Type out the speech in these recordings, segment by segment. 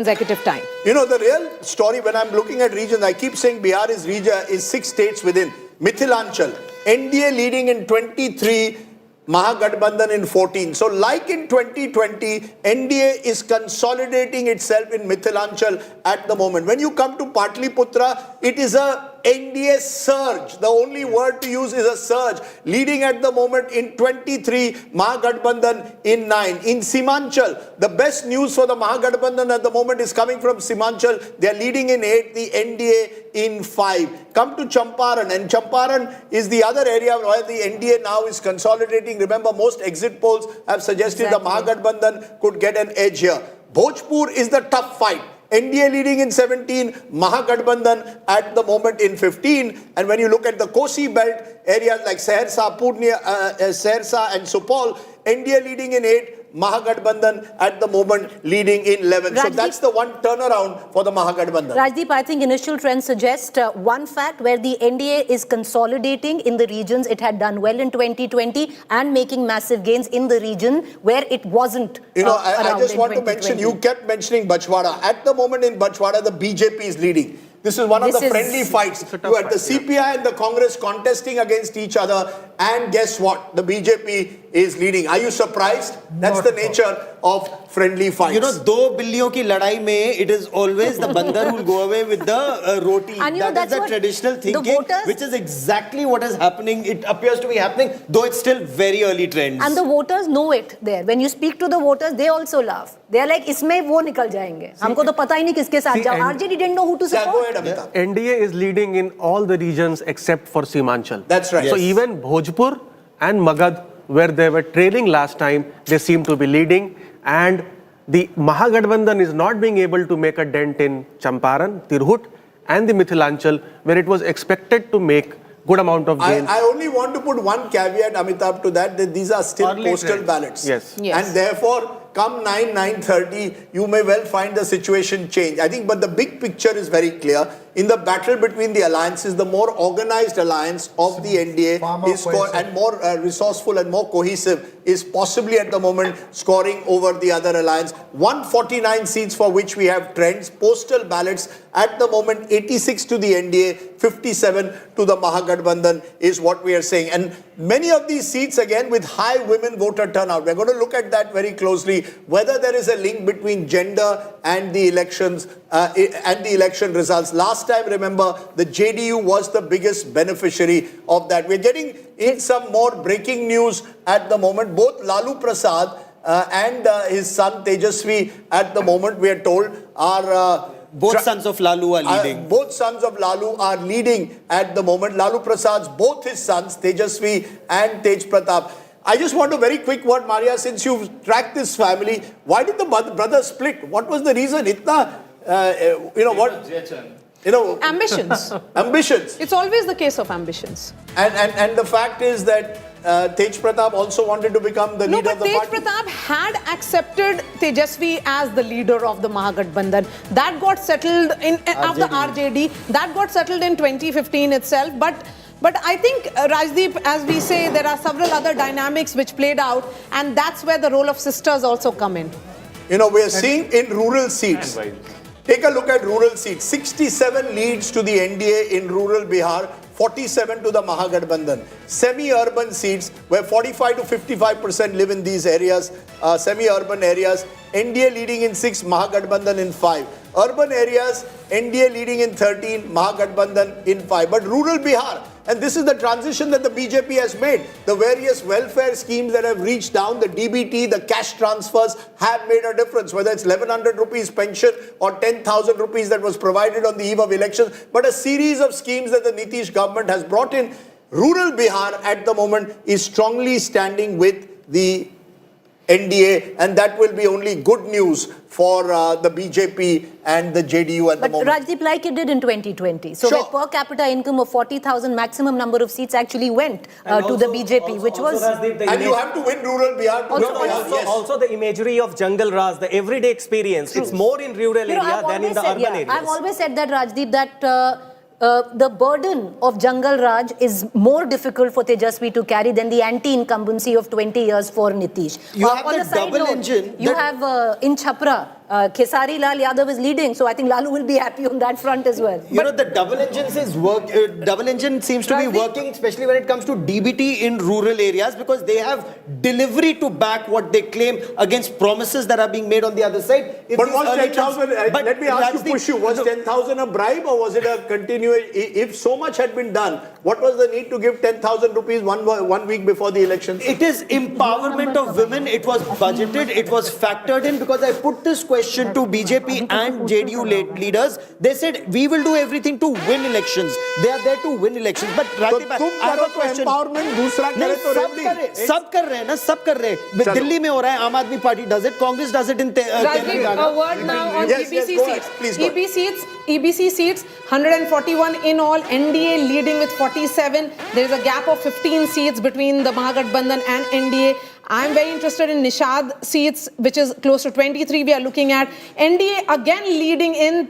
consecutive time. You know, the real story when I'm looking at regions, I keep saying Bihar is 6 states within. Mithilanchal, NDA leading in 23, Mahagathbandhan in 14. So like in 2020, NDA is consolidating itself in Mithilanchal at the moment. When you come to Patliputra, it is a NDA surge. The only word to use is a surge. Leading at the moment in 23, Mahagathbandhan in 9. In Simanchal, the best news for the Mahagathbandhan at the moment is coming from Simanchal. They are leading in 8, the NDA in 5. Come to Champaran, and Champaran is the other area where the NDA now is consolidating. Remember, most exit polls have suggested the Mahagathbandhan could get an edge here. Bhojpur is the tough fight. NDA leading in 17, Mahagathbandhan at the moment in 15. And when you look at the Kosi belt areas like Saharsa, Purnia, Saharsa and Supol, NDA leading in 8, Mahagathbandhan at the moment leading in 11. Rajdeep, so that's the one turnaround for the Mahagathbandhan. Rajdeep, I think initial trends suggest one fact where the NDA is consolidating in the regions it had done well in 2020 and making massive gains in the region where it wasn't. You know, I just want to mention, you kept mentioning Bachwara. At the moment in Bachwara, the BJP is leading. This is one of the friendly fights. You had the CPI and the Congress contesting against each other, and guess what? The BJP is leading. Are you surprised? That's the nature of friendly fights. You know, do billion ki ladai mein, it is always the bandar who will go away with the roti. And you know, that is the traditional thinking, which is exactly what is happening. It appears to be happening, though it's still very early trends. And the voters know it there. When you speak to the voters, they also laugh. They are like, इसमें वो निकल जाएंगे. हमको तो पता ही नहीं किसके साथ जाओ. RJD didn't know who to support. NDA is leading in all the regions except for Simanchal. That's right. So even Bhojpur and Magad, where they were trailing last time, they seem to be leading. And the Mahagathbandhan is not being able to make a dent in Champaran, Tirhut and the Mithilanchal, where it was expected to make good amount of gains. I only want to put one caveat, Amitabh, to that these are still postal ballots. Yes. And therefore, come 9:30, you may well find the situation change. I think, but the big picture is very clear. In the battle between the alliances, the more organized alliance of the NDA is and more resourceful and more cohesive is possibly at the moment scoring over the other alliance. 149 seats for which we have trends. Postal ballots at the moment 86 to the NDA, 57 to the Mahagathbandhan is what we are saying. And many of these seats again with high women voter turnout. We're going to look at that very closely, whether there is a link between gender and the elections and the election results. Last time, remember, the JDU was the biggest beneficiary of that. We're getting in some more breaking news at the moment. Both Lalu Prasad and his son Tejashwi at the moment, we are told, are both sons of Lalu are leading. Both sons of Lalu are leading at the moment. Lalu Prasad's both his sons, Tejashwi and Tej Pratap. I just want a very quick word, Maria, since you've tracked this family. Why did the brothers split? What was the reason? You know what? You know, ambitions. Ambitions. It's always the case of ambitions. And the fact is that Tej Pratap also wanted to become the leader of the party. Tej Pratap had accepted Tejashwi as the leader of the Mahagathbandhan. That got settled in of the RJD. That got settled in 2015 itself. But I think, Rajdeep, as we say, there are several other dynamics which played out, and that's where the role of sisters also come in. You know, we are seeing in rural seats. Take a look at rural seats. 67 leads to the NDA in rural Bihar, 47 to the Mahagathbandhan. Semi-urban seats, where 45 to 55% live in these areas, semi-urban areas, NDA leading in 6, Mahagathbandhan in 5. Urban areas, NDA leading in 13, Mahagathbandhan in 5. But rural Bihar, and this is the transition that the BJP has made. The various welfare schemes that have reached down, the DBT, the cash transfers have made a difference. Whether it's 1100 rupees pension or 10,000 rupees that was provided on the eve of elections. But a series of schemes that the Nitish government has brought in. Rural Bihar at the moment is strongly standing with the NDA, and that will be only good news for the BJP and the JDU at the moment. But Rajdeep, like it did in 2020. So where per capita income of 40,000, maximum number of seats actually went to the BJP, which was... And you have to win rural Bihar. Also the imagery of Jungle Raj, the everyday experience. It's more in rural area than in the urban areas. I've always said that, Rajdeep, that the burden of Jungle Raj is more difficult for Tejashwi to carry than the anti-incumbency of 20 years for Nitish. You have the double engine. You have in Chhapra, Khesari Lal Yadav is leading. So I think Lalu will be happy on that front as well. You know, the double engine seems to be working, especially when it comes to DBT in rural areas, because they have delivery to back what they claim against promises that are being made on the other side. If But these was early 10,000, let me ask you, Pushu, was 10,000 a bribe or was it a continuation? If so much had been done, what was the need to give 10,000 rupees one week before the elections? It is empowerment of women. It was budgeted. It was factored in, because I put this question to BJP and JDU leaders. They said, we will do everything to win elections. They are there to win elections. But Rajdeep, I have a question. Empowerment, दूसरा करे तो सब कर रहे हैं ना, सब कर रहे हैं. दिल्ली में हो रहा है, आम आदमी party does it, Congress does it in Rajdeep, a word now on Yes, EBC go ahead. seats. Please go ahead. EBC seats, 141 in all. NDA leading with 47. There is a gap of 15 seats between the Mahagathbandhan and NDA. I'm very interested in Nishad seats, which is close to 23 we are looking at. NDA again leading in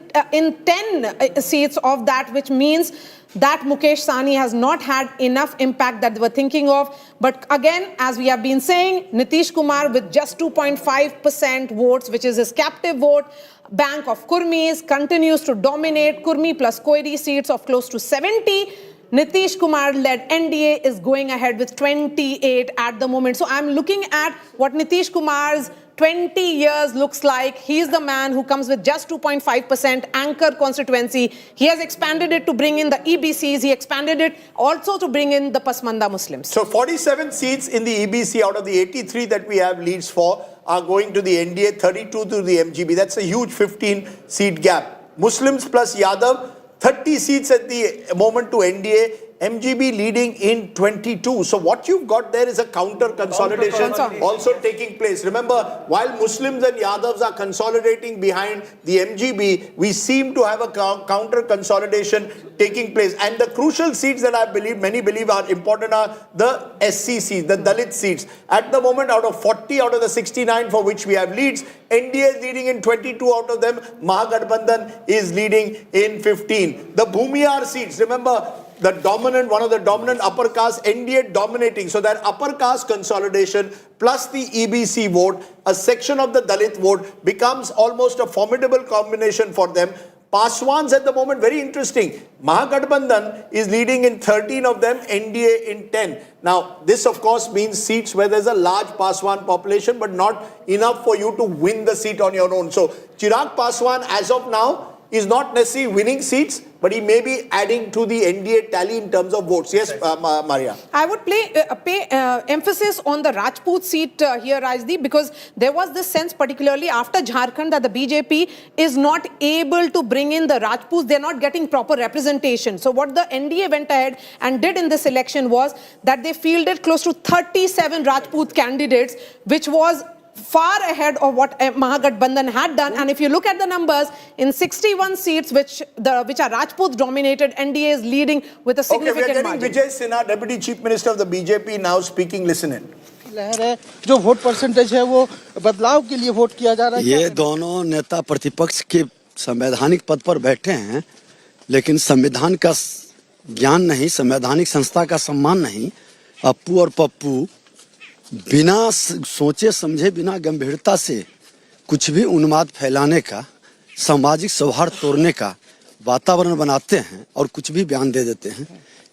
10 seats of that, which means that Mukesh Sahni has not had enough impact that they were thinking of. But again, as we have been saying, Nitish Kumar with just 2.5% votes, which is his captive vote bank of Kurmis, continues to dominate. Kurmi plus Koiri seats of close to 70. Nitish Kumar-led NDA is going ahead with 28 at the moment. So I'm looking at what Nitish Kumar's 20 years looks like. He's the man who comes with just 2.5% anchor constituency. He has expanded it to bring in the EBCs. He expanded it also to bring in the Pasmanda Muslims. So 47 seats in the EBC out of the 83 that we have leads for are going to the NDA, 32 to the MGB. That's a huge 15-seat gap. Muslims plus Yadav, 30 seats at the moment to NDA, MGB leading in 22. So what you've got there is a counter consolidation also taking place. Remember, while Muslims and Yadavs are consolidating behind the MGB, we seem to have a counter consolidation taking place. And the crucial seats that many believe are important are the SC seats, the Dalit seats. At the moment, out of 40 out of the 69 for which we have leads, NDA is leading in 22 out of them. Mahagathbandhan is leading in 15. The Bhumiyar seats, remember, one of the dominant upper caste, NDA dominating. So that upper caste consolidation plus the EBC vote, a section of the Dalit vote becomes almost a formidable combination for them. Paswans at the moment, very interesting. Mahagathbandhan is leading in 13 of them, NDA in 10. Now, this of course means seats where there's a large Paswan population, but not enough for you to win the seat on your own. So, Chirag Paswan as of now is not necessarily winning seats, but he may be adding to the NDA tally in terms of votes. Yes, Maria. I would pay emphasis on the Rajput seat here, Rajdeep, because there was this sense, particularly after Jharkhand, that the BJP is not able to bring in the Rajputs. They're not getting proper representation. So what the NDA went ahead and did in this election was that they fielded close to 37 Rajput candidates, which was far ahead of what Mahagathbandhan had done. And if you look at the numbers, in 61 seats which are Rajputs dominated, NDA is leading with a significant margin. Okay, we are getting Vijay Sinha, Deputy Chief Minister of the BJP, now speaking. Listen in. लहर है जो vote percentage है वो बदलाव के लिए vote किया जा रहा है. ये दोनों नेता प्रतिपक्ष के संवैधानिक पद पर बैठे हैं, लेकिन संविधान का ज्ञान नहीं, संवैधानिक संस्था का सम्मान नहीं. अप्पू और पप्पू बिना सोचे समझे, बिना गंभीरता से कुछ भी उन्माद फैलाने का, सामाजिक सौहार्द तोड़ने का वातावरण बनाते हैं और कुछ भी बयान दे देते हैं.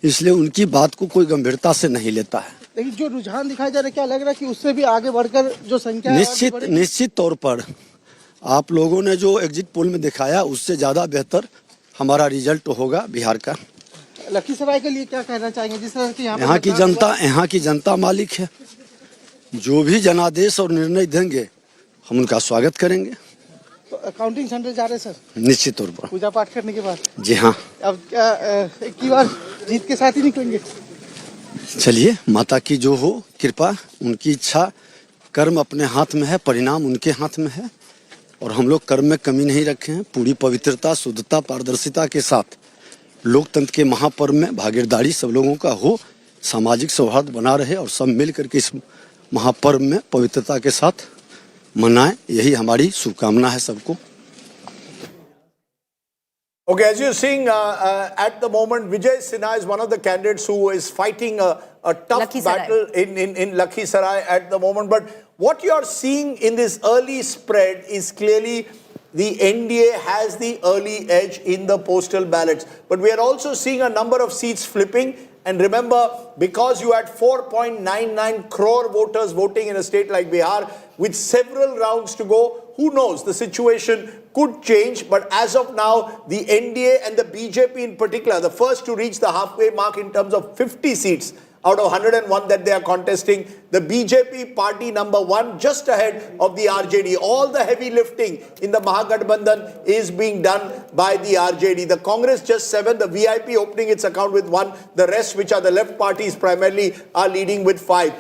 इसलिए उनकी बात को कोई गंभीरता से नहीं लेता है. लेकिन जो रुझान दिखाई जा रहा है, क्या लग रहा है कि उससे भी आगे बढ़कर जो संख्या है निश्चित तौर पर आप लोगों ने जो एग्जिट पोल में दिखाया उससे ज्यादा बेहतर हमारा रिजल्ट होगा बिहार का. लखीसराय के लिए क्या कहना चाहेंगे, जिस तरह की यहाँ की जनता मालिक है. जो भी जनादेश और निर्णय देंगे हम उनका स्वागत करेंगे. तो काउंटिंग सेंटर जा रहे हैं सर? निश्चित तौर पर पूजा पाठ करने के बाद. जी हाँ. अब क्या एक ही बार जीत के साथ ही निकलेंगे? चलिए, माता की जो हो कृपा, उनकी इच्छा. कर्म अपने हाथ में है, परिणाम उनके हाथ में है, और हम लोग कर्म में कमी नहीं रखे हैं. पूरी पवित्रता, शुद्धता, पारदर्शिता के साथ लोकतंत्र के महापर्व में भागीदारी सब लोगों का हो, सामाजिक सौहार्द बना रहे और सब मिल करके इस महापर्व में पवित्रता के साथ मनाएं. यही हमारी शुभकामना है सबको. Okay, as you're seeing, at the moment, Vijay Sinha is one of the candidates who is fighting a tough battle in Lakhisarai at the moment. But what you're seeing in this early spread is clearly the NDA has the early edge in the postal ballots. But we are also seeing a number of seats flipping. And remember, because you had 4.99 crore voters voting in a state like Bihar, with several rounds to go, who knows, the situation could change. But as of now, the NDA and the BJP in particular, the first to reach the halfway mark in terms of 50 seats out of 101 that they are contesting. The BJP party number one, just ahead of the RJD. All the heavy lifting in the Mahagathbandhan is being done by the RJD. The Congress just 7, the VIP opening its account with 1. The rest, which are the left parties primarily, are leading with 5.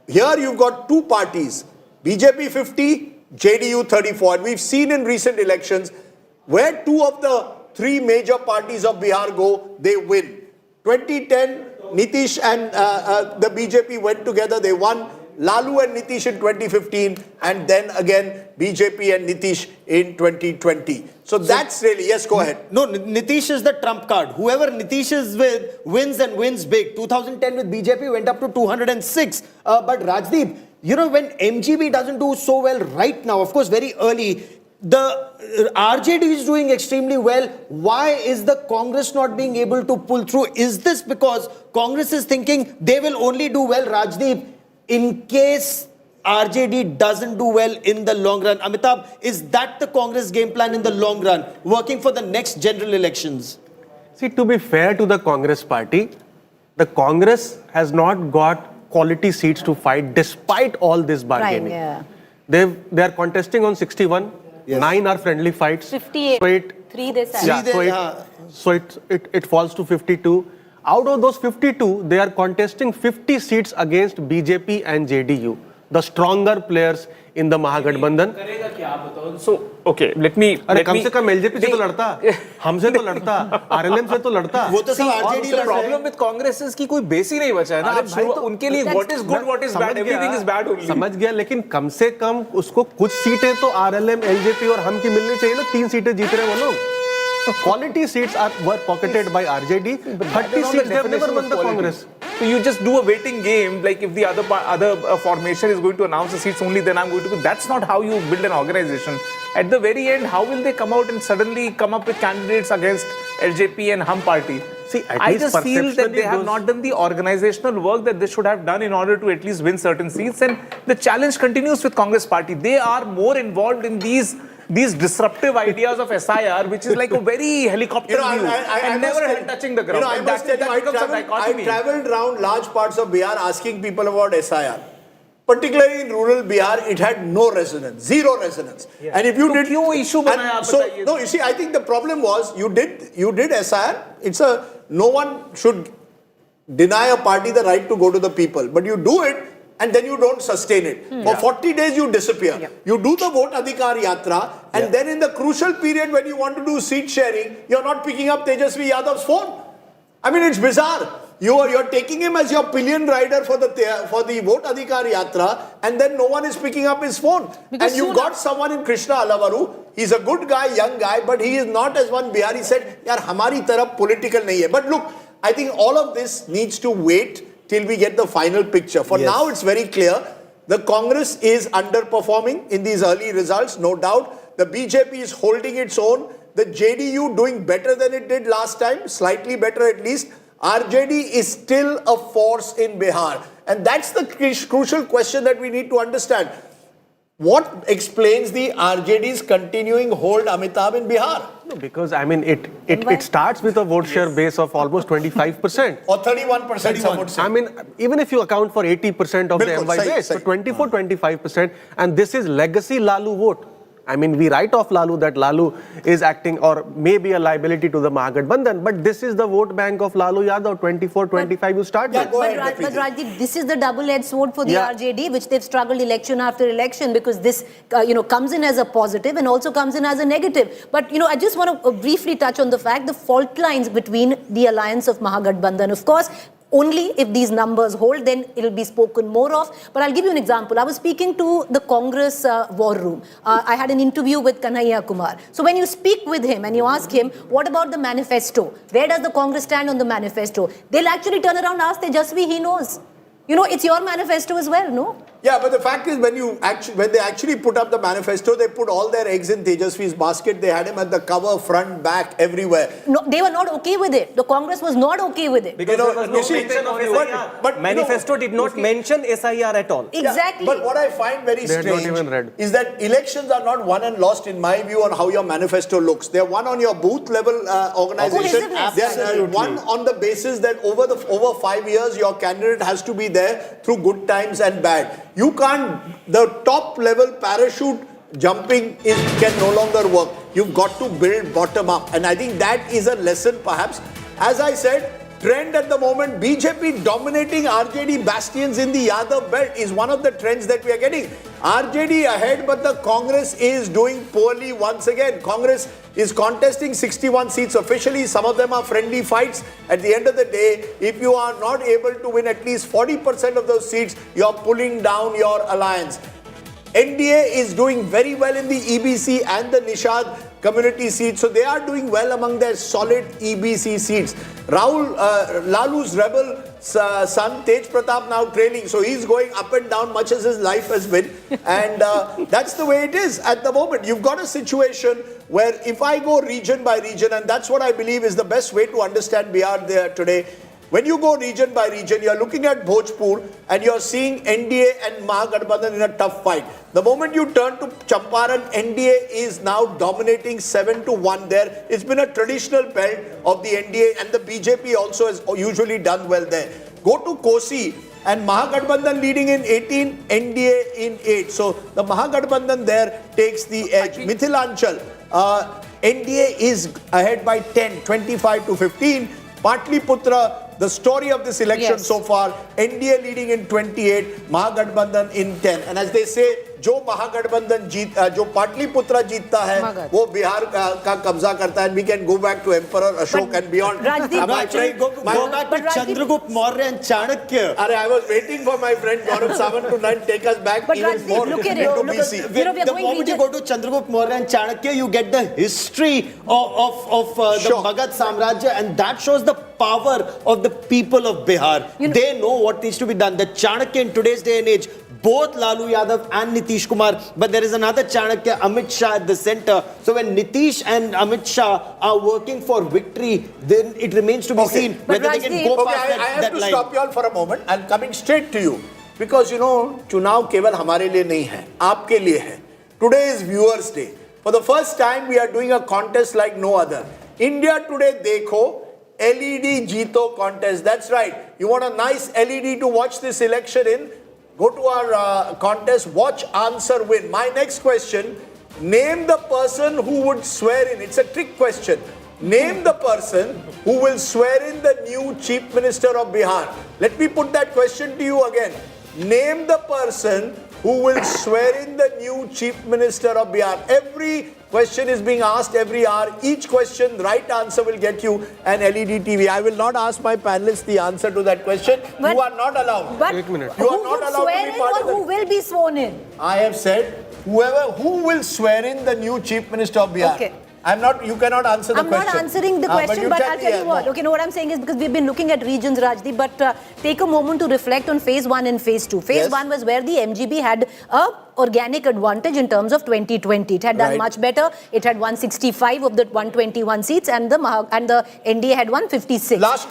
Here you've got 2 parties, BJP 50, JDU 34. And we've seen in recent elections, where 2 of the 3 major parties of Bihar go, they win. 2010, Nitish and the BJP went together, they won. Lalu and Nitish in 2015, and then again BJP and Nitish in 2020. So that's really, yes, go ahead. No, Nitish is the trump card. Whoever Nitish is with wins and wins big. 2010 with BJP went up to 206. But Rajdeep, you know, when MGB doesn't do so well right now, of course, very early, the RJD is doing extremely well. Why is the Congress not being able to pull through? Is this because Congress is thinking they will only do well, Rajdeep, in case RJD doesn't do well in the long run? Amitabh, is that the Congress game plan in the long run, working for the next general elections? See, to be fair to the Congress party, the Congress has not got quality seats to fight despite all this bargaining. Right, yeah. They are contesting on 61. Yes. 9 are friendly fights. 58. So 3 they said. Yeah, so it falls to 52. Out of those 52, they are contesting 50 seats against BJP and JDU, the stronger players in the Mahagathbandhan. So, okay, let me. कम से कम LJP से तो लड़ता, हमसे तो लड़ता, RLM से तो लड़ता. वो तो सब RJD The problem with Congress is कि कोई बेस ही नहीं बचा है ना. अब शुरू उनके लिए what is good, what is bad, everything is bad only. समझ गया, लेकिन कम से कम उसको कुछ सीटें तो RLM, LJP और हम की मिलनी चाहिए ना. 3 सीटें जीत रहे हैं वो लोग. Quality seats were pocketed by RJD. 30 seats they have never won the Congress. So you just do a waiting game, like if the other formation is going to announce the seats only, then I'm going to go. That's not how you build an organization. At the very end, how will they come out and suddenly come up with candidates against LJP and Hum party? See, I just feel that they have not done the organizational work that they should have done in order to at least win certain seats. And the challenge continues with Congress party. They are more involved in these disruptive ideas of SIR, which is like a very helicopter view and never touching the ground. I must tell you, I traveled around large parts of Bihar asking people about SIR. Particularly in rural Bihar, it had no resonance, zero resonance. Yeah. And if you did, no, you see, I think the problem was you did SIR. It's no one should deny a party the right to go to the people, but you do it and then you don't sustain it. For 40 days you disappear. Yeah. You do the vote adhikar yatra, and then in the crucial period when you want to do seat sharing, you're not picking up Tejashwi Yadav's phone. I mean, it's bizarre. You're taking him as your pillion rider for the vote adhikar yatra, and then no one is picking up his phone. Because and you've got someone in Krishna Alavaru. He's a good guy, young guy, but he is not as one Bihar. He said, "Yaar, hamari taraf political nahi hai." But look, I think all of this needs to wait till we get the final picture. For now, it's very clear. The Congress is underperforming in these early results, no doubt. The BJP is holding its own. The JDU doing better than it did last time, slightly better at least. RJD is still a force in Bihar. And that's the crucial question that we need to understand. What explains the RJD's continuing hold, Amitabh, in Bihar? No, because I mean, it starts with a vote share base of almost 25%. Or 31%, some would say. I mean, even if you account for 80% of the MY base, so 24-25%, and this is legacy Lalu vote. I mean, we write off Lalu that Lalu is acting or may be a liability to the Mahagathbandhan, but this is the vote bank of Lalu Yadav, 24-25 you start with. But Rajdeep, this is the double-edged sword for the RJD, which they've struggled election after election, because this, comes in as a positive and also comes in as a negative. But, I just want to briefly touch on the fact, the fault lines between the alliance of Mahagathbandhan. Of course, only if these numbers hold, then it'll be spoken more of. But I'll give you an example. I was speaking to the Congress war room. I had an interview with Kanhaiya Kumar. So when you speak with him and you ask him, what about the manifesto? Where does the Congress stand on the manifesto? They'll actually turn around and ask Tejashwi, he knows. It's your manifesto as well, no? Yeah, but the fact is, when they actually put up the manifesto, they put all their eggs in Tejashwi's basket. They had him at the cover, front, back, everywhere. No, they were not okay with it. The Congress was not okay with it. Because there was no mention of SIR. but Manifesto did not mention SIR at all. Exactly. But what I find very They had not strange even read. is that elections are not won and lost, in my view, on how your manifesto looks. They're won on your booth level organization. Cohesiveness. They're won on the basis that over 5 years, your candidate has to be there through good times and bad. You can't, the top level parachute jumping can no longer work. You've got to build bottom up. And I think that is a lesson perhaps. As I said, trend at the moment, BJP dominating RJD bastions in the Yadav belt is one of the trends that we are getting. RJD ahead, but the Congress is doing poorly once again. Congress is contesting 61 seats officially. Some of them are friendly fights. At the end of the day, if you are not able to win at least 40% of those seats, you are pulling down your alliance. NDA is doing very well in the EBC and the Nishad community seats. So they are doing well among their solid EBC seats. Lalu's rebel son Tej Pratap now trailing. So he's going up and down much as his life has been. And that's the way it is at the moment. You've got a situation where if I go region by region, and that's what I believe is the best way to understand Bihar there today. When you go region by region, you're looking at Bhojpur and you're seeing NDA and Mahagathbandhan in a tough fight. The moment you turn to Champaran, NDA is now dominating 7-1 there. It's been a traditional belt of the NDA, and the BJP also has usually done well there. Go to Kosi and Mahagathbandhan leading in 18, NDA in 8. So the Mahagathbandhan there takes the edge. Mithilanchal, NDA is ahead by 10, 25-15. Patliputra, the story of this election so far, NDA leading in 28, Mahagathbandhan in 10. And as they say, जो महागठबंधन जो पाटलिपुत्रा जीतता है, वो बिहार का कब्जा करता है. And we can go back to Emperor Ashok and beyond. Rajdeep, Go back to Chandragupta Maurya and Chanakya. I was waiting for my friend Gaurav Sawant to take us back But even Rajdeep, more look at it. into Look at- BC. we are The going moment you region- go to Chandragupta Maurya and Chanakya, you get the history of the Sure. Magad Samrajya, and that shows the power of the people of Bihar. They know what needs to be done. The Chanakya in today's day and age, both Lalu Yadav and Nitish Kumar, but there is another Chanakya, Amit Shah at the center. So when Nitish and Amit Shah are working for victory, then it remains to be seen But whether they can Rajdeep- go Okay, past I have that to line. stop you all for a moment. I'm coming straight to you. Because you know, चुनाव केवल हमारे लिए नहीं है, आपके लिए है. Today is Viewers Day. For the first time, we are doing a contest like no other. India Today Dekho, LED Jeeto contest. That's right. You want a nice LED to watch this election in? Go to our contest, watch, answer, win. My next question, name the person who would swear in. It's a trick question. Name the person who will swear in the new Chief Minister of Bihar. Let me put that question to you again. Name the person who will swear in the new Chief Minister of Bihar. Every question is being asked every hour. Each question, the right answer will get you an LED TV. I will not ask my panelists the answer to that question. But- you are not allowed. But Wait a minute. You are who not would allowed to swear be in part or of the- who will be sworn in? I have said who will swear in the new Chief Minister of Bihar. Okay. I'm not, you cannot answer the I'm question. not answering the question, but I'll tell you what. No. Okay, no, what I'm saying is because we've been looking at regions, Rajdeep, but take a moment to reflect on phase 1 and phase 2. Phase Yes. 1 was where the MGB had a organic advantage in terms of 2020. It had done Right. much better. It had 165 of the 121 seats, and the NDA had 156. Large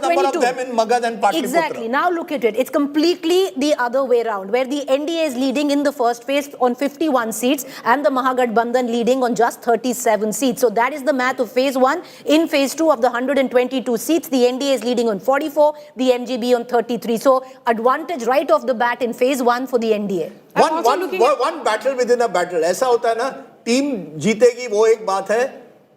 number of them in Magad and Patliputra. Exactly. Now look at it. It's completely the other way around, where the NDA is leading in the first phase on 51 seats, and the Mahagathbandhan leading on just 37 seats. So that is the math of phase 1. In phase 2 of the 122 seats, the NDA is leading on 44, the MGB on 33. So advantage right off the bat in phase 1 for the NDA. One battle within a battle. ऐसा होता है ना, team जीतेगी वो एक बात है,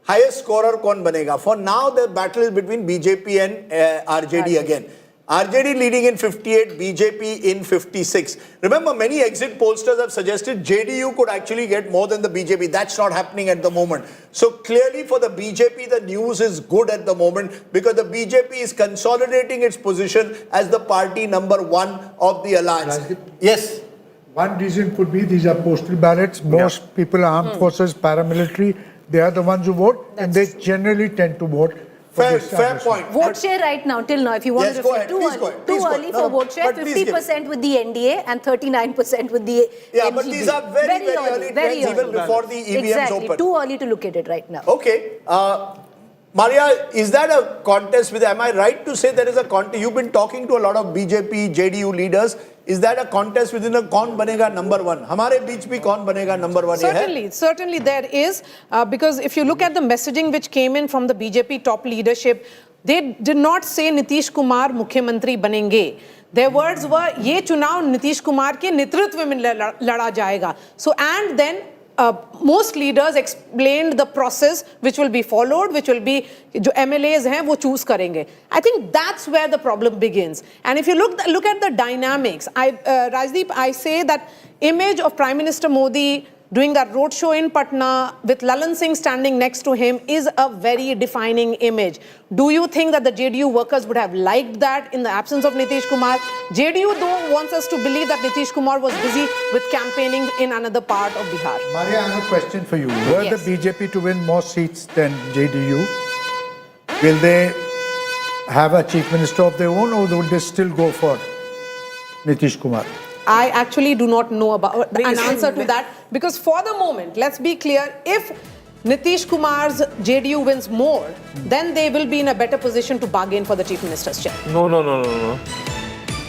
highest scorer कौन बनेगा. For now the battle is between BJP and RJD again. RJD leading in 58, BJP in 56. Remember, many exit pollsters have suggested JDU could actually get more than the BJP. That's not happening at the moment. So clearly for the BJP, the news is good at the moment because the BJP is consolidating its position as the party number 1 of the alliance. Rajdeep? Yes. One reason could be these are postal ballots. Most people are armed forces, paramilitary. They are the ones who vote, and they generally tend to vote for the Fair establishment. point. Vote share right now, till now, if you want Yes, to go reflect, ahead. Please go ahead. too Please go early ahead. for No, vote share, but please give it. 50% with the NDA and 39% with the Yeah, MGB. but these are very, very early trends, even before the EVMs exactly. open. Too early to look at it right now. Okay. Maria, is that a contest with, am I right to say there is a contest? You've been talking to a lot of BJP, JDU leaders. Is that a contest within a kaun banega number one? Hamare beech bhi kaun banega number one? Certainly there is, because if you look at the messaging which came in from the BJP top leadership, they did not say Nitish Kumar Mukhyamantri banenge. Their words were, ye chunav Nitish Kumar ke netritva mein lada jayega. So, and then most leaders explained the process which will be followed, which will be, jo MLAs hain, wo choose karenge. I think that's where the problem begins. And if you look at the dynamics, Rajdeep, I say that image of Prime Minister Modi doing that roadshow in Patna with Lalan Singh standing next to him is a very defining image. Do you think that the JDU workers would have liked that in the absence of Nitish Kumar? JDU though wants us to believe that Nitish Kumar was busy with campaigning in another part of Bihar. Maria, I have a question for you. Were Yes. the BJP to win more seats than JDU, will they have a chief minister of their own, or would they still go for Nitish Kumar? I actually do not know about an answer to that, because for the moment, let's be clear, if Nitish Kumar's JDU wins more, then they will be in a better position to bargain for the chief minister's chair. No.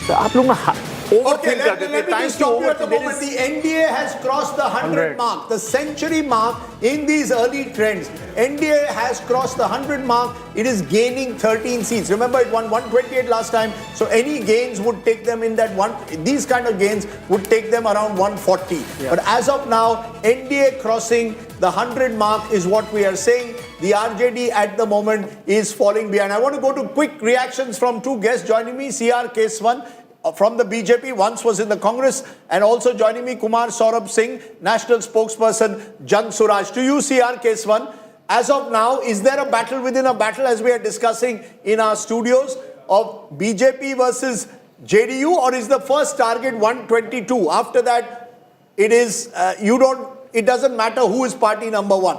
So, आप लोग ना Okay, overthink let करते me थे. Time just to stop you at the overthink. There moment. is- The NDA has crossed the 100 mark, the century mark in these early trends. NDA has crossed the 100 mark. It is gaining 13 seats. Remember, it won 128 last time. So any gains would take them in that one. These kind of gains would take them around 140. But as of now, NDA crossing the 100 mark is what we are saying. The RJD at the moment is falling behind. I want to go to quick reactions from two guests joining me. CR Keswan from the BJP, once was in the Congress, and also joining me, Kumar Saurabh Singh, national spokesperson, Jan Suraj. To you, CR Keswan, as of now, is there a battle within a battle, as we are discussing in our studios, of BJP versus JDU, or is the first target 122? After that, it is, it doesn't matter who is party number one.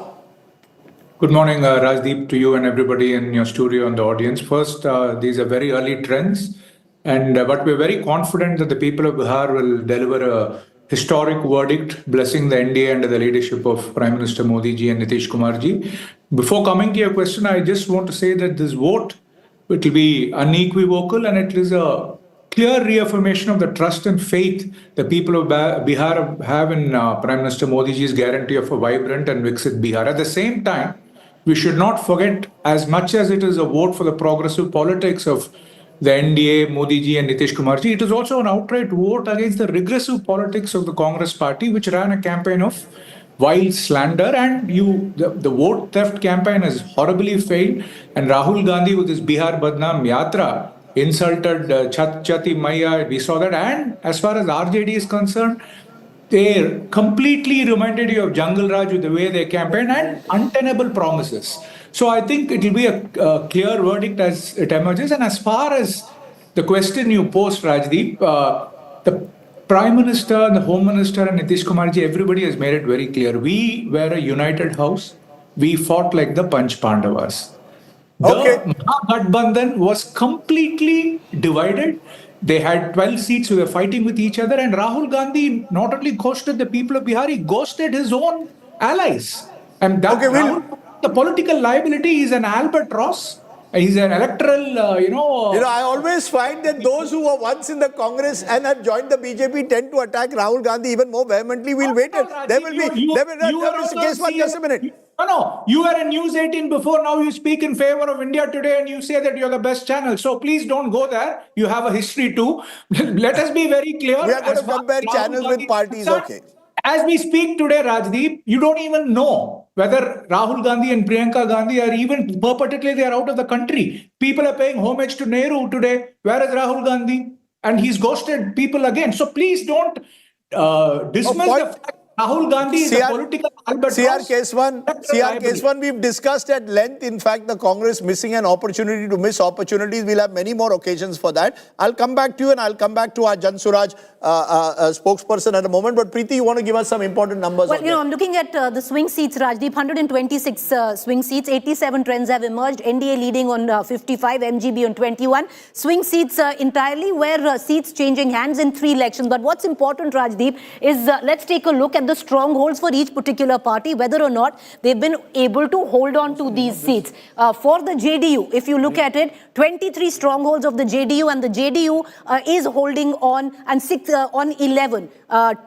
Good morning, Rajdeep, to you and everybody in your studio and the audience. First, these are very early trends, but we're very confident that the people of Bihar will deliver a historic verdict blessing the NDA under the leadership of Prime Minister Modi ji and Nitish Kumar ji. Before coming to your question, I just want to say that this vote, it will be unequivocal, and it is a clear reaffirmation of the trust and faith the people of Bihar have in Prime Minister Modi ji's guarantee of a vibrant and Viksit Bihar. At the same time, we should not forget, as much as it is a vote for the progressive politics of the NDA, Modi ji and Nitish Kumar ji, it is also an outright vote against the regressive politics of the Congress party, which ran a campaign of vile slander, and the vote theft campaign has horribly failed. And Rahul Gandhi with his Bihar Badnaam Yatra insulted Chati Maya, we saw that. And as far as RJD is concerned, they completely reminded you of Jungle Raj with the way they campaigned and untenable promises. So I think it will be a clear verdict as it emerges. And as far as the question you posed, Rajdeep, the Prime Minister, the Home Minister and Nitish Kumar ji, everybody has made it very clear. We were a united house. We fought like the Panch Pandavas. The Mahagathbandhan was completely divided. They had 12 seats, we were fighting with each other, and Rahul Gandhi not only ghosted the people of Bihar, he ghosted his own allies. And that the political liability is an albatross. He's an electoral, I always find that those who were once in the Congress and have joined the BJP tend to attack Rahul Gandhi even more vehemently. We'll wait. There will be. Just a minute. No, you were in News 18 before. Now you speak in favor of India Today and you say that you're the best channel. So please don't go there. You have a history too. Let us be very clear. We are going to compare channels with parties. Okay. As we speak today, Rajdeep, you don't even know whether Rahul Gandhi and Priyanka Gandhi are even perpetually they are out of the country. People are paying homage to Nehru today. Where is Rahul Gandhi? And he's ghosted people again. So please don't dismiss the fact Rahul Gandhi is a political albatross. CR Keswan, we've discussed at length. In fact, the Congress missing an opportunity to miss opportunities. We'll have many more occasions for that. I'll come back to you and I'll come back to our Jan Suraj spokesperson at a moment. But Preeti, you want to give us some important numbers? Well, I'm looking at the swing seats, Rajdeep, 126 swing seats, 87 trends have emerged, NDA leading on 55, MGB on 21. Swing seats entirely where seats changing hands in 3 elections. But what's important, Rajdeep, is let's take a look at the strongholds for each particular party, whether or not they've been able to hold on to these seats. For the JDU, if you look at it, 23 strongholds of the JDU, and the JDU is holding on and on 11.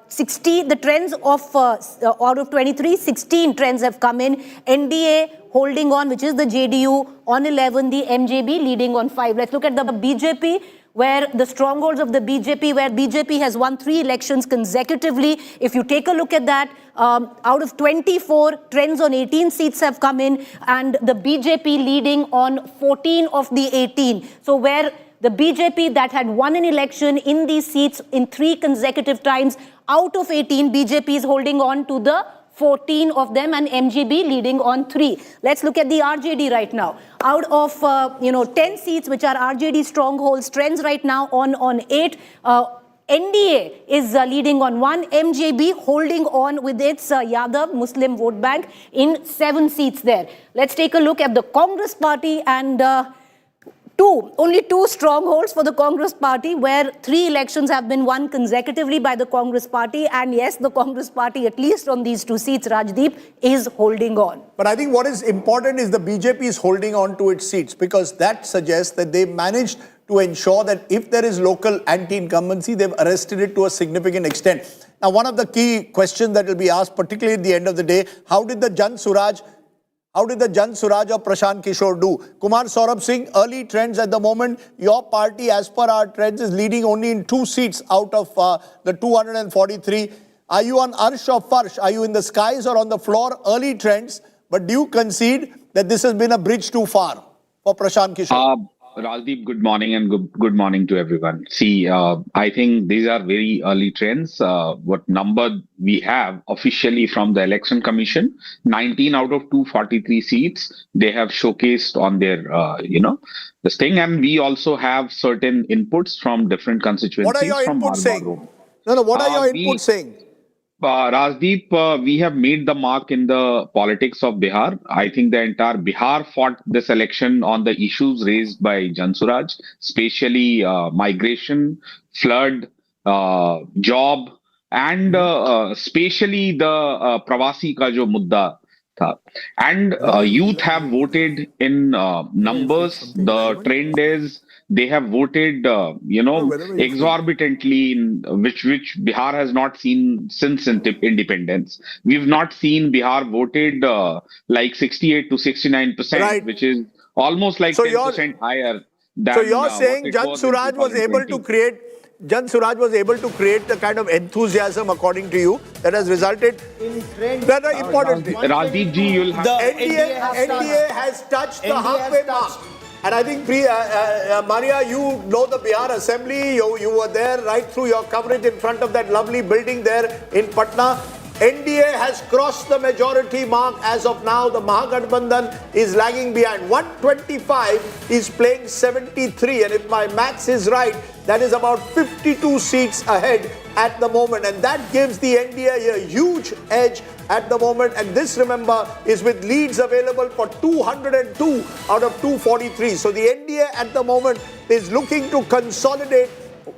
60, the trends of out of 23, 16 trends have come in. NDA holding on, which is the JDU, on 11, the MJB leading on 5. Let's look at the BJP, where the strongholds of the BJP, where BJP has won 3 elections consecutively. If you take a look at that, out of 24, trends on 18 seats have come in, and the BJP leading on 14 of the 18. So where the BJP that had won an election in these seats in 3 consecutive times, out of 18, BJP is holding on to the 14 of them, and MGB leading on 3. Let's look at the RJD right now. Out of 10 seats, which are RJD strongholds, trends right now on 8. NDA is leading on 1. MJB holding on with its Yadav Muslim vote bank in 7 seats there. Let's take a look at the Congress party, and only 2 strongholds for the Congress party, where 3 elections have been won consecutively by the Congress party. And yes, the Congress party, at least on these 2 seats, Rajdeep, is holding on. But I think what is important is the BJP is holding on to its seats, because that suggests that they managed to ensure that if there is local anti-incumbency, they've arrested it to a significant extent. Now, one of the key questions that will be asked, particularly at the end of the day, how did the Jan Suraj or Prashant Kishore do? Kumar Saurabh Singh, early trends at the moment. Your party, as per our trends, is leading only in 2 seats out of the 243. Are you on Arsh or Farsh? Are you in the skies or on the floor? Early trends. But do you concede that this has been a bridge too far for Prashant Kishore? Rajdeep, good morning, and good morning to everyone. See, I think these are very early trends. What number we have officially from the Election Commission, 19 out of 243 seats, they have showcased on their, this thing. And we also have certain inputs from different constituencies. What are your inputs saying? What are your inputs saying? Rajdeep, we have made the mark in the politics of Bihar. I think the entire Bihar fought this election on the issues raised by Jan Suraj, especially migration, flood, job, and especially the Pravasi ka jo mudda tha. And youth have voted in numbers. The trend is they have voted, exorbitantly, which Bihar has not seen since independence. We've not seen Bihar voted like 68 to 69%, right, which is almost like 10% higher than. So you're saying Jan Suraj was able to create the kind of enthusiasm, according to you, that has resulted in trend. Very important thing. Rajdeep ji, you'll have NDA has touched the halfway mark. And I think, Maria, you know the Bihar Assembly. You were there right through your coverage in front of that lovely building there in Patna. NDA has crossed the majority mark as of now. The Mahagathbandhan is lagging behind. 125 is playing 73. And if my maths is right, that is about 52 seats ahead at the moment. And that gives the NDA a huge edge at the moment. And this, remember, is with leads available for 202 out of 243. So the NDA at the moment is looking to consolidate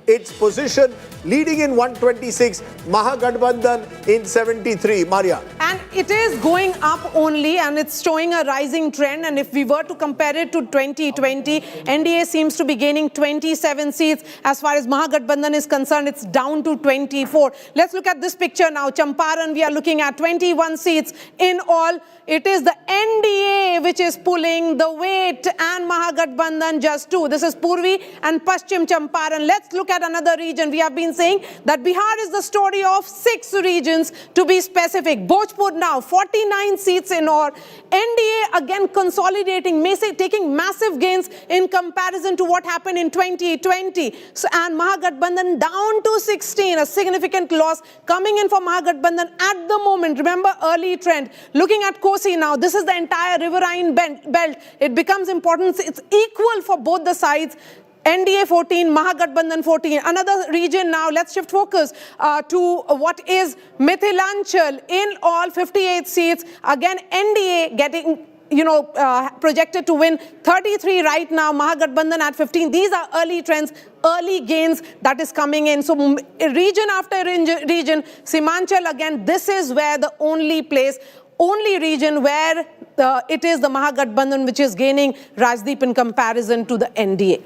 its position, leading in 126, Mahagathbandhan in 73. Maria. And it is going up only, and it's showing a rising trend. And if we were to compare it to 2020, NDA seems to be gaining 27 seats. As far as Mahagathbandhan is concerned, it's down to 24. Let's look at this picture now. Champaran, we are looking at 21 seats in all. It is the NDA which is pulling the weight, and Mahagathbandhan just 2. This is Purvi and Paschim Champaran. Let's let's look at another region. We have been saying that Bihar is the story of 6 regions, to be specific. Bhojpur now, 49 seats in all. NDA again consolidating, taking massive gains in comparison to what happened in 2020. So, and Mahagathbandhan down to 16, a significant loss coming in for Mahagathbandhan at the moment. Remember, early trend. Looking at Kosi now, this is the entire riverine belt. It becomes important. It's equal for both the sides. NDA 14, Mahagathbandhan 14. Another region now, let's shift focus to what is Mithilanchal. In all, 58 seats. Again, NDA getting, projected to win 33 right now. Mahagathbandhan at 15. These are early trends, early gains that is coming in. So region after region, Simanchal again, this is where the only region where it is the Mahagathbandhan which is gaining, Rajdeep, in comparison to the NDA.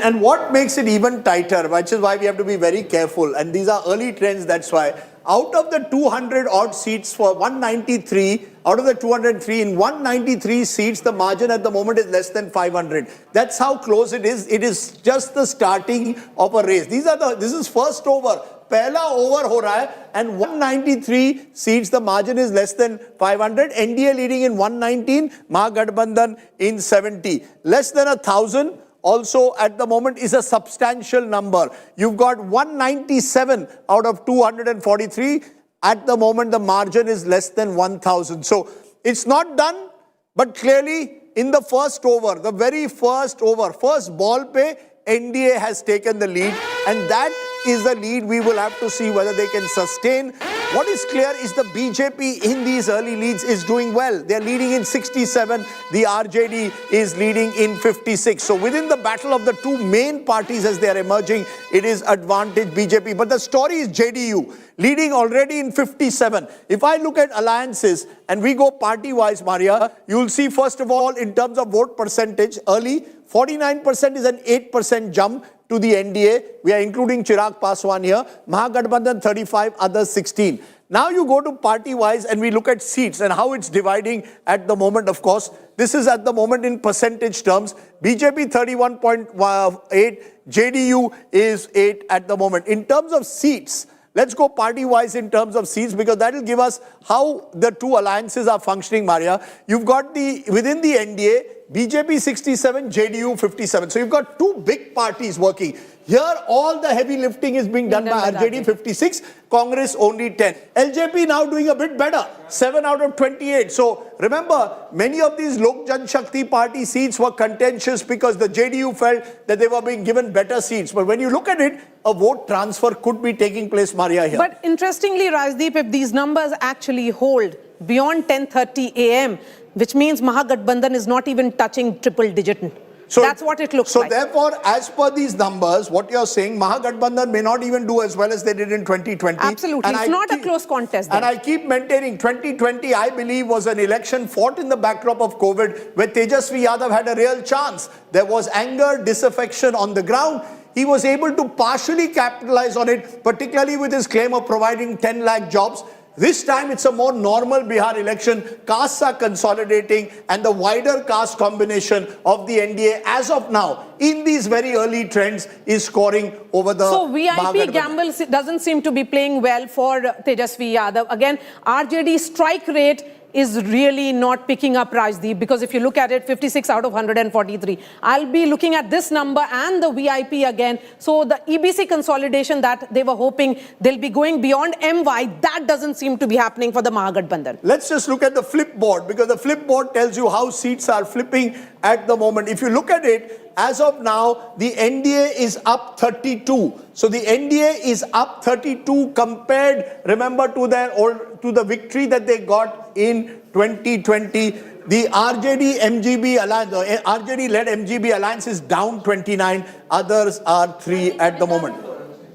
And what makes it even tighter, which is why we have to be very careful, and these are early trends, that's why. Out of the 200 odd seats for 193, out of the 203, in 193 seats, the margin at the moment is less than 500. That's how close it is. It is just the starting of a race. This is first over. Pehla over ho raha hai, and 193 seats, the margin is less than 500. NDA leading in 119, Mahagathbandhan in 70. Less than 1,000 also at the moment is a substantial number. You've got 197 out of 243. At the moment, the margin is less than 1,000. So it's not done, but clearly in the first over, the very first over, first ball pe, NDA has taken the lead, and that is the lead we will have to see whether they can sustain. What is clear is the BJP in these early leads is doing well. They're leading in 67. The RJD is leading in 56. So within the battle of the two main parties as they are emerging, it is advantage BJP. But the story is JDU leading already in 57. If I look at alliances and we go party-wise, Maria, you'll see first of all in terms of vote percentage, early 49% is an 8% jump to the NDA. We are including Chirag Paswan here. Mahagathbandhan 35, others 16. Now you go to party-wise and we look at seats and how it's dividing at the moment, of course. This is at the moment in percentage terms. BJP 31.8, JDU is 8 at the moment. In terms of seats, let's go party-wise in terms of seats because that will give us how the two alliances are functioning, Maria. You've got within the NDA, BJP 67, JDU 57. So you've got two big parties working. Here, all the heavy lifting is being done by RJD, 56, Congress only 10. LJP now doing a bit better, 7 out of 28. So remember, many of these Lok Jan Shakti party seats were contentious because the JDU felt that they were being given better seats. But when you look at it, a vote transfer could be taking place, Maria, here. But interestingly, Rajdeep, if these numbers actually hold beyond 10:30 a.m., which means Mahagathbandhan is not even touching triple digit. So that's what it looks like. So therefore, as per these numbers, what you're saying, Mahagathbandhan may not even do as well as they did in 2020. Absolutely. It's not a close contest then. And I keep maintaining 2020, I believe, was an election fought in the backdrop of COVID where Tejashwi Yadav had a real chance. There was anger, disaffection on the ground. He was able to partially capitalize on it, particularly with his claim of providing 10 lakh jobs. This time it's a more normal Bihar election. Castes are consolidating and the wider caste combination of the NDA as of now in these very early trends is scoring over the So VIP gamble doesn't seem to be playing well for Tejashwi Yadav. Again, RJD strike rate is really not picking up, Rajdeep, because if you look at it, 56 out of 143. I'll be looking at this number and the VIP again. So the EBC consolidation that they were hoping they'll be going beyond MY, that doesn't seem to be happening for the Mahagathbandhan. Let's just look at the flip board because the flip board tells you how seats are flipping at the moment. If you look at it, as of now, the NDA is up 32. So the NDA is up 32 compared, remember, to the victory that they got in 2020. The RJD MGB alliance, RJD-led MGB alliance is down 29. Others are 3 at the moment.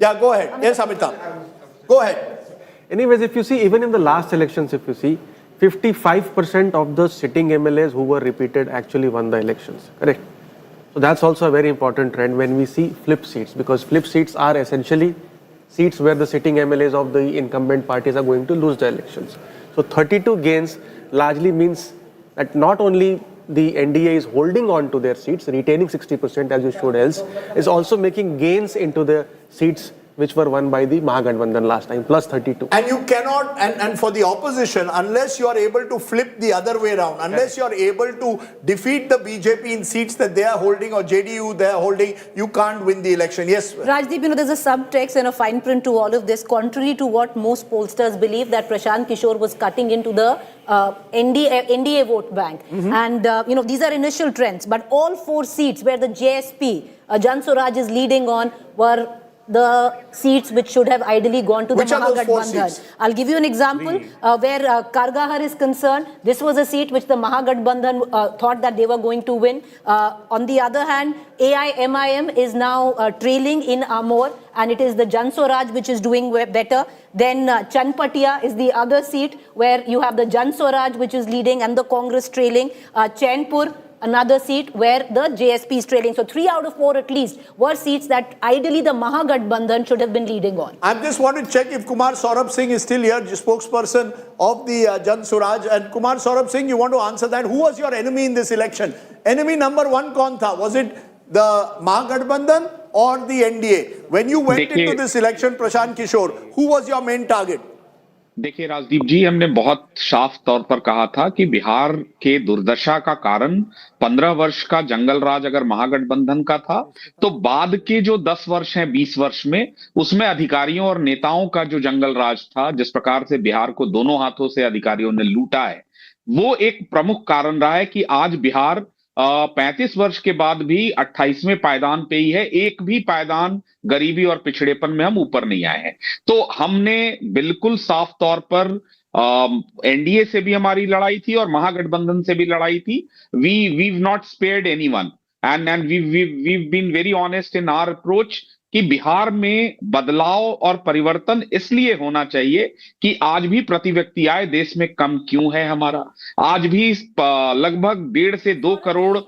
Yeah, go ahead. Yes, Amitabh. Go ahead. Anyways, if you see, even in the last elections, if you see, 55% of the sitting MLAs who were repeated actually won the elections. Correct? So that's also a very important trend when we see flip seats, because flip seats are essentially seats where the sitting MLAs of the incumbent parties are going to lose the elections. So 32 gains largely means that not only the NDA is holding on to their seats, retaining 60% as you showed else, is also making gains into the seats which were won by the Mahagathbandhan last time, plus 32. And you cannot, and for the opposition, unless you are able to flip the other way around, unless you are able to defeat the BJP in seats that they are holding or JDU they are holding, you can't win the election. Yes. Rajdeep, there's a subtext and a fine print to all of this. Contrary to what most pollsters believe, that Prashant Kishore was cutting into the NDA vote bank. And, these are initial trends. But all 4 seats where the JSP, Jan Swaraj is leading on, were the seats which should have ideally gone to the Mahagathbandhan. I'll give you an example where Kargahar is concerned. This was a seat which the Mahagathbandhan thought that they were going to win. On the other hand, AIMIM is now trailing in Amor, and it is the Jan Swaraj which is doing better. Then Chanpatia is the other seat where you have the Jan Swaraj which is leading and the Congress trailing. Chainpur, another seat where the JSP is trailing. So 3 out of 4 at least were seats that ideally the Mahagathbandhan should have been leading on. I just want to check if Kumar Saurabh Singh is still here, spokesperson of the Jan Swaraj. And Kumar Saurabh Singh, you want to answer that? Who was your enemy in this election? Enemy number 1 kaun tha? Was it the Mahagathbandhan or the NDA? When you went into this election, Prashant Kishore, who was your main target? देखिए राजदीप जी, हमने बहुत साफ तौर पर कहा था कि बिहार के दुर्दशा का कारण 15 वर्ष का जंगल राज अगर महागठबंधन का था, तो बाद के जो 10 वर्ष हैं, 20 वर्ष में, उसमें अधिकारियों और नेताओं का जो जंगल राज था, जिस प्रकार से बिहार को दोनों हाथों से अधिकारियों ने लूटा है, वो एक प्रमुख कारण रहा है कि आज बिहार 35 वर्ष के बाद भी 28वें पायदान पे ही है। एक भी पायदान गरीबी और पिछड़ेपन में हम ऊपर नहीं आए हैं। तो हमने बिल्कुल साफ तौर पर एनडीए से भी हमारी लड़ाई थी और महागठबंधन से भी लड़ाई थी। We've not spared anyone and we've been very honest in our approach कि बिहार में बदलाव और परिवर्तन इसलिए होना चाहिए कि आज भी प्रति व्यक्ति आय देश में कम क्यों है हमारा। आज भी लगभग 1.5 से 2 करोड़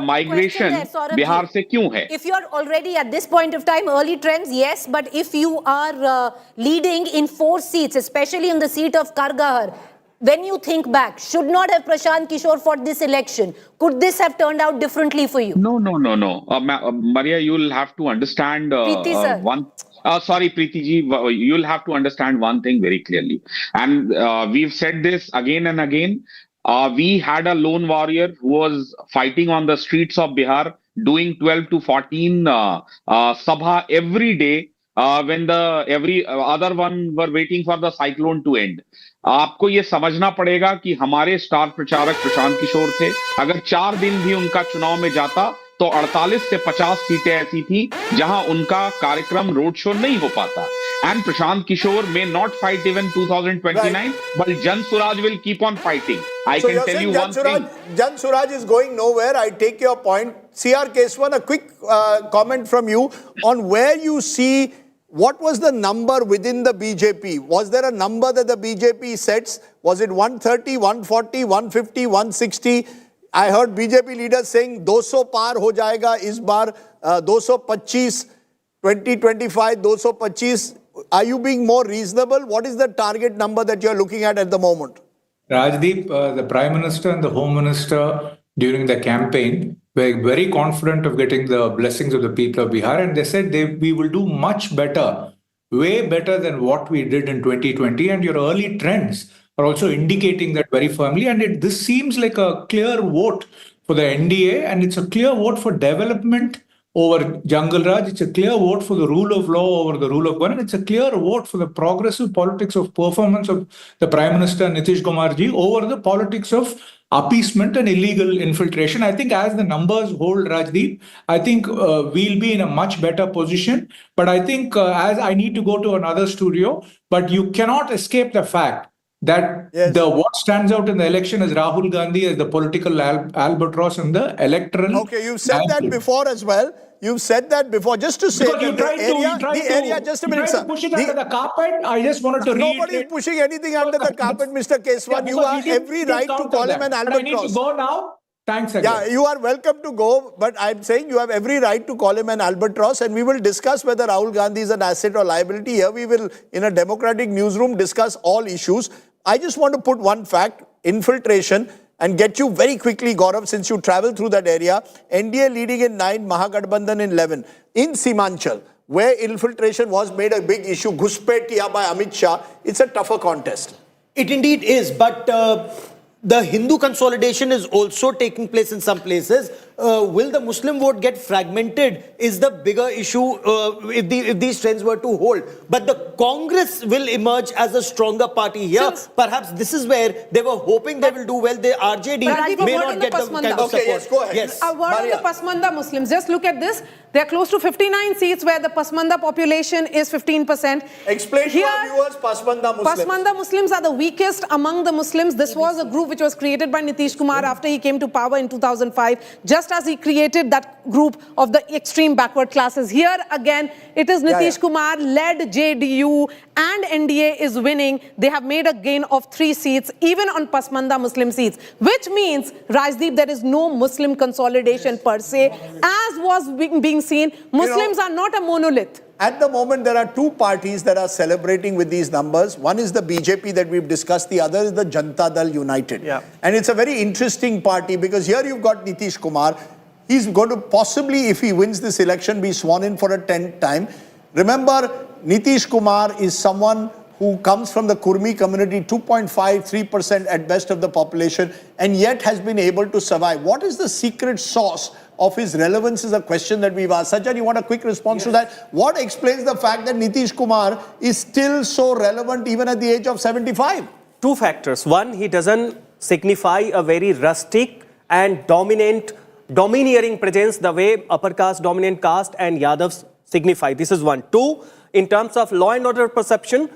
माइग्रेशन बिहार से क्यों है। If you are already at this point of time early trends, yes, but if you are leading in 4 seats, especially in the seat of Kargahar, when you think back, should not have Prashant Kishore fought this election? Could this have turned out differently for you? No. Maria, you'll have to understand one. Sorry, Preeti ji, you'll have to understand one thing very clearly. And we've said this again and again. We had a lone warrior who was fighting on the streets of Bihar, doing 12 to 14 sabha every day when every other one were waiting for the cyclone to end. आपको ये समझना पड़ेगा कि हमारे star प्रचारक प्रशांत किशोर थे। अगर 4 दिन भी उनका चुनाव में जाता तो 48 से 50 सीटें ऐसी थी जहां उनका कार्यक्रम रोड शो नहीं हो पाता। And Prashant Kishor may not fight even 2029, but Jan Swaraj will keep on fighting. I can tell you one thing. Jan Swaraj is going nowhere. I take your point. CR Keswan, a quick comment from you on where you see. What was the number within the BJP? Was there a number that the BJP sets? Was it 130, 140, 150, 160? I heard BJP leaders saying 200 par ho jayega is bar, 225, 2025, 225. Are you being more reasonable? What is the target number that you're looking at the moment? Rajdeep, the Prime Minister and the Home Minister during the campaign were very confident of getting the blessings of the people of Bihar, and they said we will do much better, way better than what we did in 2020, and your early trends are also indicating that very firmly, and this seems like a clear vote for the NDA, and it's a clear vote for development over Jungle Raj, it's a clear vote for the rule of law over the rule of government, it's a clear vote for the progressive politics of performance of the Prime Minister Nitish Kumar ji over the politics of appeasement and illegal infiltration. I think as the numbers hold, Rajdeep, I think we'll be in a much better position. But I think as I need to go to another studio, but you cannot escape the fact that what stands out in the election is Rahul Gandhi as the political albatross in the electoral. Okay, you've said that before as well. You've said that before. Just to say, you tried to push it under the carpet. I just wanted to Nobody is pushing anything under the carpet, Mr. Keswan. You have every right to call him an albatross. I need to go now. Thanks again. Yeah, you are welcome to go, but I'm saying you have every right to call him an albatross, and we will discuss whether Rahul Gandhi is an asset or liability. Here we will, in a democratic newsroom, discuss all issues. I just want to put one fact, infiltration. and get you very quickly, Gaurav, since you travel through that area. NDA leading in 9, Mahagathbandhan in 11. In Simanchal, where infiltration was made a big issue, Ghuspetiya by Amit Shah, it's a tougher contest. It indeed is, but the Hindu consolidation is also taking place in some places. Will the Muslim vote get fragmented is the bigger issue if these trends were to hold. But the Congress will emerge as a stronger party here. Perhaps this is where they were hoping they will do well. The RJD may not get the kind of support. Okay, yes, go ahead. Yes. A word on the Pasmanda Muslims. Just look at this. They are close to 59 seats where the Pasmanda population is 15%. Explain to our viewers Pasmanda Muslims. Pasmanda Muslims are the weakest among the Muslims. This was a group which was created by Nitish Kumar after he came to power in 2005, just as he created that group of the extreme backward classes. Here again, it is Nitish Kumar led JDU and NDA is winning. They have made a gain of 3 seats, even on Pasmanda Muslim seats, which means, Rajdeep, there is no Muslim consolidation per se, as was being seen. Muslims are not a monolith. At the moment, there are 2 parties that are celebrating with these numbers. One is the BJP that we've discussed. The other is the Janata Dal United. And it's a very interesting party because here you've got Nitish Kumar. He's going to possibly, if he wins this election, be sworn in for a 10th time. Remember, Nitish Kumar is someone who comes from the Kurmi community, 2.53% at best of the population, and yet has been able to survive. What is the secret sauce of his relevance is a question that we've asked. Sajjan, you want a quick response to that? What explains the fact that Nitish Kumar is still so relevant even at the age of 75? 2 factors. One, he doesn't signify a very rustic and domineering presence the way upper caste, dominant caste and Yadavs signify. This is 1. 2, in terms of law and order perception,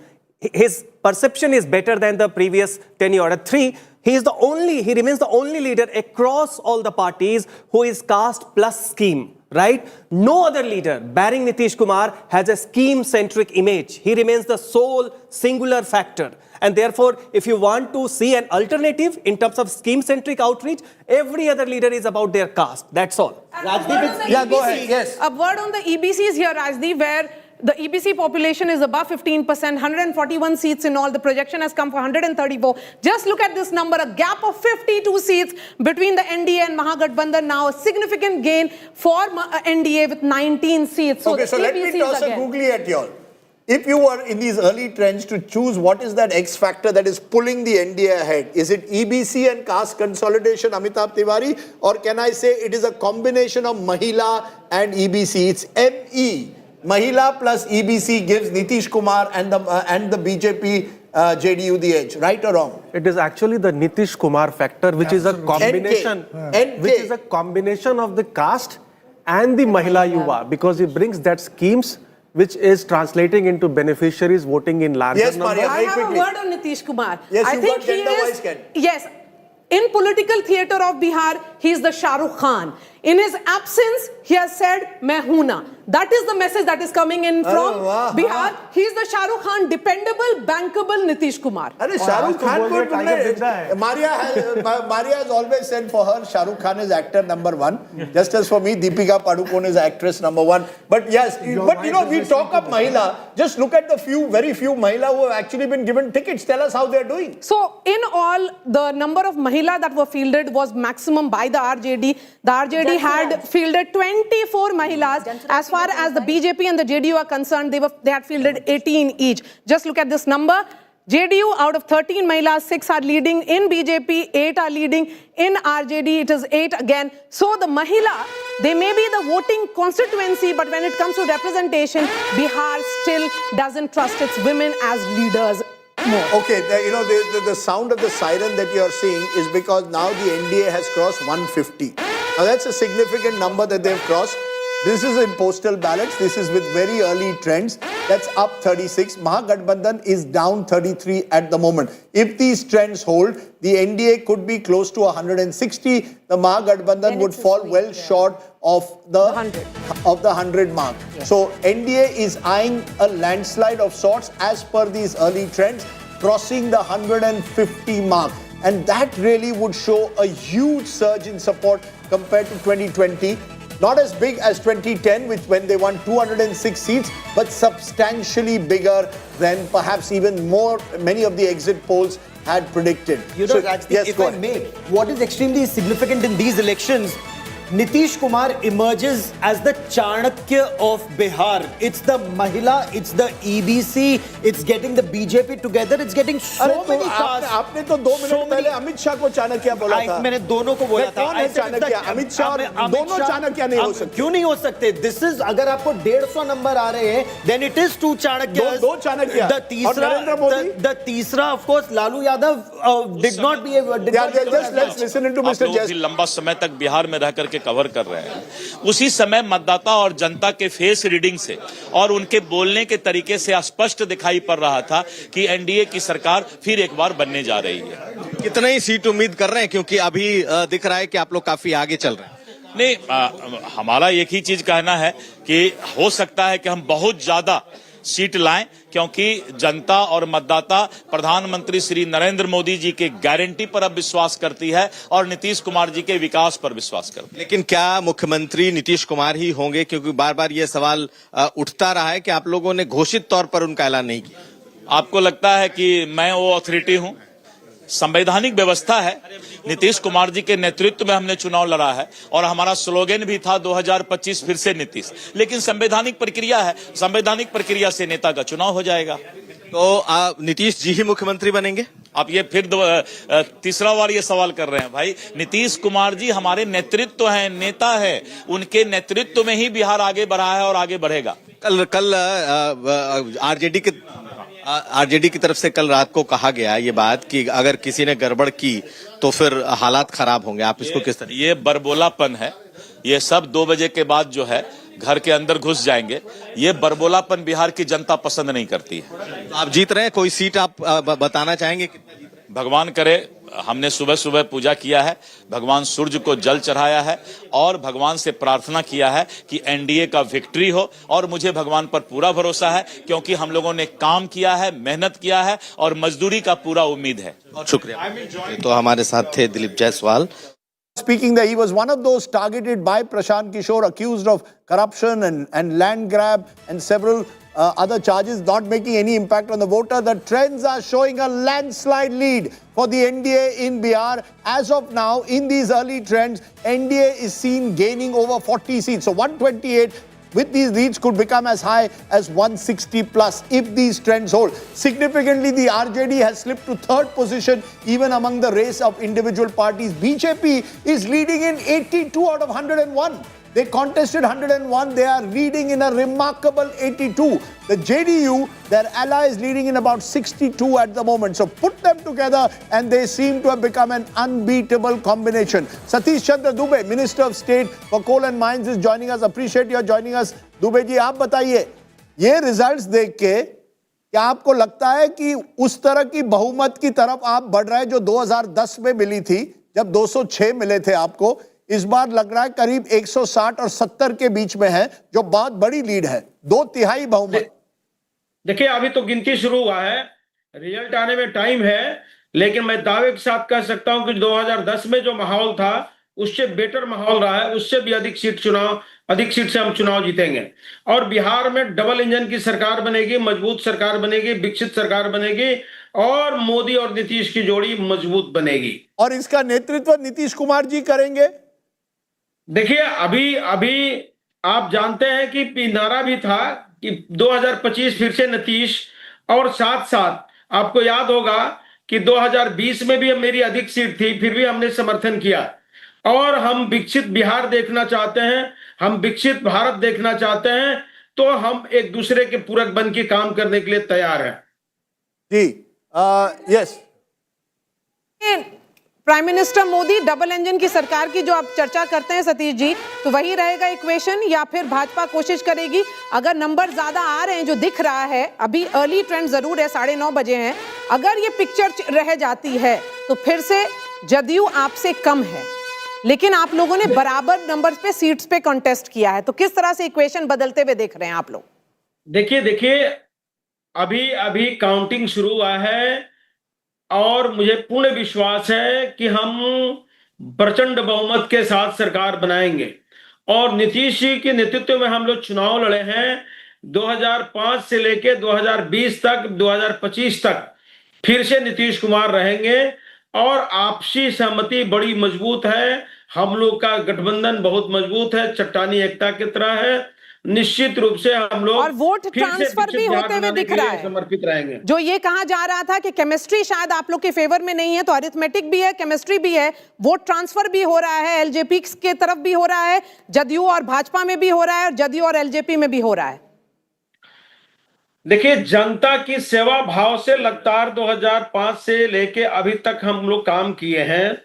his perception is better than the previous tenure. 3, he remains the only leader across all the parties who is caste plus scheme, right? No other leader, barring Nitish Kumar, has a scheme-centric image. He remains the sole singular factor. And therefore, if you want to see an alternative in terms of scheme-centric outreach, every other leader is about their caste. That's all. Rajdeep, go ahead. Yes. A word on the EBCs here, Rajdeep, where the EBC population is above 15%, 141 seats in all. The projection has come for 134. Just look at this number, a gap of 52 seats between the NDA and Mahagathbandhan now. A significant gain for NDA with 19 seats. So, okay, so let me toss a googly at you all. If you were in these early trends to choose what is that X factor that is pulling the NDA ahead, is it EBC and caste consolidation, Amitabh Tiwari, or can I say it is a combination of Mahila and EBC? It's ME. Mahila plus EBC gives Nitish Kumar and the BJP JDU the edge, right or wrong? It is actually the Nitish Kumar factor, which is a combination, of the caste and the Mahila Yuva, because it brings that schemes which is translating into beneficiaries voting in larger numbers. Maria, I have a word on Nitish Kumar. Yes, I think he is. Yes. In political theatre of Bihar, he is the Shah Rukh Khan. In his absence, he has said, "Main hoon na." That is the message that is coming in from Bihar. He is the Shah Rukh Khan, dependable, bankable Nitish Kumar. Shah Rukh Khan Maria has always said for her, Shah Rukh Khan is actor number 1. Just as for me, Deepika Padukone is actress number 1. But yes, but you know, we talk of Mahila. Just look at the very few Mahila who have actually been given tickets. Tell us how they are doing. So, in all, the number of Mahila that were fielded was maximum by the RJD. The RJD had fielded 24 Mahilas. As far as the BJP and the JDU are concerned, they had fielded 18 each. Just look at this number. JDU, out of 13 Mahilas, 6 are leading. In BJP, 8 are leading. In RJD, it is 8 again. So the Mahila, they may be the voting constituency, but when it comes to representation, Bihar still doesn't trust its women as leaders more. Okay, the sound of the siren that you are seeing is because now the NDA has crossed 150. Now that's a significant number that they've crossed. This is in postal ballots. This is with very early trends. That's up 36. Mahagathbandhan is down 33 at the moment. If these trends hold, the NDA could be close to 160. The Mahagathbandhan would fall well short of the 100 mark. Yeah. So NDA is eyeing a landslide of sorts as per these early trends, crossing the 150 mark. And that really would show a huge surge in support compared to 2020. Not as big as 2010, when they won 206 seats, but substantially bigger than perhaps even many of the exit polls had predicted. You know, So- Rajdeep, yes, if go I ahead. may, what is extremely significant in these elections, Nitish Kumar emerges as the Chanakya of Bihar. It's the Mahila, it's the EBC, it's getting the BJP together, it's getting so अरे तो many cars. आपने तो 2 minute पहले अमित शाह को चाणक्य बोला था। मैंने दोनों को बोला था। कौन है चाणक्य? अमित शाह और दोनों चाणक्य नहीं हो सकते। क्यों नहीं हो सकते? This is, अगर आपको 150 नंबर आ रहे हैं, then it is 2 Chanakyas. दो चाणक्य। The और नरेंद्र मोदी? the तीसरा, of course, Lalu Yadav did not be able. Just let's listen into आप Mr. लोग Jess. भी लंबा समय तक बिहार में रह करके कवर कर रहे हैं। उसी समय मतदाता और जनता के फेस रीडिंग से और उनके बोलने के तरीके से स्पष्ट दिखाई पड़ रहा था कि एनडीए की सरकार फिर एक बार बनने जा रही है। कितना ही सीट उम्मीद कर रहे हैं, क्योंकि अभी दिख रहा है कि आप लोग काफी आगे चल रहे हैं। नहीं, हमारा एक ही चीज कहना है कि हो सकता है कि हम बहुत ज्यादा सीट लाएं, क्योंकि जनता और मतदाता प्रधानमंत्री श्री नरेंद्र मोदी जी के गारंटी पर अब विश्वास करती है और नीतीश कुमार जी के विकास पर विश्वास करती है। लेकिन क्या मुख्यमंत्री नीतीश कुमार ही होंगे, क्योंकि बार बार ये सवाल उठता रहा है कि आप लोगों ने घोषित तौर पर उनका ऐलान नहीं किया। आपको लगता है कि मैं वो अथॉरिटी हूं? संवैधानिक व्यवस्था है, नीतीश कुमार जी के नेतृत्व में हमने चुनाव लड़ा है और हमारा स्लोगन भी था 2025 फिर से नीतीश। लेकिन संवैधानिक प्रक्रिया है, संवैधानिक प्रक्रिया से नेता का चुनाव हो जाएगा। तो नीतीश जी ही मुख्यमंत्री बनेंगे? आप ये फिर तीसरा बार ये सवाल कर रहे हैं भाई। नीतीश कुमार जी हमारे नेतृत्व हैं, नेता है, उनके नेतृत्व में ही बिहार आगे बढ़ा है और आगे बढ़ेगा। कल आरजेडी की तरफ से कल रात को कहा गया ये बात कि अगर किसी ने गड़बड़ की तो फिर हालात खराब होंगे। आप इसको किस तरह? ये बरबोलापन है। ये सब 2 बजे के बाद जो है घर के अंदर घुस जाएंगे। ये बरबोलापन बिहार की जनता पसंद नहीं करती है। तो आप जीत रहे हैं, कोई सीट आप बताना चाहेंगे? भगवान करे, हमने सुबह सुबह पूजा किया है, भगवान सूर्य को जल चढ़ाया है और भगवान से प्रार्थना किया है कि एनडीए का विक्ट्री हो। और मुझे भगवान पर पूरा भरोसा है, क्योंकि हम लोगों ने काम किया है, मेहनत किया है और मजदूरी का पूरा उम्मीद है। बहुत शुक्रिया। तो हमारे साथ थे Dilip Jaiswal. Speaking that he was one of those targeted by Prashant Kishore, accused of corruption and land grab and several other charges, not making any impact on the voter. The trends are showing a landslide lead for the NDA in Bihar. As of now, in these early trends, NDA is seen gaining over 40 seats. So 128 with these leads could become as high as 160 plus if these trends hold. Significantly, the RJD has slipped to 3rd position even among the race of individual parties. BJP is leading in 82 out of 101. They contested 101. They are leading in a remarkable 82. The JDU, their ally, is leading in about 62 at the moment. So put them together and they seem to have become an unbeatable combination. Satish Chandra Dubey, Minister of State for Coal and Mines, is joining us. Appreciate your joining us. Dubey ji, आप बताइए, ये results देख के क्या आपको लगता है कि उस तरह की बहुमत की तरफ आप बढ़ रहे हैं जो 2010 में मिली थी, जब 206 मिले थे आपको? इस बार लग रहा है करीब 160 और 70 के बीच में है, जो बहुत बड़ी लीड है, 2/3 बहुमत। देखिए, अभी तो गिनती शुरू हुआ है, रिजल्ट आने में टाइम है, लेकिन मैं दावे के साथ कह सकता हूं कि 2010 में जो माहौल था उससे बेटर माहौल रहा है, उससे भी अधिक सीट से हम चुनाव जीतेंगे और बिहार में डबल इंजन की सरकार बनेगी, मजबूत सरकार बनेगी, विकसित सरकार बनेगी और मोदी और नीतीश की जोड़ी मजबूत बनेगी। और इसका नेतृत्व नीतीश कुमार जी करेंगे। देखिए, अभी आप जानते हैं कि नारा भी था कि 2025 फिर से नीतीश, और साथ साथ आपको याद होगा कि 2020 में भी मेरी अधिक सीट थी, फिर भी हमने समर्थन किया और हम विकसित बिहार देखना चाहते हैं, हम विकसित भारत देखना चाहते हैं, तो हम एक दूसरे के पूरक बन के काम करने के लिए तैयार हैं। जी, yes. Prime minister Modi double engine की सरकार की जो आप चर्चा करते हैं सतीश जी, तो वही रहेगा इक्वेशन या फिर भाजपा कोशिश करेगी? अगर नंबर ज्यादा आ रहे हैं जो दिख रहा है, अभी अर्ली ट्रेंड जरूर है, 9:30 बजे हैं, अगर ये पिक्चर रह जाती है तो फिर से जदयू आपसे कम है, लेकिन आप लोगों ने बराबर नंबर पे सीट्स पे कॉन्टेस्ट किया है, तो किस तरह से इक्वेशन बदलते हुए देख रहे हैं आप लोग? देखिए अभी काउंटिंग शुरू हुआ है और मुझे पूर्ण विश्वास है कि हम प्रचंड बहुमत के साथ सरकार बनाएंगे और नीतीश जी के नेतृत्व में हम लोग चुनाव लड़े हैं 2005 से लेकर 2020 तक, 2025 तक फिर से नीतीश कुमार रहेंगे और आपसी सहमति बड़ी मजबूत है। हम लोग का गठबंधन बहुत मजबूत है, चट्टानी एकता की तरह है। निश्चित रूप से हम लोग और वोट फिर से ट्रांसफर भी विकसित बिहार होते हुए बनाने दिख के रहा लिए है। समर्पित रहेंगे। जो ये कहा जा रहा था कि केमिस्ट्री शायद आप लोग के फेवर में नहीं है, तो अरिथमेटिक भी है, केमिस्ट्री भी है, वोट ट्रांसफर भी हो रहा है, एलजेपी के तरफ भी हो रहा है, जदयू और भाजपा में भी हो रहा है, और जदयू और एलजेपी में भी हो रहा है। देखिए, जनता की सेवा भाव से लगातार 2005 से लेके अभी तक हम लोग काम किए हैं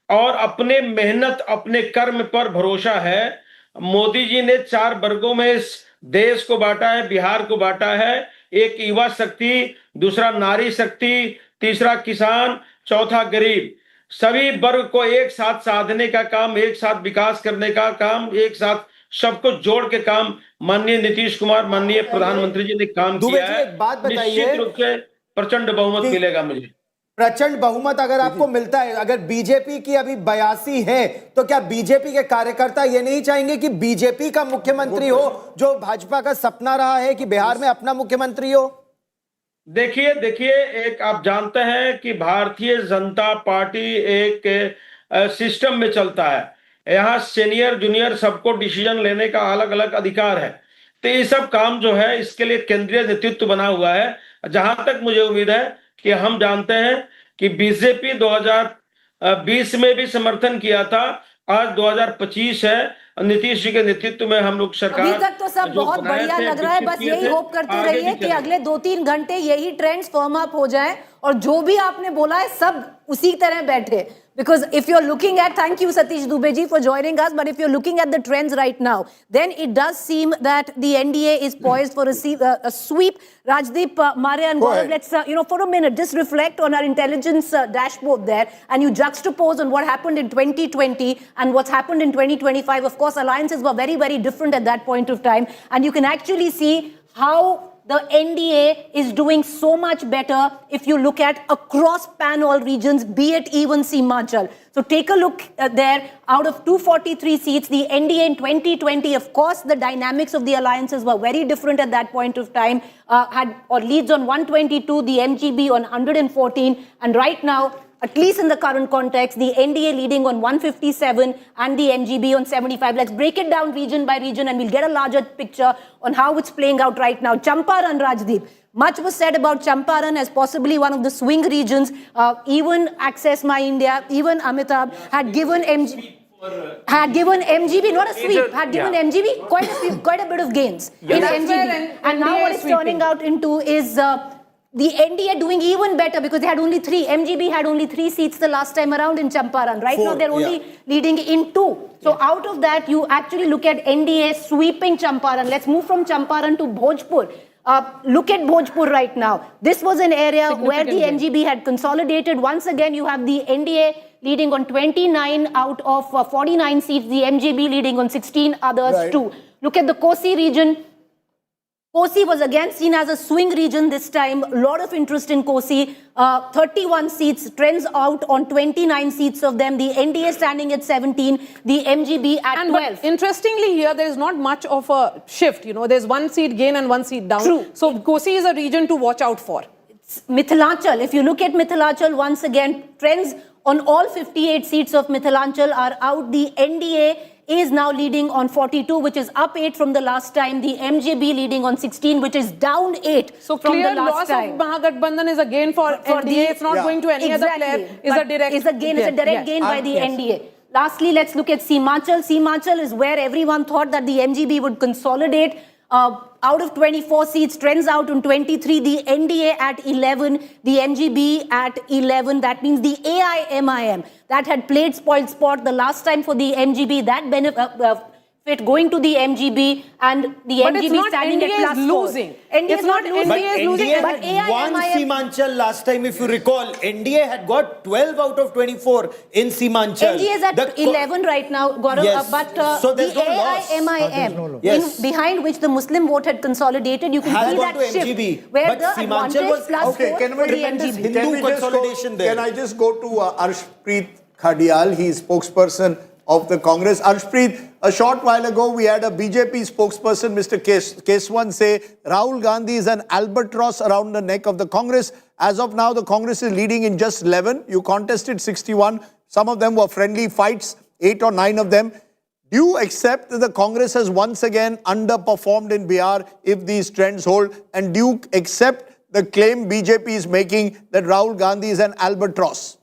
और अपने मेहनत अपने कर्म पर भरोसा है। मोदी जी ने 4 वर्गों में इस देश को बांटा है, बिहार को बांटा है। एक युवा शक्ति, दूसरा नारी शक्ति, तीसरा किसान, चौथा गरीब। सभी वर्ग को एक साथ साधने का काम, एक साथ विकास करने का काम, एक साथ सबको जोड़ के काम माननीय नीतीश कुमार, माननीय प्रधानमंत्री जी ने काम किया है। एक बात बताइए, निश्चित रूप से प्रचंड बहुमत मिलेगा मुझे। प्रचंड बहुमत अगर आपको मिलता है, अगर बीजेपी की अभी 82 है, तो क्या बीजेपी के कार्यकर्ता ये नहीं चाहेंगे कि बीजेपी का मुख्यमंत्री हो, जो भाजपा का सपना रहा है कि बिहार में अपना मुख्यमंत्री हो? देखिए, एक आप जानते हैं कि भारतीय जनता पार्टी एक सिस्टम में चलता है। यहाँ सीनियर जूनियर सबको डिसीजन लेने का अलग अलग अधिकार है। तो ये सब काम जो है इसके लिए केंद्रीय नेतृत्व बना हुआ है। जहां तक मुझे उम्मीद है कि हम जानते हैं कि बीजेपी 2020 में भी समर्थन किया था, आज 2025 है, नीतीश जी के नेतृत्व में हम लोग सरकार अभी तक तो सब बहुत बढ़िया लग रहा है, बस यही होप करते रहिए कि अगले 2-3 घंटे यही ट्रेंड्स फर्म अप हो जाए और जो भी आपने बोला है सब उसी तरह बैठे। Because if you're looking at, thank you Satish Dubey ji for joining us, but if you're looking at the trends right now, then it does seem that the NDA is poised for a sweep. Rajdeep, Maria and Gaurav, let's, for a minute, just reflect on our intelligence dashboard there, and you juxtapose on what happened in 2020 and what's happened in 2025. Of course, alliances were very, very different at that point of time, and you can actually see how the NDA is doing so much better if you look at across pan-all regions, be it even Simachal. So take a look there. Out of 243 seats, the NDA in 2020, of course, the dynamics of the alliances were very different at that point of time, leads on 122, the MGB on 114, and right now, at least in the current context, the NDA leading on 157 and the MGB on 75. Let's break it down region by region and we'll get a larger picture on how it's playing out right now. Champaran, Rajdeep. Much was said about Champaran as possibly one of the swing regions. Even Access My India, even Amitabh had given MGB, not a sweep, had given MGB quite a bit of gains in MGB. And now what it's turning out into is the NDA doing even better because they had only 3. MGB had only 3 seats the last time around in Champaran. Right now they're only leading in 2. So out of that, you actually look at NDA sweeping Champaran. Let's move from Champaran to Bhojpur. Look at Bhojpur right now. This was an area where the MGB had consolidated. Once again, you have the NDA leading on 29 out of 49 seats, the MGB leading on 16 others too. Look at the Kosi region. Kosi was again seen as a swing region this time. A lot of interest in Kosi. 31 seats, trends out on 29 seats of them. The NDA standing at 17, the MGB at 12. But interestingly here, there is not much of a shift. There's 1 seat gain and 1 seat down. True. So Kosi is a region to watch out for. Mithilachal, if you look at Mithilachal, once again, trends on all 58 seats of Mithilachal are out. The NDA is now leading on 42, which is up 8 from the last time. The MGB leading on 16, which is down 8 so from the clear last time. Loss of Mahagathbandhan is a gain for NDA. It's not going to any other player. It's a direct gain by the NDA. Lastly, let's look at Simachal. Simachal is where everyone thought that the MGB would consolidate. Out of 24 seats, trends out on 23, the NDA at 11, the MGB at 11. That means the AIMIM that had played spoiled sport the last time for the MGB, that benefit going to the MGB, and the but MGB standing NDA at plus is losing. NDA is not losing. NDA is losing. But won Simachal last time, if you recall. NDA had got 12 out of 24 in Simachal. NDA is at 11 right now, Gaurav. Yes. But so there's the no loss. AIMIM, behind which the Muslim vote had consolidated, you can see that shift. MGB. Where But the Simachal advantage was plus 4 for the MGB. Can I just go to Arshpreet Khadial? He is spokesperson of the Congress. Arshpreet, a short while ago, we had a BJP spokesperson, Mr. Keswan, say Rahul Gandhi is an albatross around the neck of the Congress As of now, the Congress is leading in just 11. You contested 61. Some of them were friendly fights, 8 or 9 of them. Do you accept that the Congress has once again underperformed in Bihar if these trends hold? And do you accept the claim BJP is making that Rahul Gandhi is an albatross?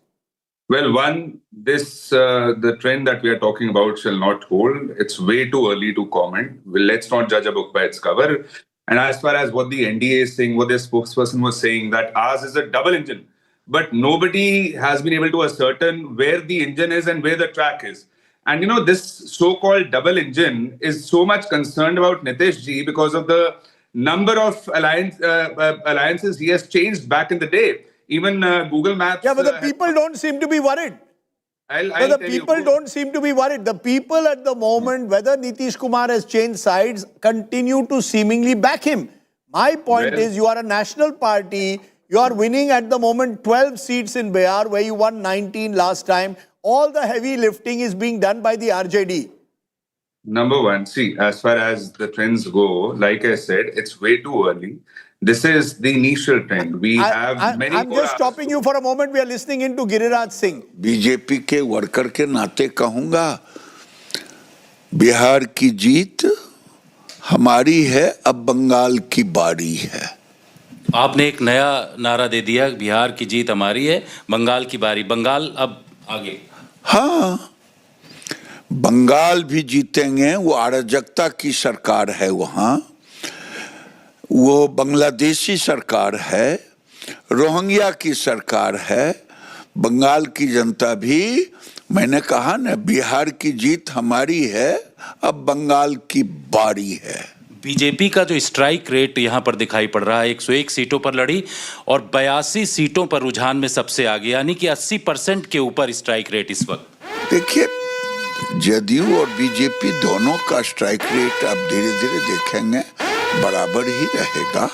Well, one, the trend that we are talking about shall not hold. It's way too early to comment. Well, let's not judge a book by its cover. And as far as what the NDA is saying, what their spokesperson was saying, that ours is a double engine. But nobody has been able to ascertain where the engine is and where the track is. And this so-called double engine is so much concerned about Nitish ji because of the number of alliances he has changed back in the day. Even Google Maps... Yeah, but the people don't seem to be worried. The people don't seem to be worried. The people at the moment, whether Nitish Kumar has changed sides, continue to seemingly back him. My point is, you are a national party. You are winning at the moment 12 seats in Bihar, where you won 19 last time. All the heavy lifting is being done by the RJD. Number one, see, as far as the trends go, like I said, it's way too early. This is the initial trend. We have many... I'm just stopping you for a moment. We are listening into Giriraj Singh. BJP के worker के नाते कहूंगा, बिहार की जीत हमारी है, अब बंगाल की बारी है। आपने एक नया नारा दे दिया, बिहार की जीत हमारी है, बंगाल की बारी। बंगाल अब आगे। हाँ, बंगाल भी जीतेंगे। वो अराजकता की सरकार है वहाँ, वो बांग्लादेशी सरकार है, रोहिंग्या की सरकार है। बंगाल की जनता भी, मैंने कहा ना, बिहार की जीत हमारी है, अब बंगाल की बारी है। बीजेपी का जो स्ट्राइक रेट यहाँ पर दिखाई पड़ रहा है, 101 सीटों पर लड़ी और 82 सीटों पर रुझान में सबसे आगे, यानी कि 80% के ऊपर स्ट्राइक रेट इस वक्त। देखिए, जदयू और बीजेपी दोनों का स्ट्राइक रेट अब धीरे धीरे देखेंगे बराबर ही रहेगा,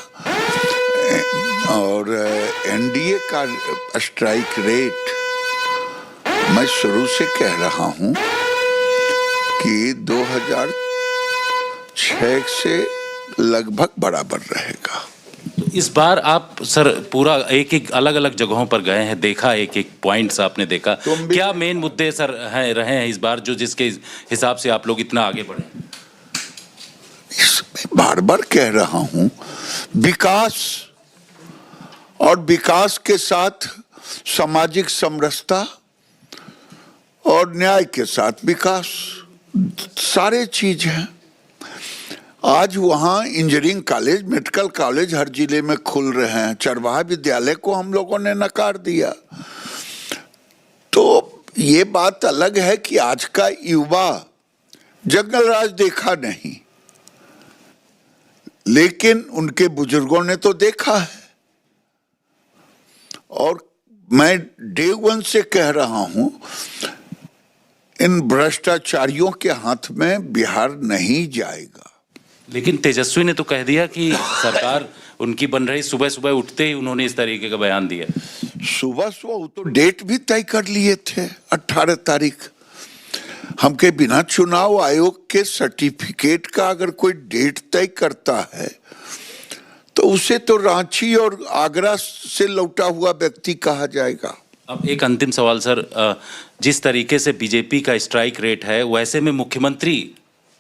और एनडीए का स्ट्राइक रेट मैं शुरू से कह रहा हूं कि 2006 से लगभग बराबर रहेगा। तो इस बार आप सर पूरा एक अलग अलग जगहों पर गए हैं, देखा एक पॉइंट्स आपने देखा, क्या मेन मुद्दे सर रहे हैं इस बार जो जिसके हिसाब से आप लोग इतना आगे बढ़े? बार बार कह रहा हूं, विकास, और विकास के साथ सामाजिक समरसता और न्याय के साथ विकास, सारे चीज हैं। आज वहाँ इंजीनियरिंग कॉलेज, मेडिकल कॉलेज हर जिले में खुल रहे हैं। चरवाहा विद्यालय को हम लोगों ने नकार दिया। तो ये बात अलग है कि आज का युवा जंगल राज देखा नहीं, लेकिन उनके बुजुर्गों ने तो देखा है। और मैं डे वन से कह रहा हूं, इन भ्रष्टाचारियों के हाथ में बिहार नहीं जाएगा। लेकिन तेजस्वी ने तो कह दिया कि सरकार उनकी बन रही, सुबह सुबह उठते ही उन्होंने इस तरीके का बयान दिया। सुबह सुबह तो डेट भी तय कर लिए थे, 18 तारीख। हमके बिना चुनाव आयोग के सर्टिफिकेट का अगर कोई डेट तय करता है तो उसे तो रांची और आगरा से लौटा हुआ व्यक्ति कहा जाएगा। अब एक अंतिम सवाल सर, जिस तरीके से बीजेपी का स्ट्राइक रेट है, वैसे में मुख्यमंत्री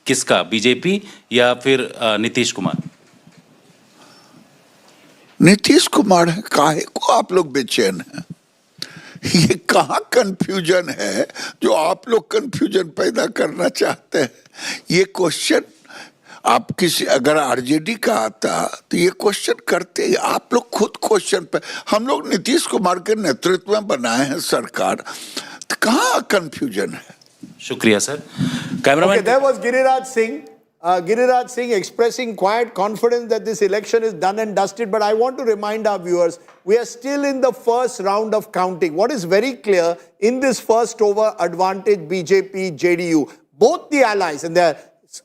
किसका, बीजेपी या फिर नीतीश कुमार? नीतीश कुमार है। काहे को आप लोग बेचैन हैं? ये कहाँ कंफ्यूजन है जो आप लोग कंफ्यूजन पैदा करना चाहते हैं? ये क्वेश्चन आप किसी, अगर आरजेडी का आता तो ये क्वेश्चन करते, आप लोग खुद क्वेश्चन पे। हम लोग नीतीश कुमार के नेतृत्व में बनाए हैं सरकार, तो कहाँ कंफ्यूजन है? शुक्रिया sir. Cameraman, there was Giriraj Singh. Giriraj Singh expressing quiet confidence that this election is done and dusted. But I want to remind our viewers, we are still in the first round of counting. What is very clear in this first over advantage, BJP, JDU, both the allies, and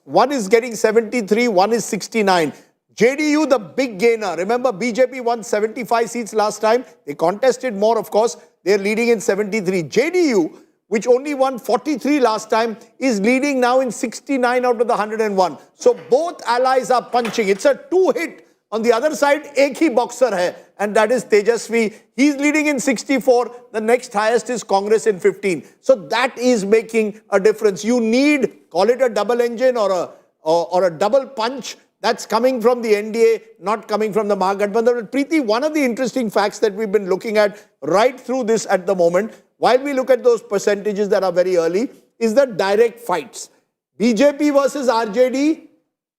one is getting 73, one is 69. JDU, the big gainer. Remember, BJP won 75 seats last time. They contested more, of course. They're leading in 73. JDU, which only won 43 last time, is leading now in 69 out of the 101. So both allies are punching. It's a two-hit On the other side, एक ही boxer है, and that is Tejashwi. He's leading in 64. The next highest is Congress in 15. So that is making a difference. You need, call it a double engine or a double punch. That's coming from the NDA, not coming from the Mahagathbandhan. But Preeti, one of the interesting facts that we've been looking at right through this at the moment, while we look at those percentages that are very early, is the direct fights. BJP versus RJD,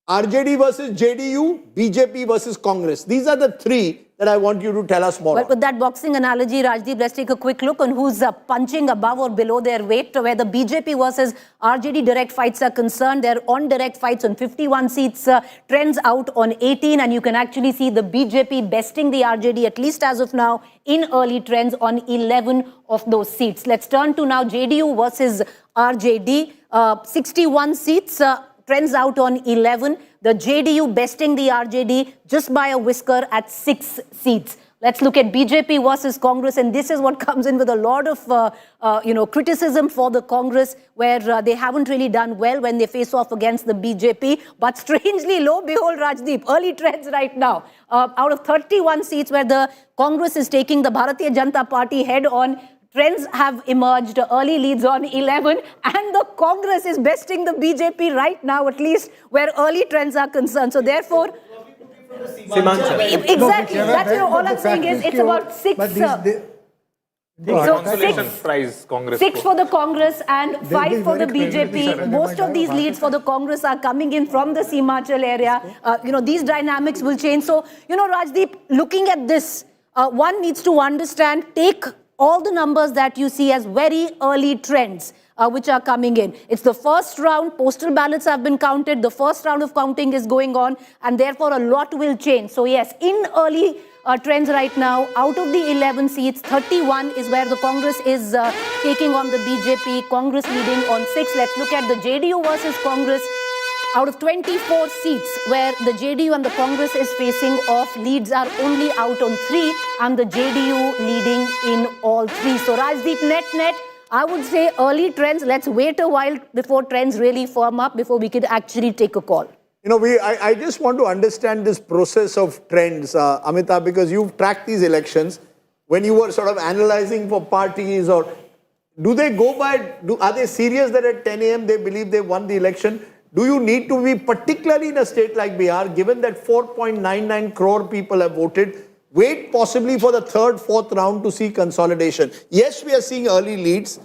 RJD versus JDU, BJP versus Congress. These are the three that I want you to tell us more. But with that boxing analogy, Rajdeep, let's take a quick look on who's punching above or below their weight. Where the BJP versus RJD direct fights are concerned, they're on direct fights on 51 seats, trends out on 18, and you can actually see the BJP besting the RJD, at least as of now, in early trends on 11 of those seats. Let's turn to now JDU versus RJD. 61 seats, trends out on 11. The JDU besting the RJD just by a whisker at 6 seats. Let's look at BJP versus Congress, and this is what comes in with a lot of criticism for the Congress, where they haven't really done well when they face off against the BJP. But strangely, lo behold, Rajdeep, early trends right now. Out of 31 seats where the Congress is taking the Bharatiya Janata Party head on, trends have emerged, early leads on 11, and the Congress is besting the BJP right now, at least where early trends are concerned. So therefore, exactly, that's all I'm saying is it's about 6. So 6 for the Congress and 5 for the BJP. Most of these leads for the Congress are coming in from the Simachal area. These dynamics will change. So, Rajdeep, looking at this, one needs to understand, take all the numbers that you see as very early trends which are coming in. It's the first round, postal ballots have been counted, the first round of counting is going on, and therefore a lot will change. So yes, in early trends right now, out of the 11 seats, 31 is where the Congress is taking on the BJP, Congress leading on 6. Let's look at the JDU versus Congress. Out of 24 seats where the JDU and the Congress is facing off, leads are only out on 3 and the JDU leading in all 3. So Rajdeep, net, I would say early trends. Let's wait a while before trends really firm up, before we could actually take a call. I just want to understand this process of trends, Amitabh, because you've tracked these elections. When you were sort of analyzing for parties, or do they go by, are they serious that at 10 a.m. they believe they won the election? Do you need to be, particularly in a state like Bihar, given that 4.99 crore people have voted, wait possibly for the third, fourth round to see consolidation? Yes, we are seeing early leads.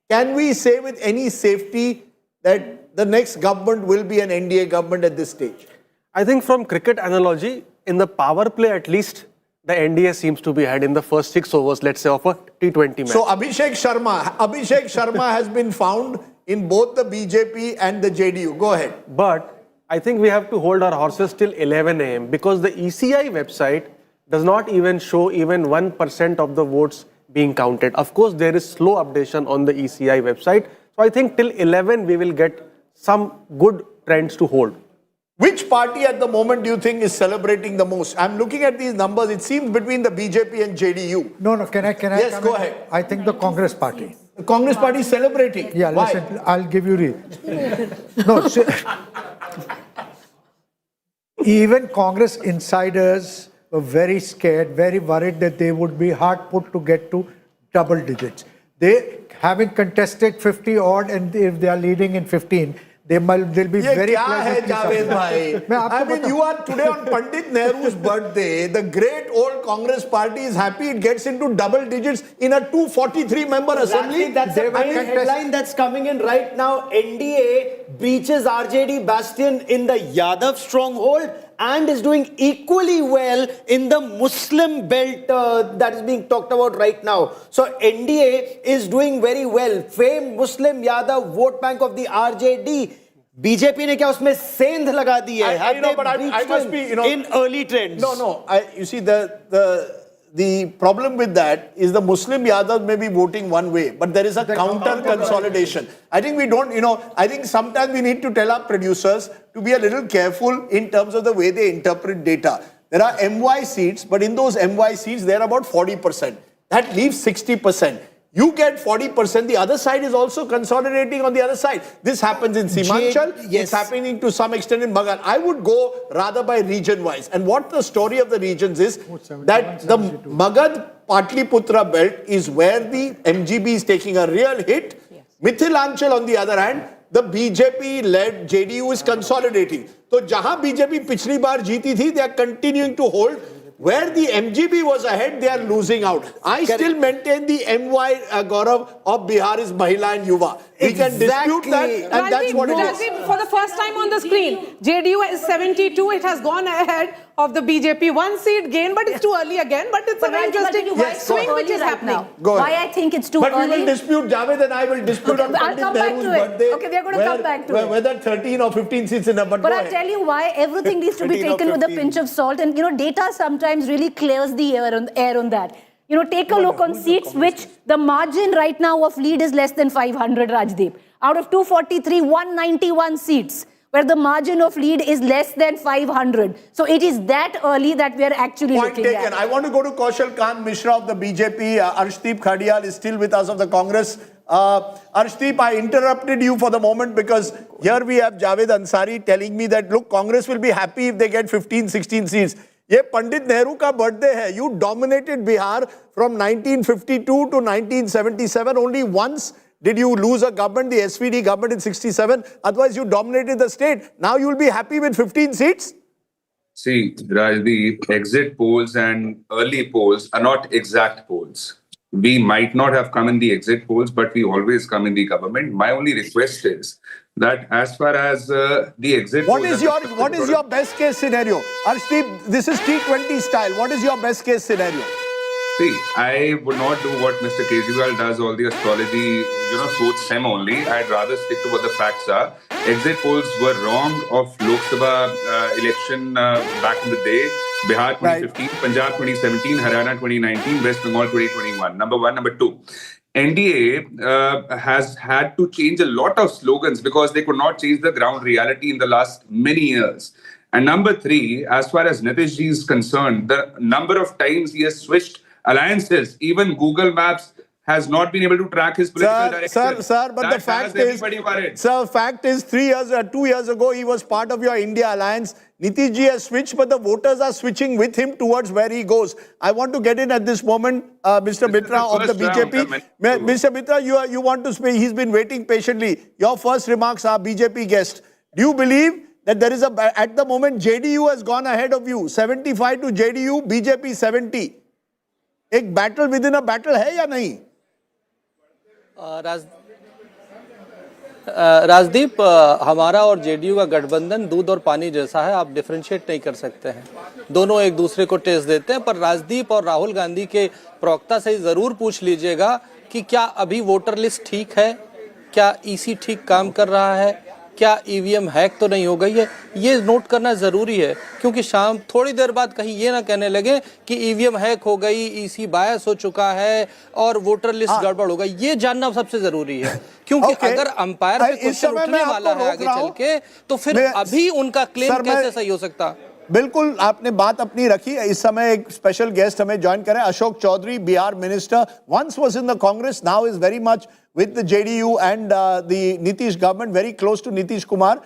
Can we say with any safety that the next government will be an NDA government at this stage? I think from cricket analogy, in the power play at least, the NDA seems to be ahead in the first 6 overs, let's say, of a T20 match. So Abhishek Sharma has been found in both the BJP and the JDU. Go ahead. But I think we have to hold our horses till 11 a.m. because the ECI website does not even show even 1% of the votes being counted. Of course, there is slow updation on the ECI website. So I think till 11 we will get some good trends to hold. Which party at the moment do you think is celebrating the most? I'm looking at these numbers. It seems between the BJP and JDU. No, can I Yes, go ahead. I think the Congress party. The Congress party is celebrating. Yeah, Why? listen, I'll give you No, even Congress insiders were very scared, very worried that they would be hard put to get to double digits. They, having contested 50 odd, and if they are leading in 15, they'll be very pleasantly surprised. I mean, you are today on Pandit Nehru's birthday. The great old Congress party is happy it gets into double digits in a 243-member assembly. That's the main headline that's coming in right now. NDA breaches RJD bastion in the Yadav stronghold and is doing equally well in the Muslim belt that is being talked about right now. So NDA is doing very well. Famed Muslim Yadav vote bank of the RJD. BJP ने क्या उसमें सेंध लगा दी है? But I must be, in early trends. No. You see, the problem with that is the Muslim Yadav may be voting one way, but there is a counter consolidation. I think we don't, I think sometimes we need to tell our producers to be a little careful in terms of the way they interpret data. There are MY seats, but in those MY seats, they're about 40%. That leaves 60%. you get 40%, the other side is also consolidating on the other side. This happens in Simanchal, yes. it's happening to some extent in Magad. I would go rather by region-wise. And what the story of the regions is, that the Magad Patliputra belt is where the MGB is taking a real hit. Yes. Mithilanchal, on the other hand, the BJP-led JDU is consolidating. So, jahan BJP pichli baar jeeti thi, they are continuing to hold. Where the MGB was ahead, they are losing out. I still maintain the MY Gaurav of Bihar is Mahila and Yuva. We can dispute that, and that's what it is. For the first time on the screen, JDU is 72. It has gone ahead of the BJP. 1 seat gain, but it's too early again. But it's a very interesting swing which is happening. Why I think it's too early? But we will dispute, Javed and I will dispute on Pandit Nehru's birthday. Okay, we are going to come back to it. Whether 13 or 15 seats in a But I'll tell you why everything needs to be taken with a pinch of salt. And, data sometimes really clears the air on that. Take a look on seats which the margin right now of lead is less than 500, Rajdeep. Out of 243, 191 seats where the margin of lead is less than 500. So it is that early that we are actually looking at. I want to go to Kaushal Kant Mishra of the BJP. Arshdeep Khadial is still with us of the Congress. Arshdeep, I interrupted you for the moment because here we have Javed Ansari telling me that, look, Congress will be happy if they get 15, 16 seats. ये पंडित नेहरू का birthday है. You dominated Bihar from 1952 to 1977. Only once did you lose a government, the SVD government in 67. Otherwise, you dominated the state. Now you will be happy with 15 seats? See, Rajdeep, exit polls and early polls are not exact polls. We might not have come in the exit polls, but we always come in the government. My only request is that as far as the exit what is your best case scenario? Arshdeep, this is T20 style. What is your best case scenario? See, I would not do what Mr. Kejriwal does, all the astrology, suits him only. I'd rather stick to what the facts are. Exit polls were wrong of Lok Sabha election back in the day. Bihar 2015, right. Punjab 2017, Haryana 2019, West Bengal 2021. Number one. Number two, NDA has had to change a lot of slogans because they could not change the ground reality in the last many years. And number three, as far as Nitish ji is concerned, the number of times he has switched alliances, even Google Maps has not been able to track his political direction. Sir, but the fact is, 2 years ago, he was part of your India alliance. Nitish ji has switched, but the voters are switching with him towards where he goes. I want to get in at this moment, Mr. Mitra of the BJP. Mr. Mitra, you want to speak. He's been waiting patiently. Your first remarks are BJP guest. Do you believe that there is at the moment, JDU has gone ahead of you? 75 to JDU, BJP 70. एक battle within a battle है या नहीं? राजदीप, हमारा और JDU का गठबंधन दूध और पानी जैसा है. आप डिफरेंशिएट नहीं कर सकते हैं. दोनों एक दूसरे को टेस्ट देते हैं. पर राजदीप और राहुल गांधी के प्रवक्ता से जरूर पूछ लीजिएगा कि क्या अभी वोटर लिस्ट ठीक है, क्या ईसी ठीक काम कर रहा है, क्या ईवीएम हैक तो नहीं हो गई है. ये नोट करना जरूरी है, क्योंकि शाम थोड़ी देर बाद कहीं ये ना कहने लगे कि ईवीएम हैक हो गई, ईसी बायस हो चुका है और वोटर लिस्ट गड़बड़ हो गई. ये जानना सबसे जरूरी है, क्योंकि अगर अंपायर पे क्वेश्चन उठने वाला है आगे चल के, तो फिर अभी उनका क्लेम कैसे सही हो सकता. बिल्कुल आपने बात अपनी रखी. इस समय एक स्पेशल गेस्ट हमें ज्वाइन करें. Ashok Chaudhary, Bihar minister, once was in the Congress, now is very much with the JDU and the Nitish government, very close to Nitish Kumar.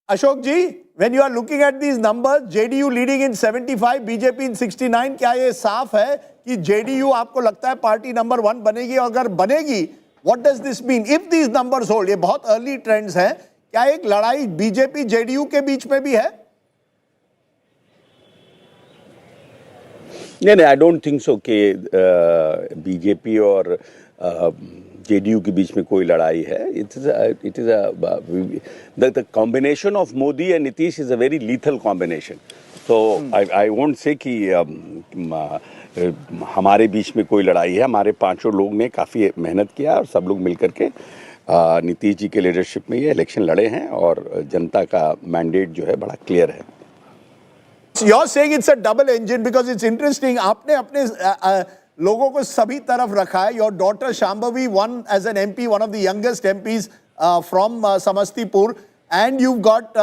Ashok ji, when you are looking at these numbers, JDU leading in 75, BJP in 69, क्या ये साफ है कि JDU आपको लगता है party number 1 बनेगी? अगर बनेगी, what does this mean? If these numbers hold, ये बहुत early trends हैं, क्या एक लड़ाई बीजेपी जेडीयू के बीच में भी है? नहीं, आई डोंट थिंक सो कि बीजेपी और जेडीयू के बीच में कोई लड़ाई है. It is the combination of Modi and Nitish is a very lethal combination. तो आई वोंट से कि हमारे बीच में कोई लड़ाई है. हमारे पांचों लोग ने काफ़ी मेहनत किया और सब लोग मिलकर के नीतीश जी के लीडरशिप में ये इलेक्शन लड़े हैं और जनता का मैंडेट जो है बड़ा क्लियर है. You're saying it's a double engine because it's interesting. आपने अपने लोगों को सभी तरफ रखा है. Your daughter Shambhavi won as an MP, one of the youngest MPs from Samastipur, and you've got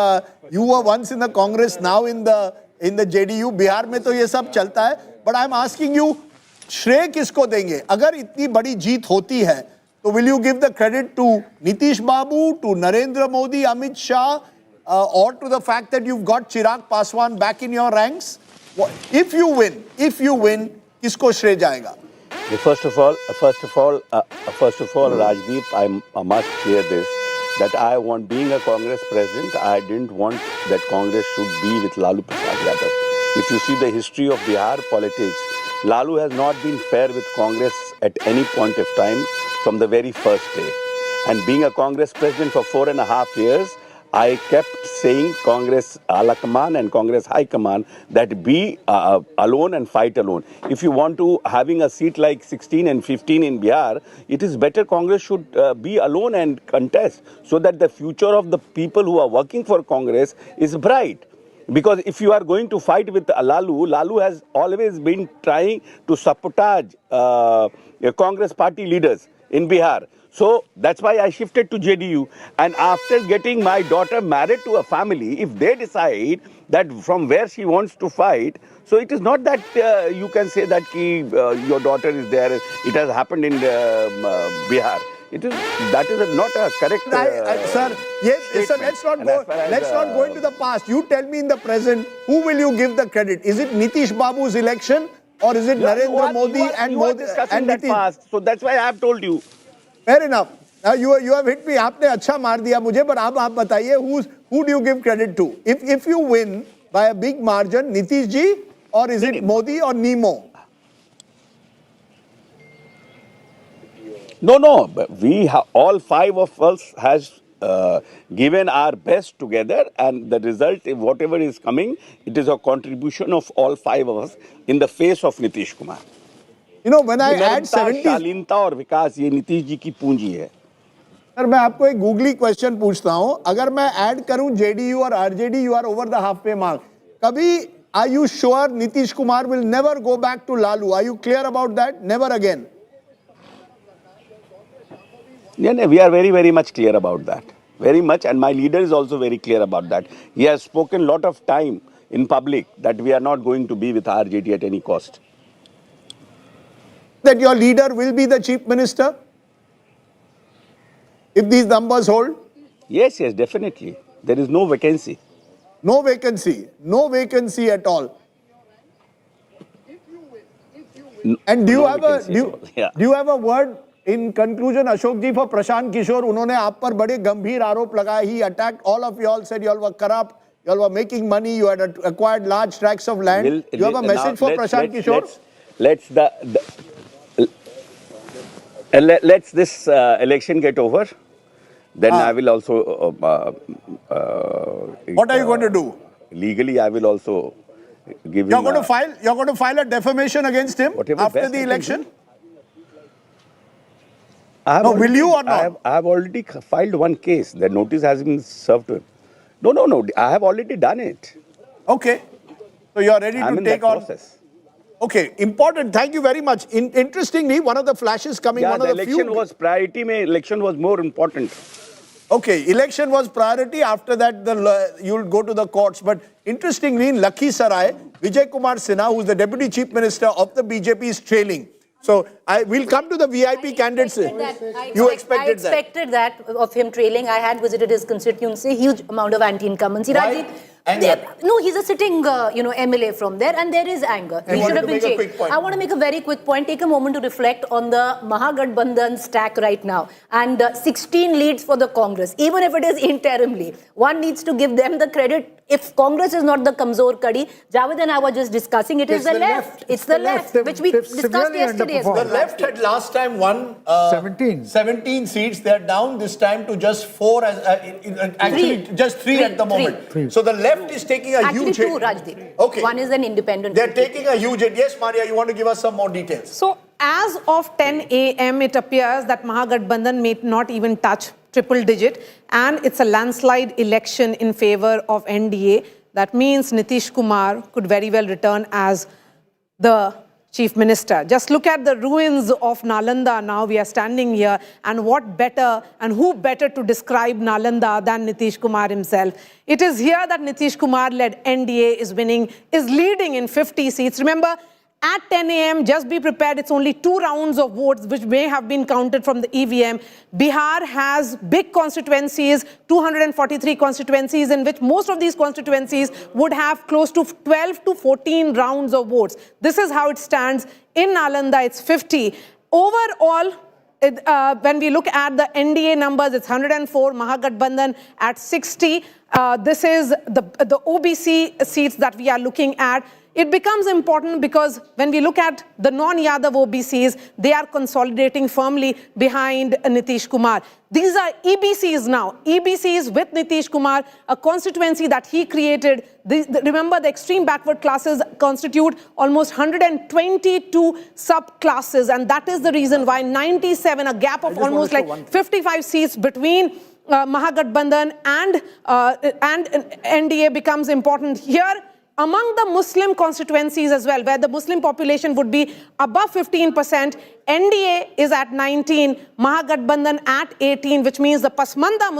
you were once in the Congress, now in the JDU. Bihar में तो ये सब चलता है. But I'm asking you, श्रेय किसको देंगे? अगर इतनी बड़ी जीत होती है तो will you give the credit to Nitish Babu, to Narendra Modi, Amit Shah, or to the fact that you've got Chirag Paswan back in your ranks? If you win, किसको श्रेय जाएगा? First of all, Rajdeep, I must clear this, that I want, being a Congress president, I didn't want that Congress should be with Lalu Prasad Yadav. If you see the history of Bihar politics, Lalu has not been fair with Congress at any point of time from the very first day. And being a Congress president for 4.5 years, I kept saying Congress Ala Kaman and Congress High Command that be alone and fight alone. If you want to having a seat like 16 and 15 in Bihar, it is better Congress should be alone and contest so that the future of the people who are working for Congress is bright. Because if you are going to fight with Lalu has always been trying to sabotage Congress party leaders in Bihar. So that's why I shifted to JDU. And after getting my daughter married to a family, if they decide that from where she wants to fight, so it is not that you can say that your daughter is there. It has happened in Bihar. That is not a correct. Sir, yes, sir, let's not go into the past. You tell me in the present, who will you give the credit? Is it Nitish Babu's election or is it Narendra Modi and Modi and that past? So that's why I have told you. Fair enough. You have hit me. आपने अच्छा मार दिया मुझे, but आप बताइए who do you give credit to? If you win by a big margin, Nitish ji, or is it Modi or Nemo? No. But we all five of us has given our best together, and the result, whatever is coming, it is a contribution of all five of us in the face of Nitish Kumar. You know, when I add 70, शालीनता और विकास ये नीतीश जी की पूंजी है. Sir मैं आपको एक googly question पूछता हूं, अगर मैं ऐड करूं जेडीयू और RJD, you are over the halfway mark. कभी are you sure Nitish Kumar will never go back to Lalu? Are you clear about that? Never again? Yeah, we are very, very much clear about that. Very much, and my leader is also very clear about that. He has spoken a lot of time in public that we are not going to be with RJD at any cost. That your leader will be the chief minister if these numbers hold? Yes, definitely. There is no vacancy. No vacancy at all. And do you have a word in conclusion, Ashok ji, for Prashant Kishore? उन्होंने आप पर बड़े गंभीर आरोप लगाए. He attacked all of you all, said you all were corrupt, you all were making money, you had acquired large tracts of land. You have a message for Prashant Kishore? Let's this election get over. Then I will also. What are you going to do? Legally, I will also give. You're going to file a defamation against him after the election? Will you or not? I have already filed one case. The notice has been served to him. No. I have already done it. Okay. So you are ready to take on. Process. Okay. Important. Thank you very much. Interestingly, one of the flashes coming. Yeah, one the of the election was priority. Election was more important. Okay. Election was priority. After that, you'll go to the courts. But interestingly, in Lakhisarai, Vijay Kumar Sinha, who's the deputy chief minister of the BJP, is trailing. So I will come to the VIP candidates. You expected that? I expected that of him trailing. I had visited his constituency, huge amount of anti-incumbency. Why? No, he's a sitting, MLA from there, and there is anger. He should have been changed. I want to make a very quick point. Take a moment to reflect on the Mahagathbandhan stack right now, and 16 leads for the Congress. Even if it is interimly, one needs to give them the credit. If Congress is not the Kamzor Kadi, Javed and I were just discussing, it's the left. It's the left, which we discussed yesterday as well. The left had last time won 17 seats. They are down this time to just 4, actually just 3 at the moment. So the left is taking a huge hit. Actually 2, Rajdeep. Okay. One is an independent. They're taking a huge hit. Yes, Maria, you want to give us some more details? So as of 10 a.m., it appears that Mahagathbandhan may not even touch triple digit, and it's a landslide election in favor of NDA. That means Nitish Kumar could very well return as the chief minister. Just look at the ruins of Nalanda now. We are standing here, and what better and who better to describe Nalanda than Nitish Kumar himself? It is here that Nitish Kumar led NDA is leading in 50 seats. Remember, at 10 a.m., just be prepared, it's only 2 rounds of votes which may have been counted from the EVM. Bihar has big constituencies, 243 constituencies, in which most of these constituencies would have close to 12 to 14 rounds of votes. This is how it stands. In Nalanda, it's 50. Overall, when we look at the NDA numbers, it's 104, Mahagathbandhan at 60. This is the OBC seats that we are looking at. It becomes important because when we look at the non-Yadav OBCs, they are consolidating firmly behind Nitish Kumar. These are EBCs now. EBCs with Nitish Kumar, a constituency that he created. Remember, the extreme backward classes constitute almost 122 subclasses, and that is the reason why 97, a gap of almost like 55 seats between Mahagathbandhan and NDA becomes important here. Among the Muslim constituencies as well, where the Muslim population would be above 15%, NDA is at 19, Mahagathbandhan at 18, which means the Pasmanda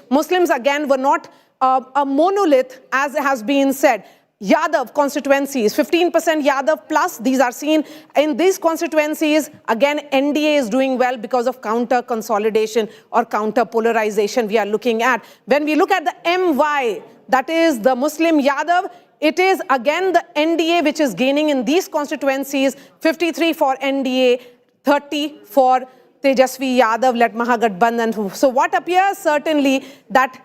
Muslims again were not a monolith, as has been said. Yadav constituencies, 15% Yadav plus, these are seen in these constituencies. Again, NDA is doing well because of counter consolidation or counter polarization we are looking at. When we look at the MY, that is the Muslim Yadav, it is again the NDA which is gaining in these constituencies, 53 for NDA, 30 for Tejashwi Yadav-led Mahagathbandhan. So what appears certainly that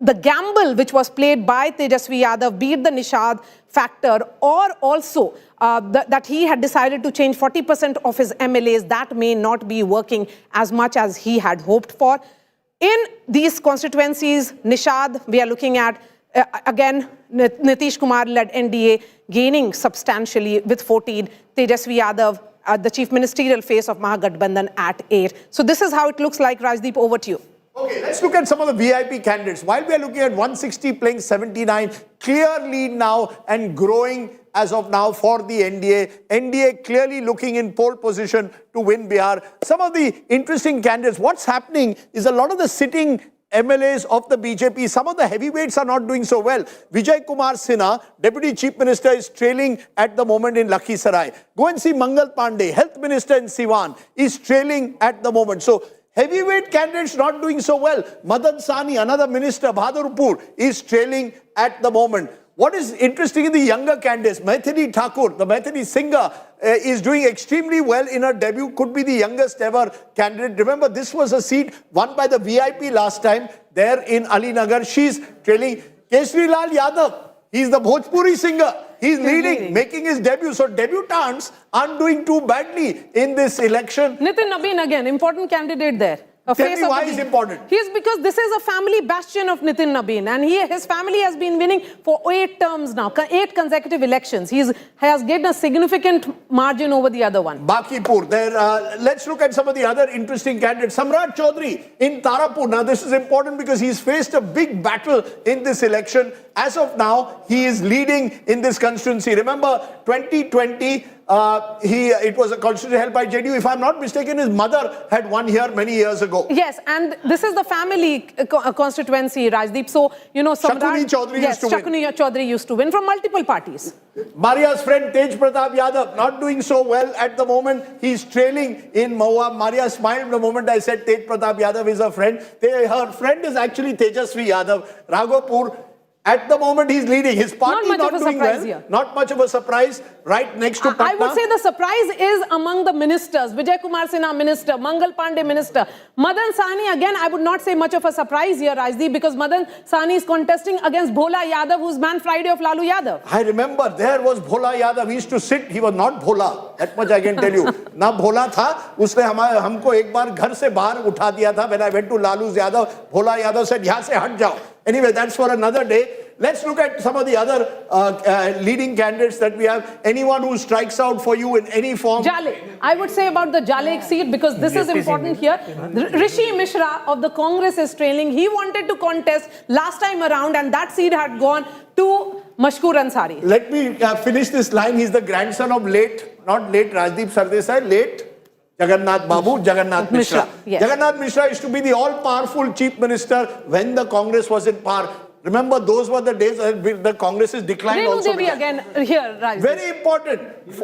the gamble which was played by Tejashwi Yadav, be it the Nishad factor or also that he had decided to change 40% of his MLAs, that may not be working as much as he had hoped for. In these constituencies, Nishad, we are looking at again, Nitish Kumar-led NDA gaining substantially with 14, Tejashwi Yadav, the chief ministerial face of Mahagathbandhan at 8. So this is how it looks like. Rajdeep, over to you. Okay, let's look at some of the VIP candidates. While we are looking at 160 playing 79, clear lead now and growing as of now for the NDA. NDA clearly looking in pole position to win Bihar. Some of the interesting candidates, what's happening is a lot of the sitting MLAs of the BJP, some of the heavyweights are not doing so well. Vijay Kumar Sinha, Deputy Chief Minister, is trailing at the moment in Lakhisarai. Go and see Mangal Pandey, Health Minister in Siwan, is trailing at the moment. So heavyweight candidates not doing so well. Madan Sahni, another minister, Bahadurpur, is trailing at the moment. What is interesting in the younger candidates, Maithili Thakur, the Maithili singer, is doing extremely well in her debut, could be the youngest ever candidate. Remember, this was a seat won by the VIP last time there in Ali Nagar. She's trailing. Kesrilal Yadav, he's the Bhojpuri singer. He's leading, making his debut. So debutants aren't doing too badly in this election. Nitin Nabin again, important candidate there. Tell me why is important. He's because this is a family bastion of Nitin Nabin, and his family has been winning for 8 terms now, 8 consecutive elections. He has gained a significant margin over the other one. Bakipur. Let's look at some of the other interesting candidates. Samrat Chaudhary in Tarapur. Now this is important because he's faced a big battle in this election. As of now, he is leading in this constituency. Remember, 2020, it was a constituency held by JDU. If I'm not mistaken, his mother had won here many years ago. Yes, and this is the family constituency, Rajdeep. So, you know, Shakuni Chaudhary used to win. Shakuni Chaudhary used to win from multiple parties. Maria's friend Tej Pratap Yadav not doing so well at the moment. He's trailing in Mahua. Maria smiled the moment I said Tej Pratap Yadav is a friend. Her friend is actually Tejashwi Yadav. Raghopur. At the moment, he's leading. His party not doing well. Here. Not much of a surprise. Right next to Patna. I would say the surprise is among the ministers. Vijay Kumar Sinha, minister. Mangal Pandey, minister. Madan Sahni, again, I would not say much of a surprise here, Rajdeep, because Madan Sahni is contesting against Bhola Yadav, who's Man Friday of Lalu Yadav. I remember there was Bhola Yadav. He used to sit. He was not Bhola. That much I can tell you. Na Bhola tha. Usne हमको एक बार घर से बाहर उठा दिया था. When I went to Lalu Yadav, Bhola Yadav said, यहाँ से हट जाओ. Anyway, that's for another day. Let's look at some of the other leading candidates that we have. Anyone who strikes out for you in any form? Jale. I would say about the Jale seat because this is important here. Rishi Mishra of the Congress is trailing. He wanted to contest last time around and that seat had gone to Mashkoor Ansari. Let me finish this line. He's the grandson of not late Rajdeep Sardesai, late Jagannath Babu, Jagannath Mishra. Yes. Jagannath Mishra used to be the all-powerful chief minister when the Congress was in power. Remember, those were the days the Congress's decline Renu also Devi began. again here, Raj. Very important.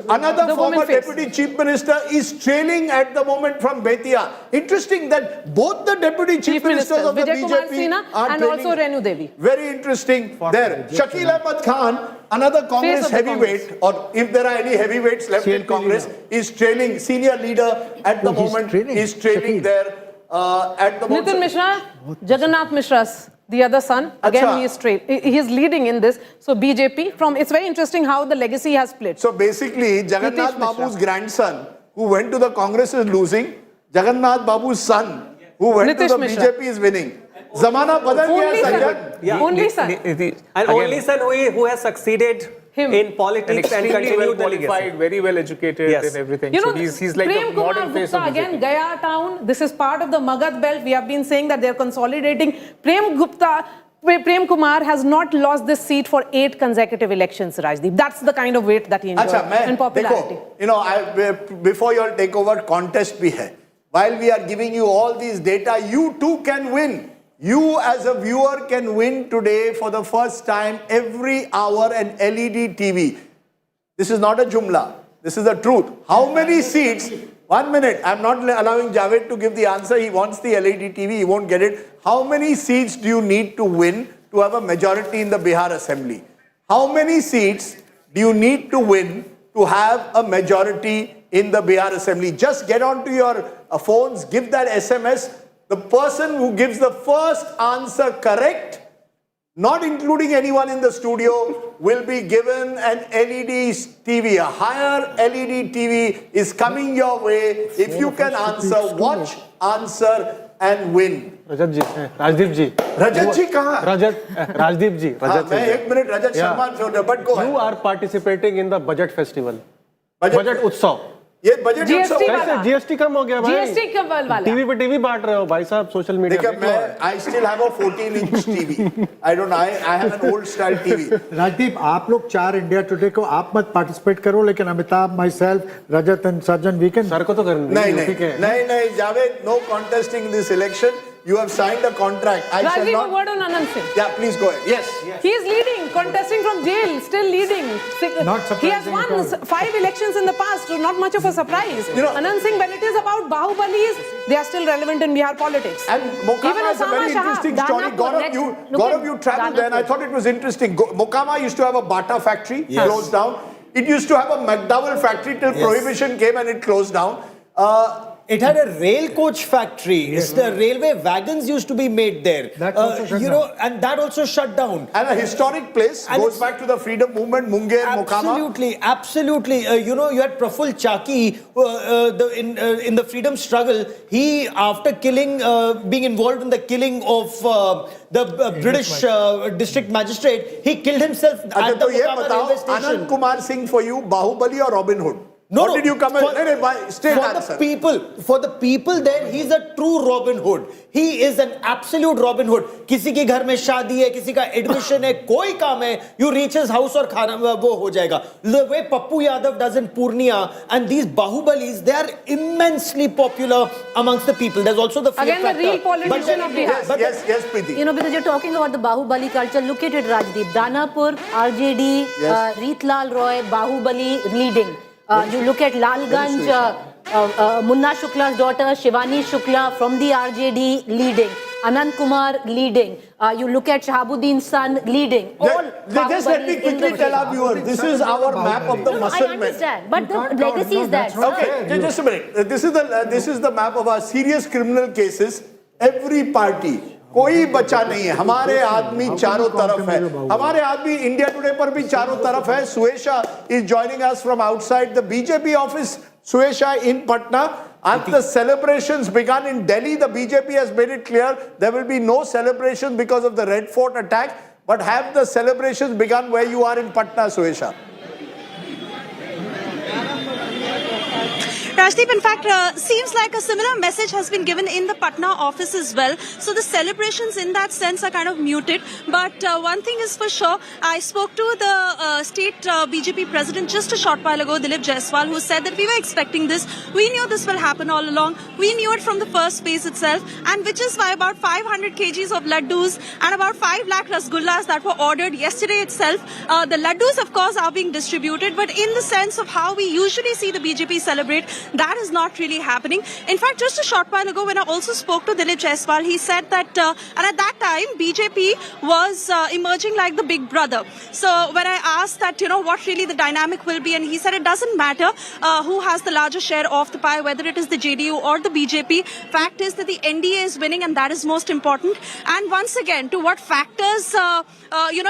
Another The former woman face. deputy chief minister is trailing at the moment from Betia. Interesting that both the deputy chief ministers of the Vijay Kumar BJP Sinha are and trailing. also Renu Devi. Very interesting there. Shakil Ahmed Khan, another Congress of the heavyweight, or if there are any heavyweights left in Congress, is trailing. Senior leader at the moment is trailing there at the moment. Nitin Mishra, Jagannath Mishra's the other son. Again, Acha. he is leading in this. So BJP, it's very interesting how the legacy has split. So basically, Jagannath Nitish Mishra. Babu's grandson, who went to the Congress, is losing. Jagannath Babu's son, who went Nitish to the Mishra. BJP, is winning. Zamana badal Only gaya, son. Sajjan. Yeah. Only son. And only son who has succeeded in politics and extremely well continued the legacy. qualified, very well educated Yes. and everything. You know, So he's like Prem the modern Kumar face Gupta of BJP. again, Gaya town. This is part of the Magad belt. We have been saying that they're consolidating. Prem Kumar has not lost this seat for 8 consecutive elections, Rajdeep. That's the kind of weight that he enjoys and popularity. देखो, you know, before you all take over, contest bhi hai. While we are giving you all these data, you too can win. You as a viewer can win today for the first time every hour an LED TV. This is not a jumla. This is the truth. How many seats? 1 minute. I'm not allowing Javed to give the answer. He wants the LED TV. He won't get it. How many seats do you need to win to have a majority in the Bihar Assembly? How many seats do you need to win to have a majority in the Bihar Assembly? Just get onto your phones, give that SMS. The person who gives the first answer correct, not including anyone in the studio, will be given an LED TV. A higher LED TV is coming your way. If you can answer, watch, answer and win. Rajat ji, Rajdeep ji. Rajat ji kahan? Rajdeep ji. Rajat मैं एक minute Rajat Sharma but go ahead. You are participating in the budget festival. Budget उत्सव. ये budget GST कैसे GST कम हो गया भाई? GST का वाला. टीवी पे टीवी बांट रहे हो भाई साहब सोशल मीडिया देखिए मैं I still have a 14-inch TV. I don't know. I have an old style TV. Rajdeep आप लोग 4 इंडिया टुडे को आप मत पार्टिसिपेट करो लेकिन Amitabh myself Rajat and surgeon we can sir को तो करना नहीं Javed no contesting this election. You have signed a contract. I shall Rajdeep, not. a word on Anand Singh. Yeah, please go ahead. Yes. He is leading, contesting from jail, still leading. Not He has surprising won at all. 5 elections in the past, so not much of a surprise. You know- Anand Singh, when it is about Bahubalis, they are still relevant in Bihar politics. And Mokama Even is a very Osama Shah, interesting story. Danapur, Gaurav, you traveled there and I thought it was interesting. Mokama used to have a Bata factory, closed down. It used to have a McDowell factory till Prohibition came and it closed down. It had a rail coach factory. The railway wagons used to be made there. That also shut down. And that also shut down. And a historic place, And goes it's- back to the freedom movement, Munger, Mokama. Absolutely. You had Praful Chaki in the freedom struggle. He, after being involved in the killing of the British district magistrate, he killed himself अच्छा at the तो ये Mokama बताओ railway station. Anand Kumar Singh for you, Bahubali or Robin Hood? No, What did you come straight answer. For the people there, he's a true Robin Hood. He is an absolute Robin Hood. किसी के घर में शादी है, किसी का admission है, कोई काम है, you reach his house और खाना वो हो जाएगा. The way Pappu Yadav does in Purnia and these Bahubalis, they are immensely popular amongst the people. There's also the fear Again, the factor. real politician of Bihar. Yes, Preeti. You know, because you're talking about the Bahubali culture, look at it, Rajdeep. Danapur, RJD, Reetlal Roy, Bahubali leading. You look at Lalganj, Munna Shukla's daughter, Shivani Shukla from the RJD leading. Anand Kumar leading. You look at Shahabuddin's son leading. All Just let me quickly tell our viewers, this is our map of the muscle I men. understand, but the legacy is that. Okay, just a minute. This is the map of our serious criminal cases. Every party. कोई बचा नहीं है. हमारे आदमी चारों तरफ है. हमारे आदमी इंडिया टुडे पर भी चारों तरफ है. Suesha is joining us from outside the BJP office. Suesha in Patna. As the celebrations began in Delhi, the BJP has made it clear there will be no celebrations because of the Red Fort attack. But have the celebrations begun where you are in Patna, Suesha? Rajdeep, in fact, seems like a similar message has been given in the Patna office as well. So the celebrations in that sense are kind of muted. But one thing is for sure, I spoke to the state BJP president just a short while ago, Dilip Jaiswal, who said that we were expecting this. We knew this will happen all along. We knew it from the first phase itself, and which is why about 500 kgs of laddus and about 5 lakh rasgullas that were ordered yesterday itself. The laddus, of course, are being distributed, but in the sense of how we usually see the BJP celebrate, that is not really happening. In fact, just a short while ago, when I also spoke to Dilip Jaiswal, he said that, and at that time, BJP was emerging like the big brother. So when I asked that, what really the dynamic will be, and he said it doesn't matter who has the larger share of the pie, whether it is the JDU or the BJP. Fact is that the NDA is winning, and that is most important. And once again, to what factors,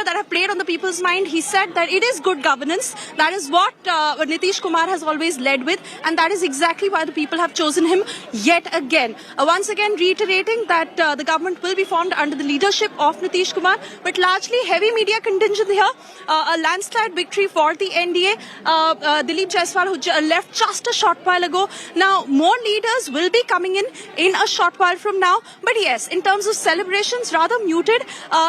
that have played on the people's mind, he said that it is good governance. That is what Nitish Kumar has always led with, and that is exactly why the people have chosen him yet again. Once again, reiterating that the government will be formed under the leadership of Nitish Kumar, but largely heavy media contingent here. A landslide victory for the NDA. Dilip Jaiswal, who left just a short while ago. Now, more leaders will be coming in a short while from now. But yes, in terms of celebrations, rather muted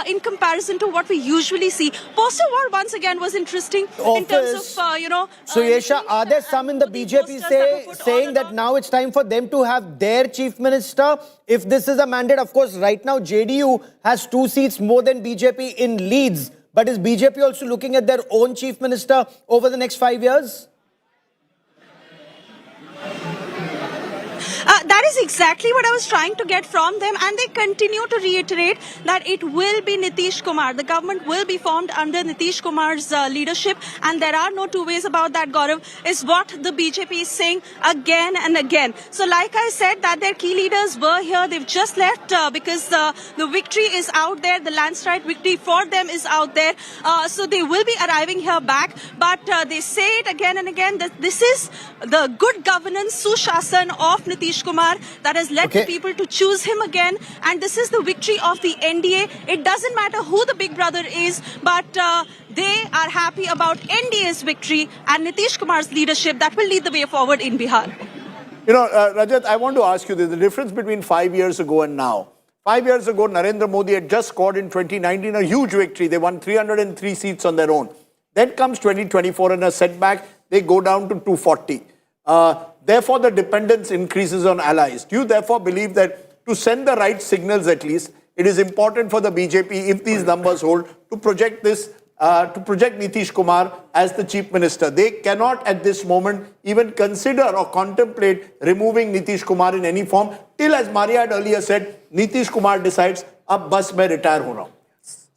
in comparison to what we usually see. Poster war once again was interesting in terms of, So, Yesha, are there some in the BJP saying that now it's time for them to have their chief minister? If this is a mandate, of course, right now JDU has 2 seats more than BJP in Leeds. But is BJP also looking at their own chief minister over the next 5 years? That is exactly what I was trying to get from them, and they continue to reiterate that it will be Nitish Kumar. The government will be formed under Nitish Kumar's leadership, and there are no two ways about that, Gaurav, is what the BJP is saying again and again. So like I said, that their key leaders were here. They've just left because the victory is out there. The landslide victory for them is out there. So they will be arriving here back. But they say it again and again that this is the good governance, Sushasan of Nitish Kumar that has led the people to choose him again, and this is the victory of the NDA. It doesn't matter who the big brother is, but they are happy about NDA's victory and Nitish Kumar's leadership that will lead the way forward in Bihar. Rajat, I want to ask you this, the difference between 5 years ago and now. 5 years ago, Narendra Modi had just scored in 2019 a huge victory. They won 303 seats on their own. Then comes 2024 and a setback, they go down to 240. Therefore, the dependence increases on allies. Do you therefore believe that to send the right signals at least, it is important for the BJP, if these numbers hold, to project Nitish Kumar as the chief minister? They cannot at this moment even consider or contemplate removing Nitish Kumar in any form till, as Maria had earlier said, Nitish Kumar decides, ab bas main retire ho raha hu.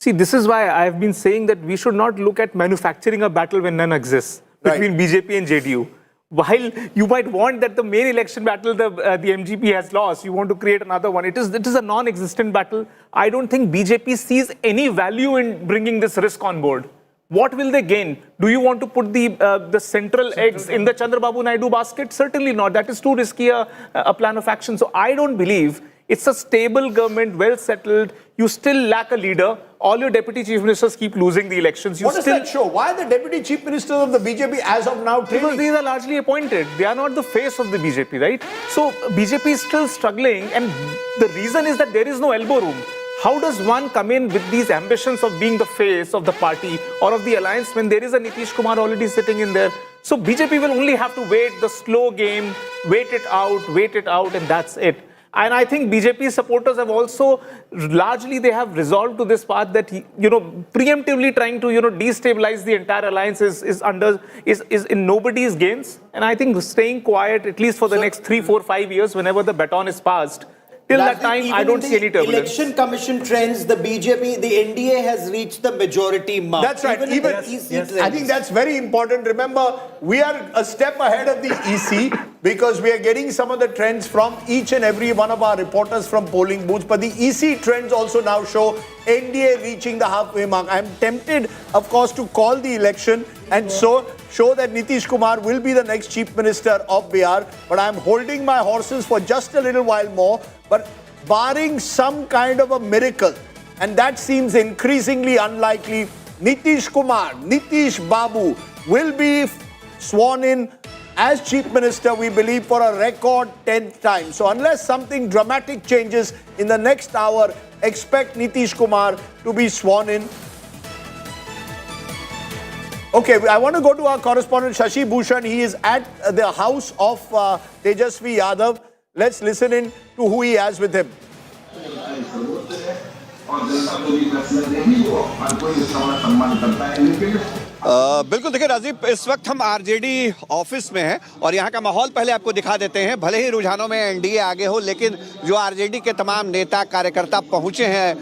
See, this is why I've been saying that we should not look at manufacturing a battle when none exists between BJP and JDU. While you might want that the main election battle the MGP has lost, you want to create another one. It is a non-existent battle. I don't think BJP sees any value in bringing this risk on board. What will they gain? Do you want to put the central eggs in the Chandrababu Naidu basket? Certainly not. That is too risky a plan of action. So I don't believe it's a stable government, well settled. You still lack a leader. All your deputy chief ministers keep losing the elections. What does that show? Why are the deputy chief ministers of the BJP as of now trailing? Because these are largely appointed. They are not the face of the BJP, right? So BJP is still struggling, and the reason is that there is no elbow room. How does one come in with these ambitions of being the face of the party or of the alliance when there is a Nitish Kumar already sitting in there? So BJP will only have to wait the slow game, wait it out, and that's it. And I think BJP supporters have also largely they have resolved to this path that preemptively trying to destabilize the entire alliance is in nobody's gains. And I think staying quiet at least for the next 3, 4, 5 years, whenever the baton is passed, till that time I don't see any turbulence. Election Commission trends, the BJP, the NDA has reached the majority mark. That's right. I think that's very important. Remember, we are a step ahead of the EC because we are getting some of the trends from each and every one of our reporters from polling booths. But the EC trends also now show NDA reaching the halfway mark. I'm tempted, of course, to call the election and show that Nitish Kumar will be the next chief minister of Bihar. But I'm holding my horses for just a little while more. But barring some kind of a miracle, and that seems increasingly unlikely, Nitish Kumar, Nitish Babu will be sworn in as Chief Minister, we believe, for a record 10th time. So unless something dramatic changes in the next hour, expect Nitish Kumar to be sworn in. Okay, I want to go to our correspondent Shashi Bhushan. He is at the house of Tejashwi Yadav. Let's listen in to who he has with him. बिल्कुल देखिए राजीव, इस वक्त हम RJD office में हैं और यहाँ का माहौल पहले आपको दिखा देते हैं। भले ही रुझानों में एनडीए आगे हो, लेकिन जो आरजेडी के तमाम नेता कार्यकर्ता पहुंचे हैं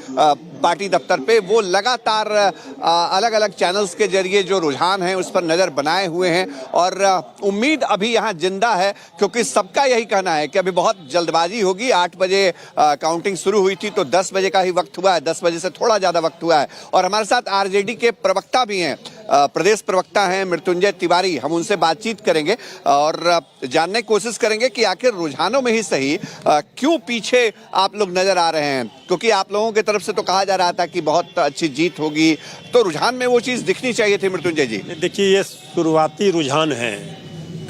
पार्टी दफ्तर पे, वो लगातार अलग अलग चैनल्स के जरिए जो रुझान है उस पर नज़र बनाए हुए हैं और उम्मीद अभी यहाँ जिंदा है, क्योंकि सबका यही कहना है कि अभी बहुत जल्दबाजी होगी। 8 बजे काउंटिंग शुरू हुई थी तो 10 बजे का ही वक्त हुआ है, 10 बजे से थोड़ा ज़्यादा वक्त हुआ है। और हमारे साथ आरजेडी के प्रवक्ता भी हैं, प्रदेश प्रवक्ता हैं मृत्युंजय तिवारी। हम उनसे बातचीत करेंगे और जानने की कोशिश करेंगे कि आखिर रुझानों में ही सही क्यों पीछे आप लोग नजर आ रहे हैं, क्योंकि आप लोगों की तरफ से तो कहा जा रहा था कि बहुत अच्छी जीत होगी, तो रुझान में वो चीज़ दिखनी चाहिए थी। मृत्युंजय जी, देखिए, ये शुरुआती रुझान है,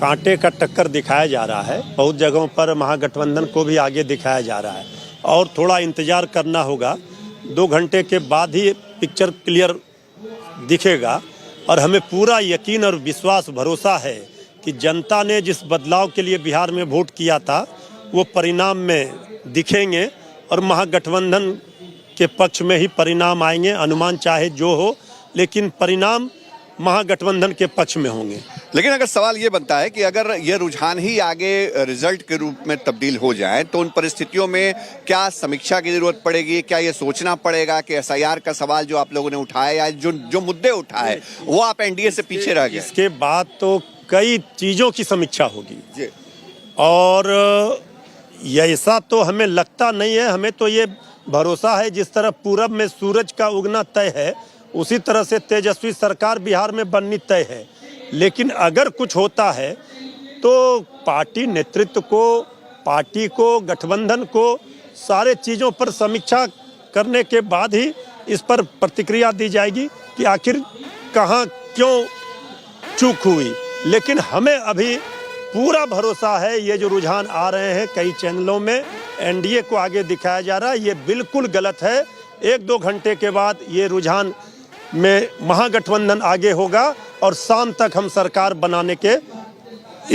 कांटे का टक्कर दिखाया जा रहा है। बहुत जगहों पर महागठबंधन को भी आगे दिखाया जा रहा है और थोड़ा इंतजार करना होगा। 2 घंटे के बाद ही पिक्चर क्लियर दिखेगा और हमें पूरा यकीन और विश्वास भरोसा है कि जनता ने जिस बदलाव के लिए बिहार में वोट किया था वो परिणाम में दिखेंगे और महागठबंधन के पक्ष में ही परिणाम आएंगे। अनुमान चाहे जो हो, लेकिन परिणाम महागठबंधन के पक्ष में होंगे। लेकिन अगर सवाल ये बनता है कि अगर ये रुझान ही आगे रिजल्ट के रूप में तब्दील हो जाए तो उन परिस्थितियों में क्या समीक्षा की जरूरत पड़ेगी? क्या ये सोचना पड़ेगा कि एसआईआर का सवाल जो आप लोगों ने उठाया या जो मुद्दे उठाए वो आप एनडीए से पीछे रह गए? इसके बाद तो कई चीज़ों की समीक्षा होगी और ऐसा तो हमें लगता नहीं है। हमें तो ये भरोसा है जिस तरह पूरब में सूरज का उगना तय है, उसी तरह से तेजस्वी सरकार बिहार में बननी तय है। लेकिन अगर कुछ होता है तो पार्टी नेतृत्व को, पार्टी को, गठबंधन को सारे चीज़ों पर समीक्षा करने के बाद ही इस पर प्रतिक्रिया दी जाएगी कि आखिर कहाँ क्यों चूक हुई। लेकिन हमें अभी पूरा भरोसा है, ये जो रुझान आ रहे हैं कई चैनलों में एनडीए को आगे दिखाया जा रहा है, ये बिल्कुल गलत है। 1-2 घंटे के बाद ये रुझान में महागठबंधन आगे होगा और शाम तक हम सरकार बनाने के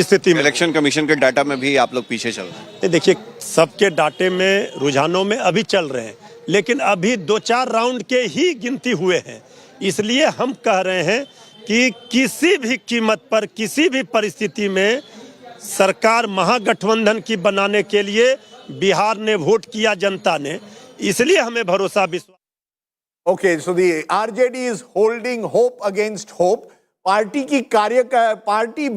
स्थिति में। इलेक्शन कमीशन के डाटा में भी आप लोग पीछे चल रहे हैं? देखिए, सबके डाटे में, रुझानों में अभी चल रहे हैं, लेकिन अभी 2-4 राउंड के ही गिनती हुए हैं। इसलिए हम कह रहे हैं कि किसी भी कीमत पर, किसी भी परिस्थिति में सरकार महागठबंधन की बनाने के लिए बिहार ने वोट किया, जनता ने, इसलिए हमें भरोसा, विश्वास। Okay, so the RJD is holding hope against hope. Party की पार्टी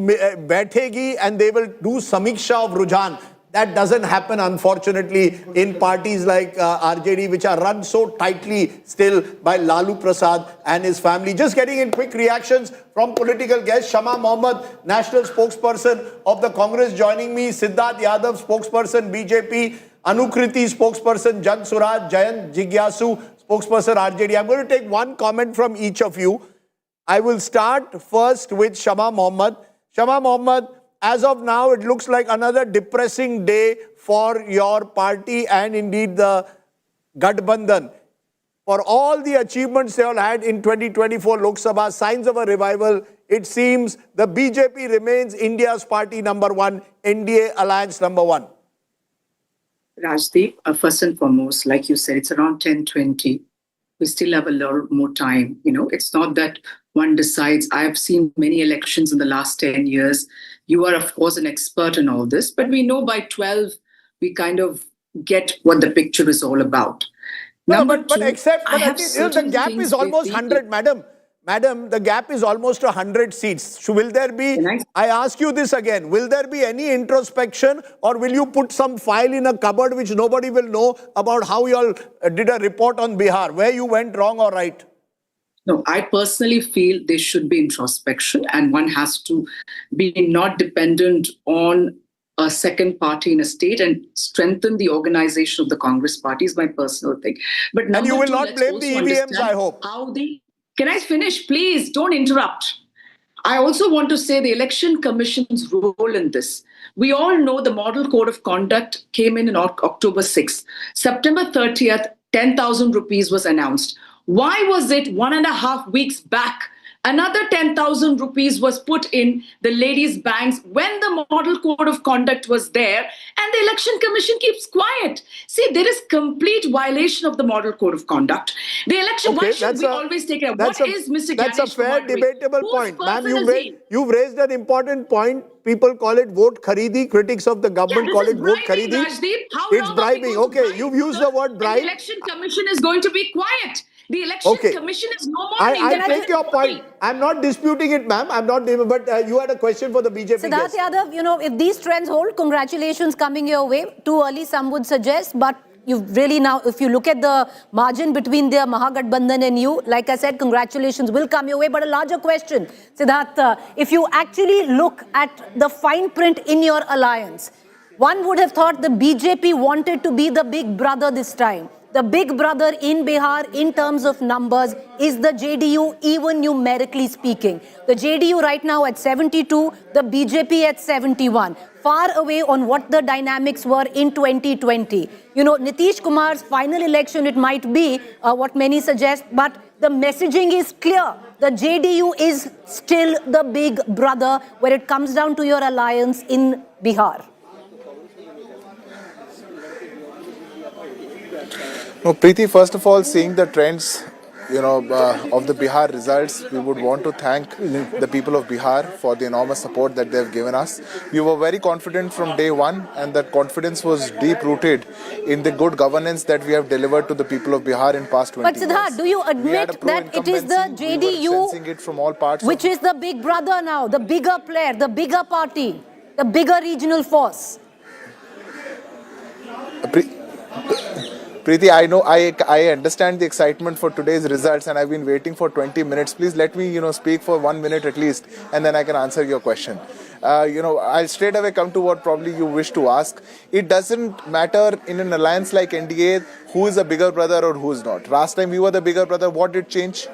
बैठेगी and they will do समीक्षा of रुझान. That doesn't happen, unfortunately, in parties like RJD, which are run so tightly still by Lalu Prasad and his family. Just getting in quick reactions from political guests. Shama Mohammed, national spokesperson of the Congress, joining me. Siddharth Yadav, spokesperson BJP. Anukriti, spokesperson Jan Suraj. Jayant Jigyasu, spokesperson RJD. I'm going to take one comment from each of you. I will start first with Shama Mohammed. Shama Mohammed, as of now, it looks like another depressing day for your party and indeed the Gadbandhan. For all the achievements they all had in 2024 Lok Sabha, signs of a revival, it seems the BJP remains India's party #1, NDA alliance #1. Rajdeep, first and foremost, like you said, it's around 10:20. We still have a lot more time. You know, it's not that one decides. I've seen many elections in the last 10 years. You are, of course, an expert in all this, but we know by 12, we kind of get what the picture is all about. No, but the gap is almost 100, madam. Madam, the gap is almost 100 seats. So will there be, I ask you this again, will there be any introspection or will you put some file in a cupboard which nobody will know about how you all did a report on Bihar, where you went wrong or right? No, I personally feel there should be introspection and one has to be not dependent on a second party in a state and strengthen the organization of the Congress party is my personal thing. But and you will not blame the EVMs, I hope. Can I finish, please? Don't interrupt. I also want to say the Election Commission's role in this. We all know the Model Code of Conduct came in October 6th. September 30th, 10,000 rupees was announced. Why was it 1.5 weeks back? Another 10,000 rupees was put in the ladies' banks when the Model Code of Conduct was there, and the Election Commission keeps quiet. See, there is complete violation of the Model Code of Conduct. The election, why should we always take it? What is Mr. That's a Ganesh fair, Kumar doing? debatable Whose point. Ma'am, person is he? you've raised an important point. People call it vote kharidi. Critics of the government This call is it vote bribing, kharidi. Rajdeep. How It's long are we bribing. going to Okay, bribe, you've used the word And bribe. the Election Commission is going to be quiet. The Election Okay. Commission is no more I independent take your body. point. I'm not disputing it, ma'am. I'm not, but you had a question for the BJP Siddharth guest. Yadav, if these trends hold, congratulations coming your way. Too early, some would suggest, but you've really now, if you look at the margin between the Mahagathbandhan and you, like I said, congratulations will come your way. But a larger question, Siddharth, if you actually look at the fine print in your alliance, one would have thought the BJP wanted to be the big brother this time. The big brother in Bihar, in terms of numbers, is the JDU, even numerically speaking. The JDU right now at 72, the BJP at 71. Far away on what the dynamics were in 2020. Nitish Kumar's final election, it might be what many suggest, but the messaging is clear. The JDU is still the big brother when it comes down to your alliance in Bihar. No, Preeti, first of all, seeing the trends, of the Bihar results, we would want to thank the people of Bihar for the enormous support that they've given us. We were very confident from day one, and that confidence was deep-rooted in the good governance that we have delivered to the people of Bihar in past 20 years. But Siddharth, do you admit that it is the JDU which is the big brother now, the bigger player, the bigger party, the bigger regional force? Preeti, I know, I understand the excitement for today's results, and I've been waiting for 20 minutes. Please let me, speak for 1 minute at least, and then I can answer your question. I'll straight away come to what probably you wish to ask. It doesn't matter in an alliance like NDA who is a bigger brother or who is not. Last time we were the bigger brother. What did change?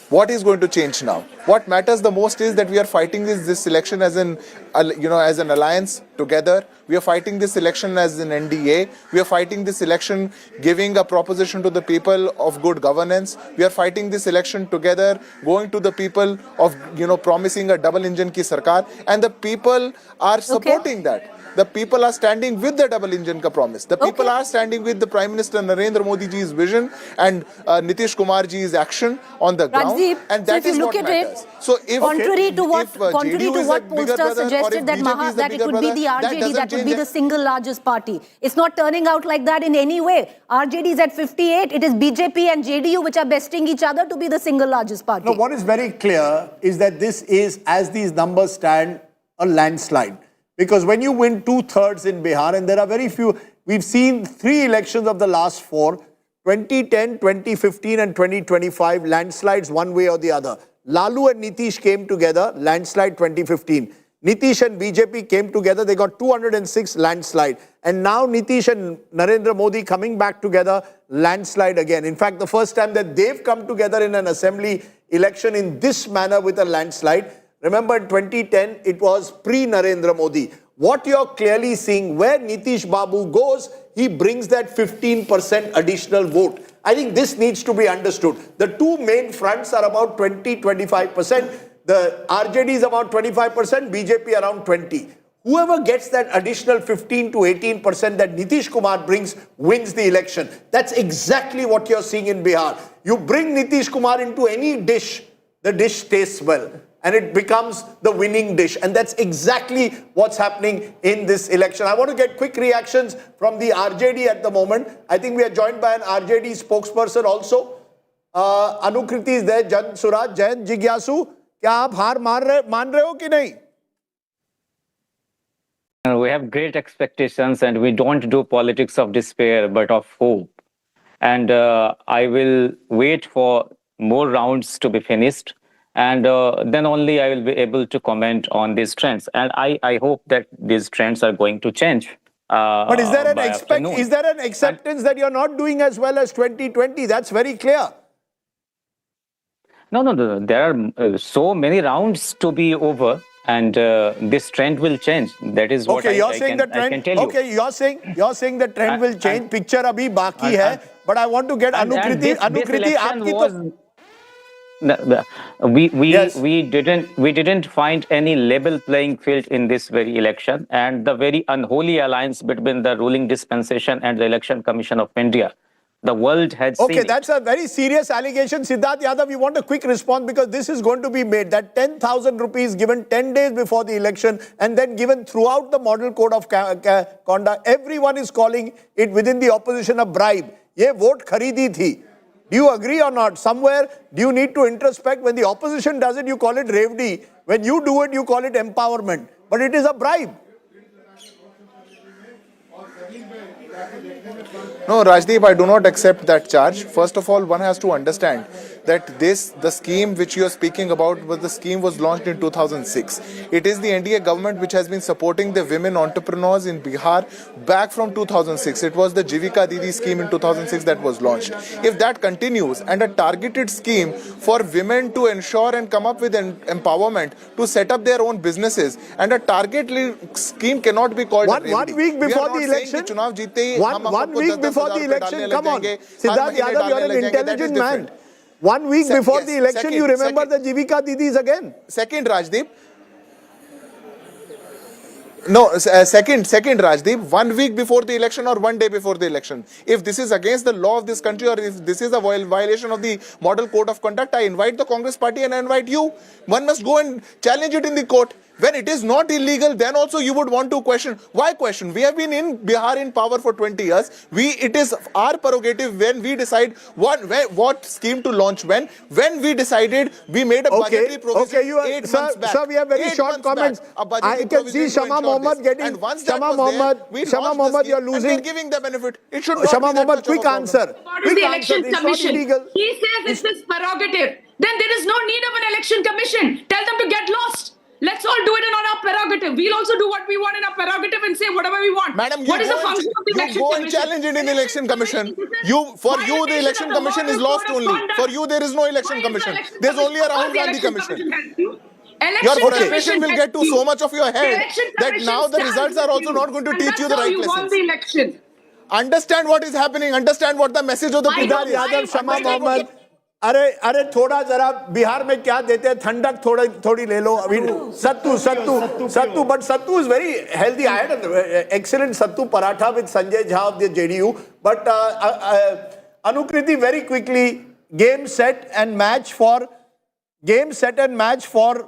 What is going to change now? What matters the most is that we are fighting this election as an alliance together. We are fighting this election as an NDA. We are fighting this election giving a proposition to the people of good governance. We are fighting this election together, going to the people of, promising a double engine ki sarkar. And the people are supporting that. The people are standing with the double engine ka promise. The people are standing with the Prime Minister Narendra Modi ji's vision and Nitish Kumar ji's action on the ground. Rajdeep, And that so if is you look what at matters. it, So if contrary to what pollsters pollsters suggested that it would be the RJD that would be the single largest party, it's not turning out like that in any way. RJD is at 58. It is BJP and JDU which are besting each other to be the single largest party. No, what is very clear is that this is, as these numbers stand, a landslide. Because when you win 2/3 in Bihar, and there are very few, we've seen 3 elections of the last 4, 2010, 2015 and 2025, landslides one way or the other. Lalu and Nitish came together, landslide 2015. Nitish and BJP came together, they got 206 landslide. And now Nitish and Narendra Modi coming back together, landslide again. In fact, the first time that they've come together in an assembly election in this manner with a landslide. Remember in 2010, it was pre-Narendra Modi. What you're clearly seeing, where Nitish Babu goes, he brings that 15% additional vote. I think this needs to be understood. The two main fronts are about 20-25%. The RJD is about 25%, BJP around 20%. Whoever gets that additional 15 to 18% that Nitish Kumar brings wins the election. That's exactly what you're seeing in Bihar. You bring Nitish Kumar into any dish, the dish tastes well. And it becomes the winning dish. And that's exactly what's happening in this election. I want to get quick reactions from the RJD at the moment. I think we are joined by an RJD spokesperson also. Anukriti is there, Jan Suraj, Jayan Jigyasu. क्या आप हार मान रहे हो कि नहीं? We have great expectations and we don't do politics of despair but of hope. And I will wait for more rounds to be finished. And then only I will be able to comment on these trends. And I hope that these trends are going to change. But is there an acceptance that you're not doing as well as 2020? That's very clear. No. There are so many rounds to be over, and this trend will change. That is what Okay, you're I saying can, the trend. I can tell you. Okay, you're saying the trend will change. Picture abhi baki hai, but I want to get And Anukriti. this Anukriti, election aapki was. to... We didn't find any level playing field in this very election, and the very unholy alliance between the ruling dispensation and the Election Commission of India. The world had seen Okay, it. that's a very serious allegation. Siddharth Yadav, we want a quick response because this is going to be made. That 10,000 rupees given 10 days before the election and then given throughout the model code of conduct. Everyone is calling it within the opposition a bribe. Ye vote kharidi thi. Do you agree or not? Somewhere, do you need to introspect? When the opposition does it, you call it revdi. When you do it, you call it empowerment. But it is a bribe. No, Rajdeep, I do not accept that charge. First of all, one has to understand that the scheme which you are speaking about, the scheme was launched in 2006. It is the NDA government which has been supporting the women entrepreneurs in Bihar back from 2006. It was the Jivika Didi scheme in 2006 that was launched. If that continues and a targeted scheme for women to ensure and come up with empowerment to set up their own businesses, and a target scheme cannot be called one week before the election. One week before the election, come on. Siddharth Yadav, you're an intelligent man. 1 week before the election, you remember the Jivika Didis again. Second, Rajdeep. No, second, Rajdeep. 1 week before the election or 1 day before the election. If this is against the law of this country or if this is a violation of the model code of conduct, I invite the Congress party and I invite you. One must go and challenge it in the court. When it is not illegal, then also you would want to question. Why question? We have been in Bihar in power for 20 years. It is our prerogative when we decide what scheme to launch when. When we decided, we made a budgetary provision 8 months back. Sir, we have very short comments. I can see Shama Mohammed getting... Shama Mohammed, you're losing... And we're giving the benefit. It should not Shama be that Mohammed, much of a quick problem. answer. What is the election commission? He says it's his prerogative. Then there is no need of an election commission. Tell them to get lost. Let's all do it on our prerogative. We'll also do what we want in our prerogative and say whatever we want. Madam, what is the function of the election go commission? and challenge it in the election commission. For you, the election commission is lost only. For you, there is no election commission. There's only a Rahul Gandhi commission. Your frustration will get to so much of your head that now the results are also not going to teach you the right lessons. The election. Understand what is happening. Understand what the message of the people is. Yadav, Shama Mohammed. अरे थोड़ा जरा बिहार में क्या देते हैं ठंडक थोड़ी ले लो अभी सत्तू but sattu is very healthy. I had an excellent sattu paratha with Sanjay Jha of the JDU. But Anukriti, very quickly, game set and match for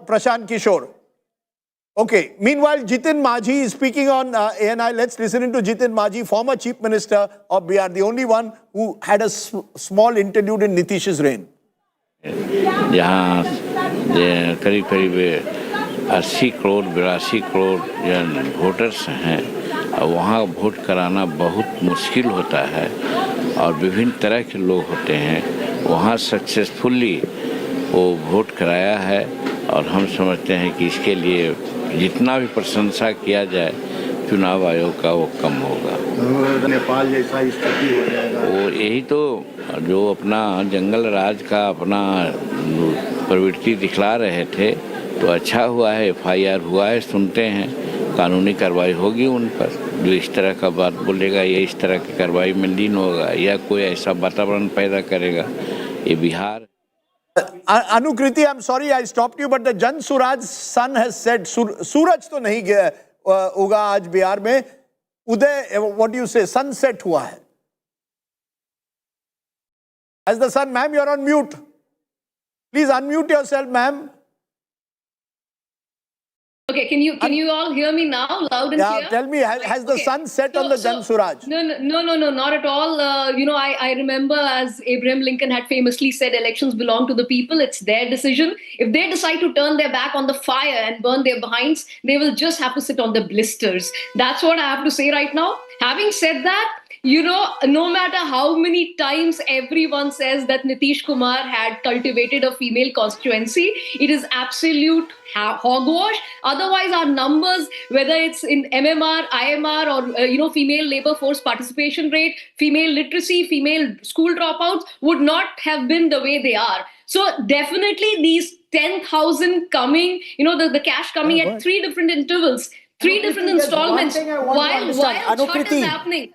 Prashant Kishore. Okay. Meanwhile, Jitin Majhi is speaking on ANI. Let's listen into Jitin Majhi, former Chief Minister of Bihar, the only one who had a small interlude in Nitish's reign. जहाँ करीब 80 crore 82 crore voters हैं, वहाँ vote कराना बहुत मुश्किल होता है और विभिन्न तरह के लोग होते हैं. वहाँ सक्सेसफुली वो वोट कराया है और हम समझते हैं कि इसके लिए जितना भी प्रशंसा किया जाए चुनाव आयोग का वो कम होगा. नेपाल जैसा स्थिति हो जाएगा. और यही तो जो अपना जंगल राज का अपना प्रवृत्ति दिखला रहे थे, तो अच्छा हुआ है, FIR हुआ है, सुनते हैं कानूनी कार्रवाई होगी उन पर. जो इस तरह का बात बोलेगा या इस तरह की कार्रवाई में लीन होगा या कोई ऐसा वातावरण पैदा करेगा, ये Bihar. Anukriti, I'm sorry I stopped you, but the Jan Suraj's son has said, सूरज तो नहीं गया होगा आज बिहार में, उदय, what do you say, sunset हुआ है. As the sun, ma'am, you're on mute. Please unmute yourself, ma'am. Okay, can you all hear me now, loud and clear? Yeah, tell me, has the sun set on the Jan Suraj? No, not at all. I remember as Abraham Lincoln had famously said, elections belong to the people. It's their decision. If they decide to turn their back on the fire and burn their behinds, they will just have to sit on the blisters. That's what I have to say right now. Having said that, you know, no matter how many times everyone says that Nitish Kumar had cultivated a female constituency, it is absolute hogwash. Otherwise, our numbers, whether it's in MMR, IMR, or female labor force participation rate, female literacy, female school dropouts, would not have been the way they are. So definitely these 10,000 coming, the cash coming at 3 different intervals, 3 different installments, while Chhatt is happening.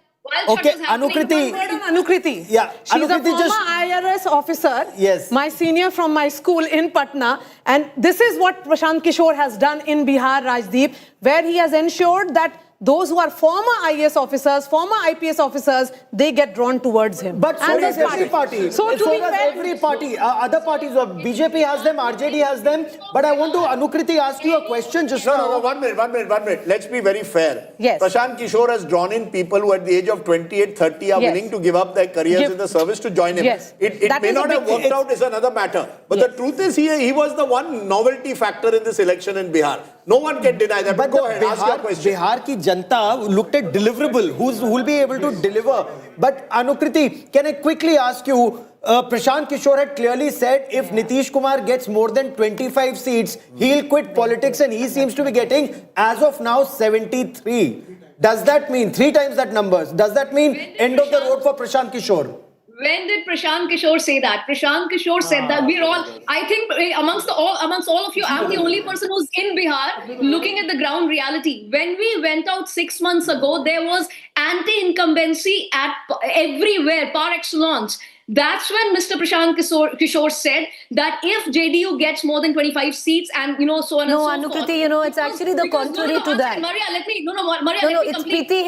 Okay, Anukriti. Anukriti. Yeah, She's a Anukriti, former IRS officer. Yes. My senior from my school in Patna. And this is what Prashant Kishore has done in Bihar, Rajdeep, where he has ensured that those who are former IAS officers, former IPS officers, they get drawn towards him. But so does every party. So to be fair, every party. Other parties, BJP has them, RJD has them. But I want to, Anukriti, ask you a question just now. No, 1 minute. Let's be very fair. Yes. Prashant Kishore has drawn in people who at the age of 28, 30 are willing to give up their careers in the service to join him. Yes. It may not have worked out is another matter. But the truth is he was the one novelty factor in this election in Bihar. No one can deny that. But go ahead, ask your question. Bihar ki Janta looked at deliverable. Who will be able to deliver? But Anukriti, can I quickly ask you, Prashant Kishore had clearly said if Nitish Kumar gets more than 25 seats, he'll quit politics, and he seems to be getting, as of now, 73. Does that mean 3 times that numbers? Does that mean end of the road for Prashant Kishore? When did Prashant Kishore say that? Prashant Kishore said that. We're all, I think amongst all of you, I'm the only person who's in Bihar looking at the ground reality. When we went out 6 months ago, there was anti-incumbency at everywhere, par excellence. That's when Mr. Prashant Kishore said that if JDU gets more than 25 seats and, so on and so forth. No, Anukriti, it's actually the contrary to that. Maria, let me It's Preeti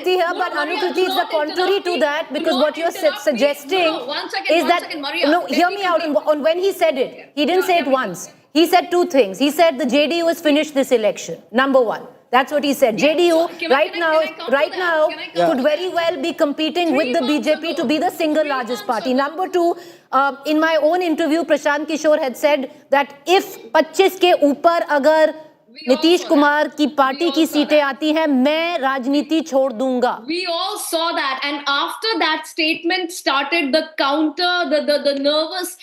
here, but Anukriti, it's the contrary to that, because what you're suggesting is that, hear me out, on when he said it, he didn't say it once. He said 2 things. He said the JDU has finished this election, number 1. That's what he said. JDU right now could very well be competing with the BJP to be the single largest party. Number 2, in my own interview, Prashant Kishore had said that if 25 के ऊपर अगर नीतीश कुमार की party की सीटें आती हैं, मैं राजनीति छोड़ दूंगा. We all saw that, and after that statement started the counter, the nervous,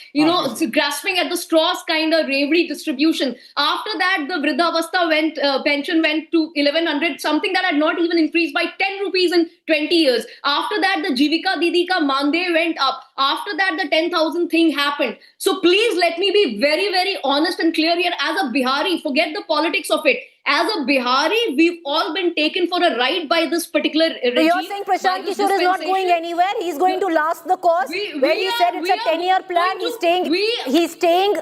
grasping at the straws kind of reverie distribution. After that, the Vridhavastha pension went to 1100, something that had not even increased by 10 rupees in 20 years. After that, the Jivika Didi ka Mandev went up. After that, the 10,000 thing happened. So please let me be very, very honest and clear here. As a Bihari, forget the politics of it. As a Bihari, we've all been taken for a ride by this particular regime. So you're saying Prashant Kishore is not going anywhere? He's going to last the course? Where he said it's a 10-year plan, he's staying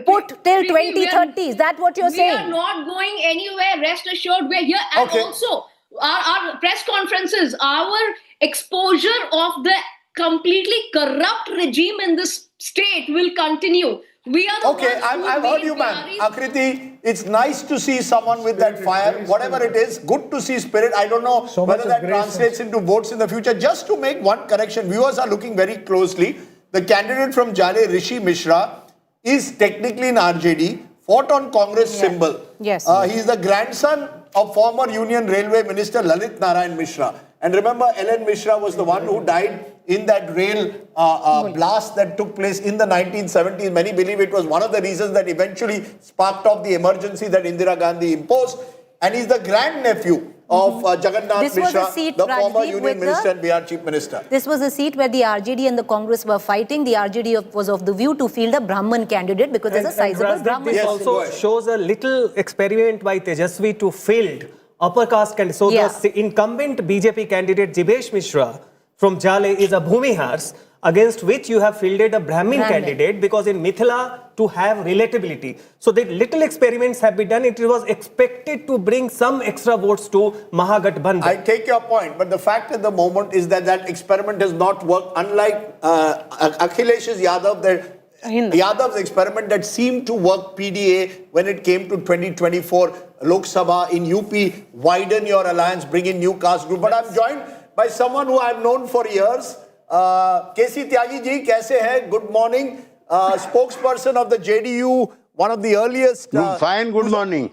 put till 2030. Is that what you're saying? We are not going anywhere. Rest assured, we're here. And also, our press conferences, our exposure of the completely corrupt regime in this state will continue. We are I've heard you, man. Akriti, it's nice to see someone with that fire. Whatever it is, good to see spirit. I don't know whether that translates into votes in the future. Just to make one correction, viewers are looking very closely. The candidate from Jale, Rishi Mishra, is technically an RJD, fought on Congress symbol. Yes. He is the grandson of former Union Railway Minister Lalit Narayan Mishra. And remember, Ellen Mishra was the one who died in that rail blast that took place in the 1970s. Many believe it was one of the reasons that eventually sparked off the emergency that Indira Gandhi imposed. And he's the grandnephew of Jagannath Mishra, the former Union Minister and Bihar Chief Minister. This was a seat where the RJD and the Congress were fighting. The RJD was of the view to field a Brahman candidate because there's a sizable Brahman. This also shows a little experiment by Tejashwi to field upper caste candidates. So the incumbent BJP candidate Jibesh Mishra from Jale is a Bhumihars, against which you have fielded a Brahmin candidate, because in Mithila to have relatability. So the little experiments have been done. It was expected to bring some extra votes to Mahagathbandhan. I take your point, but the fact at the moment is that that experiment has not worked. Unlike Akhilesh Yadav's experiment that seemed to work PDA when it came to 2024 Lok Sabha in UP, widen your alliance, bring in new caste group. But I'm joined by someone who I've known for years. KC Tyagi ji, kaise hai? Good morning. Spokesperson of the JDU, one of the earliest. Fine, good morning.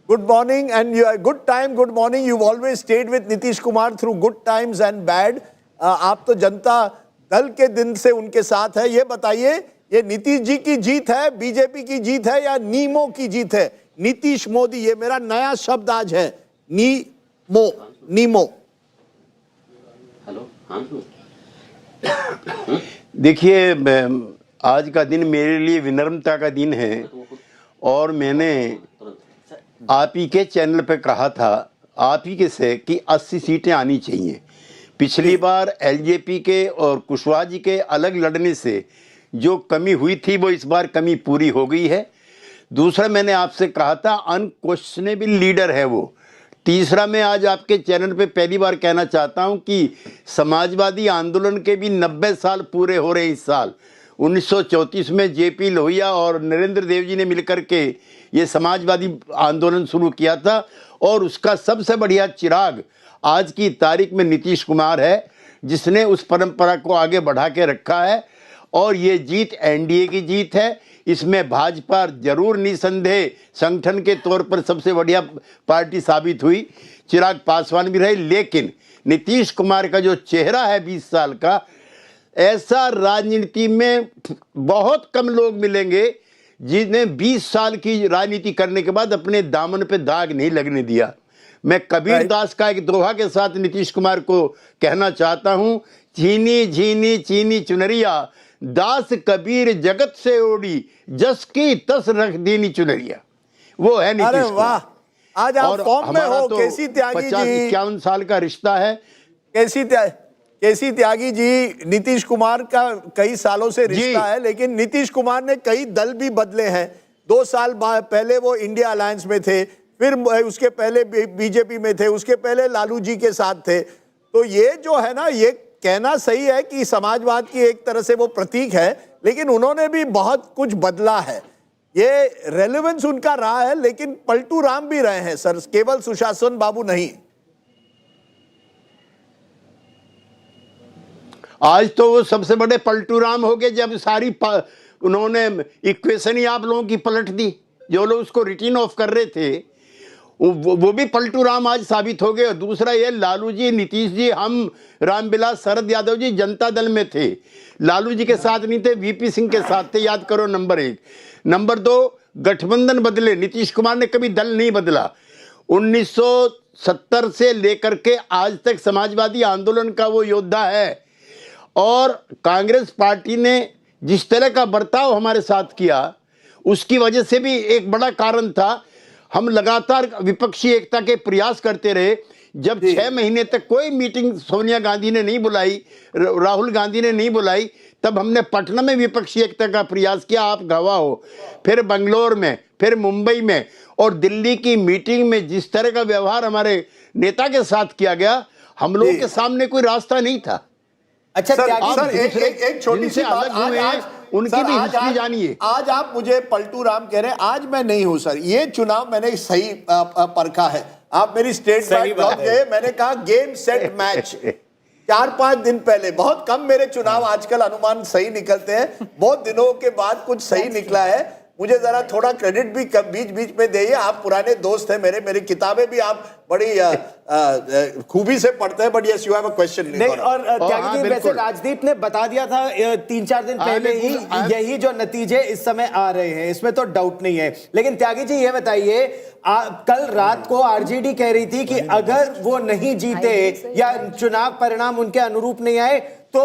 Good morning and good time, good morning. You've always stayed with Nitish Kumar through good times and bad. आप तो जनता दल के दिन से उनके साथ है. ये बताइए, ये नीतीश जी की जीत है, बीजेपी की जीत है या नीमो की जीत है? नीतीश मोदी, ये मेरा नया शब्द आज है, नीमो. देखिए, आज का दिन मेरे लिए विनम्रता का दिन है और मैंने आप ही के चैनल पे कहा था, आप ही के से, कि 80 सीटें आनी चाहिए. पिछली बार एलजेपी के और कुशवाहा जी के अलग लड़ने से जो कमी हुई थी वो इस बार कमी पूरी हो गई है. दूसरा, मैंने आपसे कहा था अनक्वेश्चनेबल लीडर है वो. तीसरा, मैं आज आपके चैनल पे पहली बार कहना चाहता हूं कि समाजवादी आंदोलन के भी 90 साल पूरे हो रहे इस साल. 1934 में जेपी लोहिया और नरेंद्र देव जी ने मिलकर के ये समाजवादी आंदोलन शुरू किया था और उसका सबसे बढ़िया चिराग आज की तारीख में नीतीश कुमार है, जिसने उस परंपरा को आगे बढ़ा के रखा है. और ये जीत एनडीए की जीत है. इसमें भाजपा जरूर निसंदेह संगठन के तौर पर सबसे बढ़िया पार्टी साबित हुई, चिराग पासवान भी रहे, लेकिन नीतीश कुमार का जो चेहरा है 20 साल का, ऐसा राजनीति में बहुत कम लोग मिलेंगे जिन्हें 20 साल की राजनीति करने के बाद अपने दामन पे दाग नहीं लगने दिया. मैं कबीर दास का एक दोहा के साथ नीतीश कुमार को कहना चाहता हूं, झीनी झीनी चीनी चुनरिया, दास कबीर जगत से ओढ़ी, जस की तस रख दीनी चुनरिया. वो है नीतीश कुमार. वाह, आज आप फॉर्म में हो. केसी त्यागी जी, 50-51 साल का रिश्ता है. केसी त्यागी जी, नीतीश कुमार का कई सालों से रिश्ता है, लेकिन नीतीश कुमार ने कई दल भी बदले हैं. 2 साल पहले वो इंडिया अलायंस में थे, फिर उसके पहले बीजेपी में थे, उसके पहले लालू जी के साथ थे. तो ये जो है ना, ये कहना सही है कि समाजवाद की एक तरह से वो प्रतीक है, लेकिन उन्होंने भी बहुत कुछ बदला है. ये रेलेवेंस उनका रहा है, लेकिन पलटू राम भी रहे हैं सर, केवल सुशासन बाबू नहीं. आज तो वो सबसे बड़े पलटू राम हो गए जब सारी उन्होंने इक्वेशन ही आप लोगों की पलट दी. जो लोग उसको रिटर्न ऑफ कर रहे थे वो भी पलटू राम आज साबित हो गए. दूसरा, ये लालू जी, नीतीश जी, हम रामविलास शरद यादव जी जनता दल में थे, लालू जी के साथ नहीं थे, वीपी सिंह के साथ थे, याद करो. नंबर 1. नंबर 2, गठबंधन बदले, नीतीश कुमार ने कभी दल नहीं बदला. 1970 से लेकर के आज तक समाजवादी आंदोलन का वो योद्धा है. और कांग्रेस पार्टी ने जिस तरह का बर्ताव हमारे साथ किया, उसकी वजह से भी एक बड़ा कारण था. हम लगातार विपक्षी एकता के प्रयास करते रहे. जब 6 महीने तक कोई मीटिंग सोनिया गांधी ने नहीं बुलाई, राहुल गांधी ने नहीं बुलाई, तब हमने पटना में विपक्षी एकता का प्रयास किया. आप गवाह हो. फिर बंगलोर में, फिर मुंबई में और दिल्ली की मीटिंग में जिस तरह का व्यवहार हमारे नेता के साथ किया गया, हम लोगों के सामने कोई रास्ता नहीं था. अच्छा सर, एक छोटी सी बात, उनकी भी हिस्ट्री जानिए. आज आप मुझे पलटू राम कह रहे हैं, आज मैं नहीं हूं सर. ये चुनाव मैंने सही परखा है. आप मेरी स्टेट बैक लौट गए, मैंने कहा गेम सेट मैच. 4-5 दिन पहले, बहुत कम मेरे चुनाव आजकल अनुमान सही निकलते हैं, बहुत दिनों के बाद कुछ सही निकला है. मुझे जरा थोड़ा क्रेडिट भी बीच बीच में दीजिए. आप पुराने दोस्त हैं मेरी किताबें भी आप बड़ी खूबी से पढ़ते हैं. But yes, you have a question. नहीं, और त्यागी जी, वैसे राजदीप ने बता दिया था 3-4 दिन पहले ही, यही जो नतीजे इस समय आ रहे हैं, इसमें तो डाउट नहीं है. लेकिन त्यागी जी, ये बताइए, कल रात को आरजेडी कह रही थी कि अगर वो नहीं जीते या चुनाव परिणाम उनके अनुरूप नहीं आए तो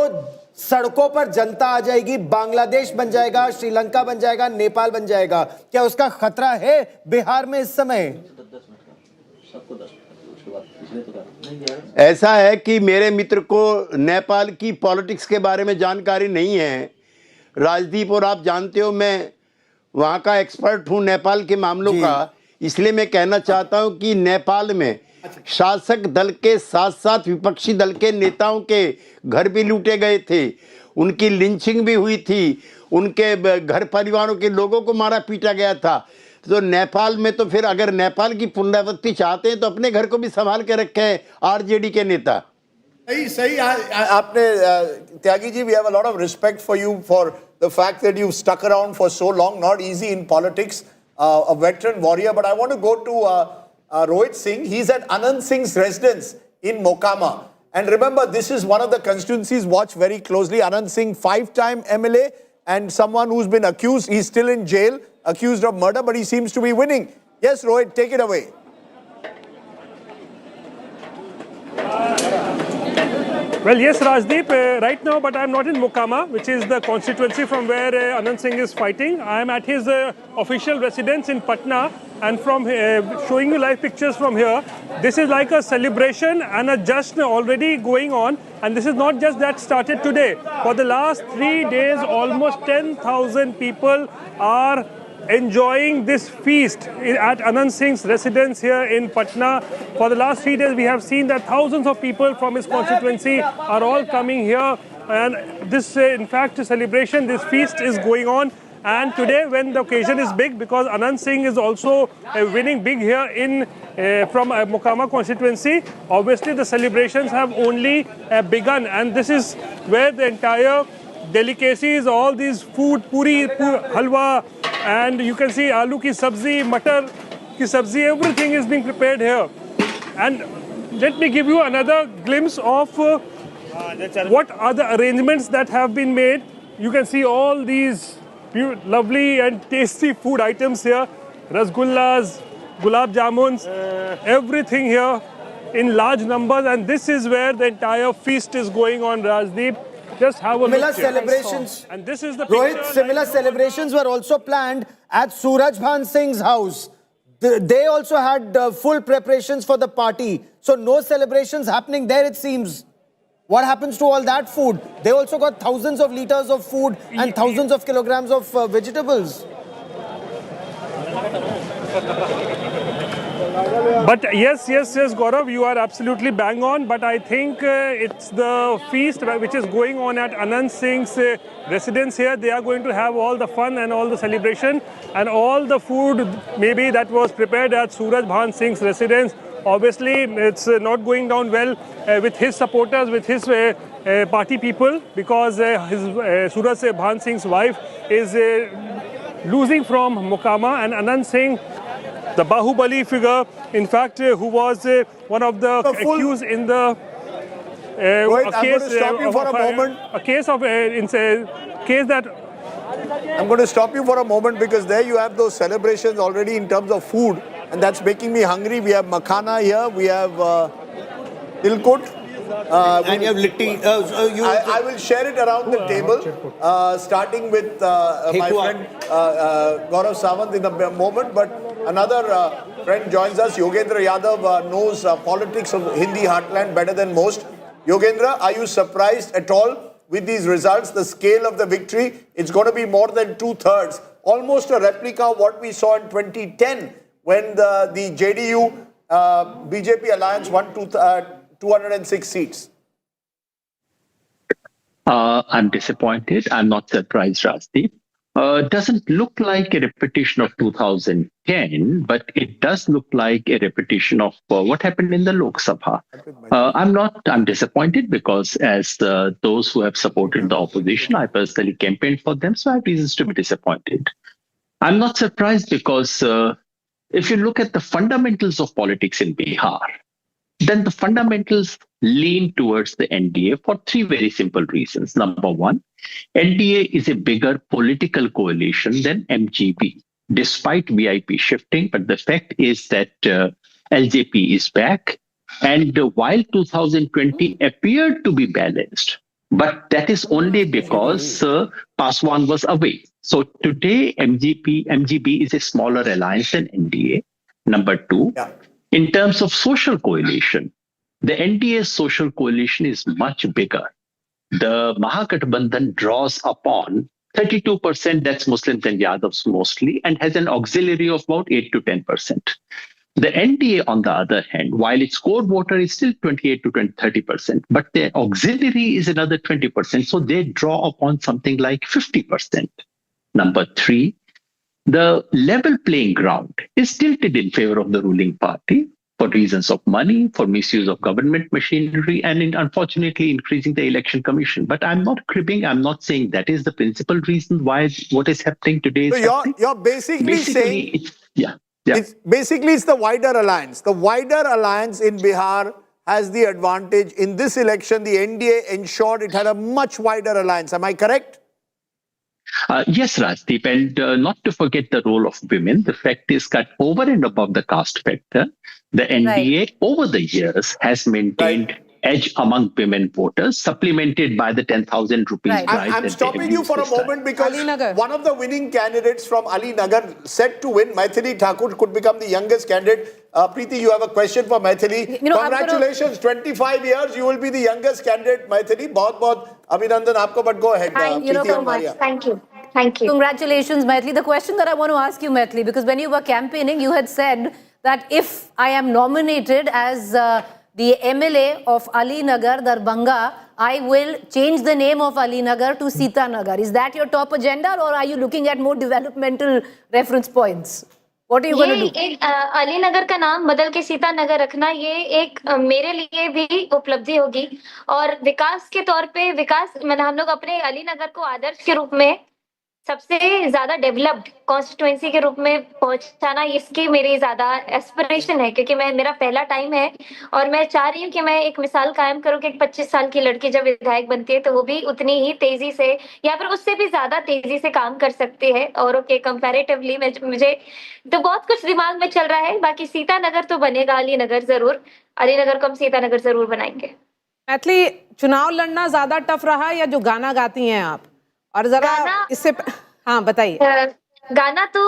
सड़कों पर जनता आ जाएगी, बांग्लादेश बन जाएगा, श्रीलंका बन जाएगा, नेपाल बन जाएगा. क्या उसका खतरा है बिहार में इस समय? ऐसा है कि मेरे मित्र को नेपाल की पॉलिटिक्स के बारे में जानकारी नहीं है, राजदीप, और आप जानते हो मैं वहां का एक्सपर्ट हूं नेपाल के मामलों का. इसलिए मैं कहना चाहता हूं कि नेपाल में शासक दल के साथ साथ विपक्षी दल के नेताओं के घर भी लूटे गए थे, उनकी लिंचिंग भी हुई थी, उनके घर परिवारों के लोगों को मारा पीटा गया था. तो नेपाल में तो फिर अगर नेपाल की पुनरावृत्ति चाहते हैं तो अपने घर को भी संभाल के रखे हैं आरजेडी के नेता. सही आपने Tyagi ji, we have a lot of respect for you for the fact that you've stuck around for so long. Not easy in politics. a veteran warrior. But I want to go to Rohit Singh. He's at Anand Singh's residence in Mokama. And remember, this is one of the constituencies watched very closely. Anand Singh, 5-time MLA, and someone who's been accused. He's still in jail, accused of murder, but he seems to be winning. Yes, Rohit, take it away. Well, yes, Rajdeep, right now, but I'm not in Mokama, which is the constituency from where Anand Singh is fighting. I'm at his official residence in Patna, and from showing you live pictures from here, this is like a celebration and a just already going on. And this is not just that started today. For the last 3 days, almost 10,000 people are enjoying this feast at Anand Singh's residence here in Patna. For the last 3 days, we have seen that thousands of people from his constituency are all coming here. And this, in fact, celebration, this feast is going on. And today, when the occasion is big, because Anand Singh is also winning big here in from Mokama constituency, obviously the celebrations have only begun. And this is where the entire delicacies, all these food, puri, halwa, and you can see aloo ki sabzi, matar ki sabzi, everything is being prepared here. And let me give you another glimpse of what are the arrangements that have been made. You can see all these lovely and tasty food items here. Rasgullas, gulab jamuns, everything here in large numbers. And this is where the entire feast is going on, Rajdeep. Just have a Similar look here. celebrations. And this is the Rohit, picture similar celebrations were also planned at Suraj Bhan Singh's house. They also had full preparations for the party. So no celebrations happening there, it seems. What happens to all that food? They also got thousands of liters of food and thousands of kilograms of vegetables. But yes, Gaurav, you are absolutely bang on. But I think it's the feast which is going on at Anand Singh's residence here. They are going to have all the fun and all the celebration and all the food maybe that was prepared at Suraj Bhan Singh's residence. Obviously, it's not going down well with his supporters, with his party people, because Suraj Bhan Singh's wife is losing from Mokama, and Anand Singh, the Bahubali figure, in fact, who was one of the accused in the Rohit, I'm going to stop you for a moment. A case that. I'm going to stop you for a moment because there you have those celebrations already in terms of food, and that's making me hungry. We have makhana here, we have tilkut. And you have litti. I will share it around the table, starting with my friend Gaurav Sawant in a moment. But another friend joins us. Yogendra Yadav knows politics of Hindi heartland better than most. Yogendra, are you surprised at all with these results? The scale of the victory, it's going to be more than 2/3. Almost a replica of what we saw in 2010 when the JDU BJP alliance won 206 seats. I'm disappointed. I'm not surprised, Rajdeep. Doesn't look like a repetition of 2010, but it does look like a repetition of what happened in the Lok Sabha. I'm disappointed because as those who have supported the opposition, I personally campaigned for them, so I have reasons to be disappointed. I'm not surprised because if you look at the fundamentals of politics in Bihar, then the fundamentals lean towards the NDA for three very simple reasons. Number one, NDA is a bigger political coalition than MGB, despite VIP shifting. But the fact is that LJP is back. And while 2020 appeared to be balanced, but that is only because Paswan was away. So today, MGB is a smaller alliance than NDA. Number two, in terms of social coalition, the NDA social coalition is much bigger. The Mahagathbandhan draws upon 32%, that's Muslims and Yadavs mostly, and has an auxiliary of about 8 to 10%. The NDA, on the other hand, while its core voter is still 28 to 30%, but their auxiliary is another 20%, so they draw upon something like 50%. Number three, the level playing ground is tilted in favor of the ruling party. for reasons of money, for misuse of government machinery, and unfortunately increasing the election commission. But I'm not cribbing. I'm not saying that is the principal reason why what is happening today is So happening. you're basically saying Yeah. it's the wider alliance. The wider alliance in Bihar has the advantage. In this election, the NDA ensured it had a much wider alliance. Am I correct? Yes, Rajdeep, and not to forget the role of women. The fact is that over and above the caste factor, the NDA over the years has maintained edge among women voters, supplemented by the 10,000 rupees bribe. I'm stopping you for a moment because one of the winning candidates from Ali Nagar said to win, Maithili Thakur, could become the youngest candidate. Preeti, you have a question for Maithili. Congratulations, 25 years, you will be the youngest candidate, Maithili. बहुत Abhinandan आपको, but go ahead. Thank you so much. Thank you. Thank you. Congratulations, Maithili. The question that I want to ask you, Maithili, because when you were campaigning, you had said that if I am nominated as the MLA of Ali Nagar, Darbhanga, I will change the name of Ali Nagar to Sita Nagar. Is that your top agenda, or are you looking at more developmental reference points? What are you going to do? एक अली नगर का नाम बदल के सीता नगर रखना, ये एक मेरे लिए भी उपलब्धि होगी। और विकास के तौर पे मतलब हम लोग अपने अली नगर को आदर्श के रूप में सबसे ज्यादा डेवलप्ड कॉन्स्टिट्यूएंसी के रूप में पहुंचाना, इसकी मेरी ज्यादा एस्पिरेशन है, क्योंकि मेरा पहला टाइम है और मैं चाह रही हूँ कि मैं एक मिसाल कायम करूँ कि एक 25 साल की लड़की जब विधायक बनती है तो वो भी उतनी ही तेजी से या फिर उससे भी ज्यादा तेजी से काम कर सकती है औरों के कंपैरेटिवली। मुझे तो बहुत कुछ दिमाग में चल रहा है। बाकी सीता नगर तो बनेगा, अली नगर जरूर, अली नगर को हम सीता नगर जरूर बनाएंगे। मैथिली, चुनाव लड़ना ज्यादा टफ रहा या जो गाना गाती हैं आप? और जरा इससे हाँ बताइए। गाना तो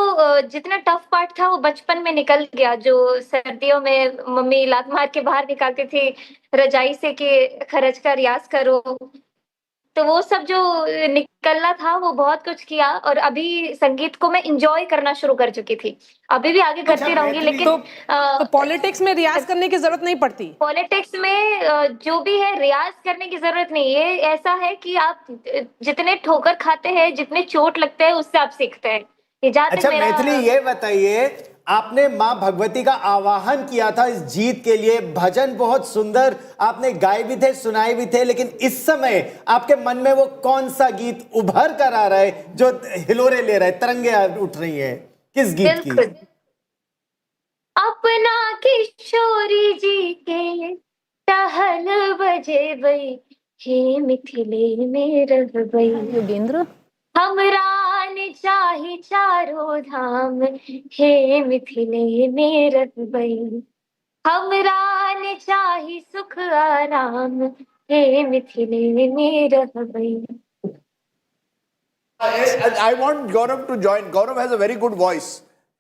जितना टफ पार्ट था वो बचपन में निकल गया, जो सर्दियों में मम्मी लात मार के बाहर निकालती थी रजाई से कि खरच का रियाज करो, तो वो सब जो निकलना था वो बहुत कुछ किया। और अभी संगीत को मैं एंजॉय करना शुरू कर चुकी थी, अभी भी आगे करती रहूंगी। लेकिन तो पॉलिटिक्स में रियाज करने की जरूरत नहीं पड़ती? पॉलिटिक्स में जो भी है रियाज करने की जरूरत नहीं। ये ऐसा है कि आप जितने ठोकर खाते हैं, जितने चोट लगते हैं, उससे आप सीखते हैं। अच्छा मैथिली, ये बताइए, आपने माँ भगवती का आवाहन किया था इस जीत के लिए, भजन बहुत सुंदर आपने गाए भी थे, सुनाए भी थे, लेकिन इस समय आपके मन में वो कौन सा गीत उभर कर आ रहा है जो हिलोरे ले रहा है, तरंगे उठ रही हैं? किस गीत की? अपना किशोरी जी के टहल बजे बई, हे मिथिले में रह बई योगेंद्र, हमरा ने चाही चारों धाम, हे मिथिले में रह बई, हमरा ने चाही सुख आराम, हे मिथिले में रह बई। I want Gaurav to join. Gaurav has a very good voice.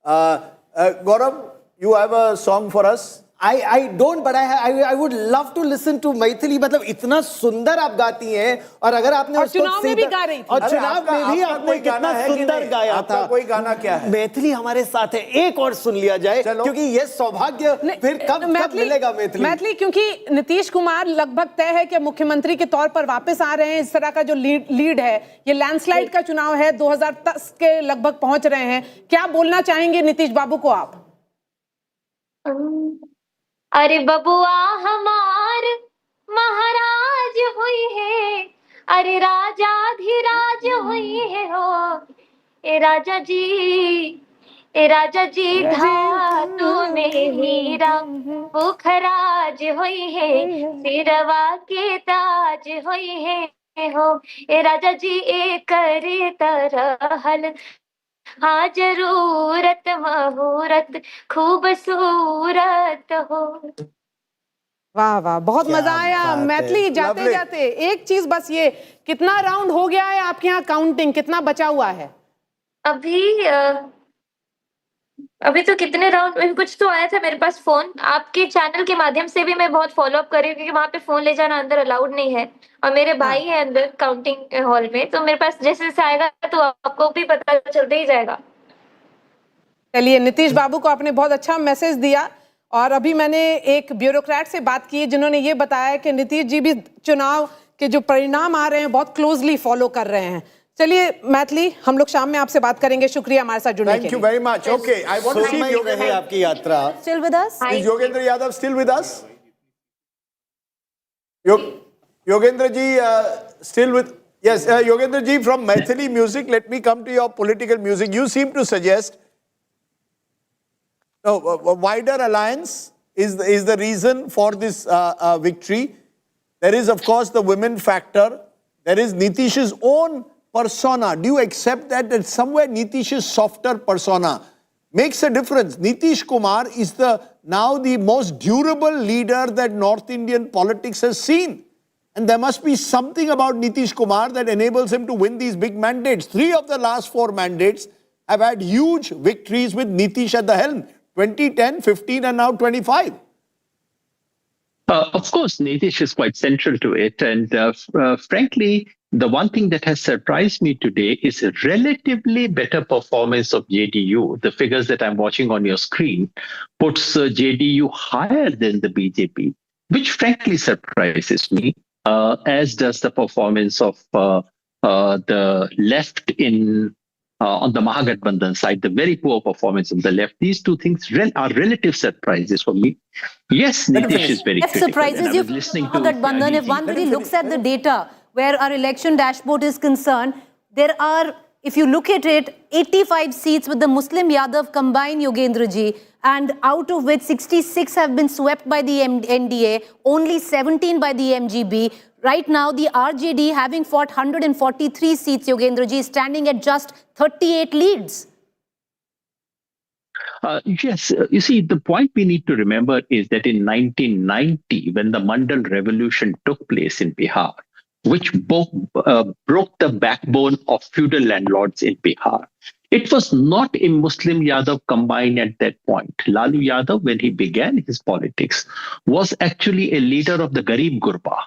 Gaurav, you have a song for us? I don't, but I would love to listen to Maithili. मतलब इतना सुंदर आप गाती हैं, और अगर आपने और चुनाव में भी गा रही थी, और चुनाव में भी आपने कितना सुंदर गाया था। कोई गाना क्या है? मैथिली हमारे साथ है, एक और सुन लिया जाए, क्योंकि ये सौभाग्य फिर कब मिलेगा मैथिली? मैथिली, क्योंकि नीतीश कुमार लगभग तय है कि मुख्यमंत्री के तौर पर वापस आ रहे हैं। इस तरह का जो लीड है, ये लैंडस्लाइड का चुनाव है, 2010 के लगभग पहुंच रहे हैं। क्या बोलना चाहेंगे नीतीश बाबू को आप? अरे बबुआ हमार महाराज हुई है, अरे राजाधिराज हुई है हो, ए राजा जी धातु में हीरा बुखराज हुई है, सिरवा के ताज हुई है हो, ए राजा जी एक तरहल, हाँ जरूरत महूरत खूबसूरत हो। वाह वाह, बहुत मजा आया मैथिली। जाते जाते एक चीज बस, ये कितना राउंड हो गया है आपके यहाँ? काउंटिंग कितना बचा हुआ है अभी तो कितने राउंड, कुछ तो आया था मेरे पास फोन, आपके चैनल के माध्यम से भी मैं बहुत फॉलो अप कर रही हूँ, क्योंकि वहां पे फोन ले जाना अंदर अलाउड नहीं है, और मेरे भाई है अंदर काउंटिंग हॉल में, तो मेरे पास जैसे जैसे आएगा तो आपको भी पता चलते ही जाएगा। चलिए, नीतीश बाबू को आपने बहुत अच्छा मैसेज दिया। और अभी मैंने एक ब्यूरोक्रेट से बात की जिन्होंने ये बताया कि नीतीश जी भी चुनाव के जो परिणाम आ रहे हैं बहुत क्लोजली फॉलो कर रहे हैं। चलिए मैथिली, हम लोग शाम में आपसे बात करेंगे. शुक्रिया हमारे साथ जुड़ने के लिए. Thank you very much. Okay, I want to see रहे आपकी यात्रा. Still with us? Is Yogendra Yadav still with us? Yogendra ji still with... Yes, Yogendra ji, from Maithili music, let me come to your political music. You seem to suggest a wider alliance is the reason for this victory. There is, of course, the women factor. There is Nitish's own persona. Do you accept that somewhere Nitish's softer persona makes a difference? Nitish Kumar is now the most durable leader that North Indian politics has seen. And there must be something about Nitish Kumar that enables him to win these big mandates. 3 of the last 4 mandates have had huge victories with Nitish at the helm. 2010, 15 and now 25. Of course, Nitish is quite central to it. And frankly, the one thing that has surprised me today is a relatively better performance of JDU. The figures that I'm watching on your screen puts JDU higher than the BJP, which frankly surprises me, as does the performance of the left on the Mahagathbandhan side, the very poor performance of the left. These two things are relative surprises for me. Yes, Nitish is very critical. Surprises you, Mahagathbandhan. If one really looks at the data where our election dashboard is concerned, there are, if you look at it, 85 seats with the Muslim Yadav combined, Yogendra ji, and out of which 66 have been swept by the NDA, only 17 by the MGB. Right now, the RJD, having fought 143 seats, Yogendra ji, is standing at just 38 leads. Yes, you see, the point we need to remember is that in 1990, when the Mandal revolution took place in Bihar, which broke the backbone of feudal landlords in Bihar, it was not a Muslim Yadav combined at that point. Lalu Yadav, when he began his politics, was actually a leader of the Garib Gurba.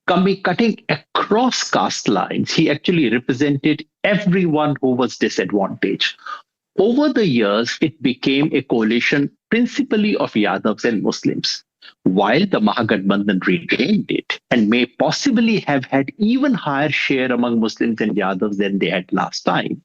Cutting across caste lines, he actually represented everyone who was disadvantaged. Over the years, it became a coalition principally of Yadavs and Muslims, while the Mahagathbandhan regained it and may possibly have had even higher share among Muslims and Yadavs than they had last time.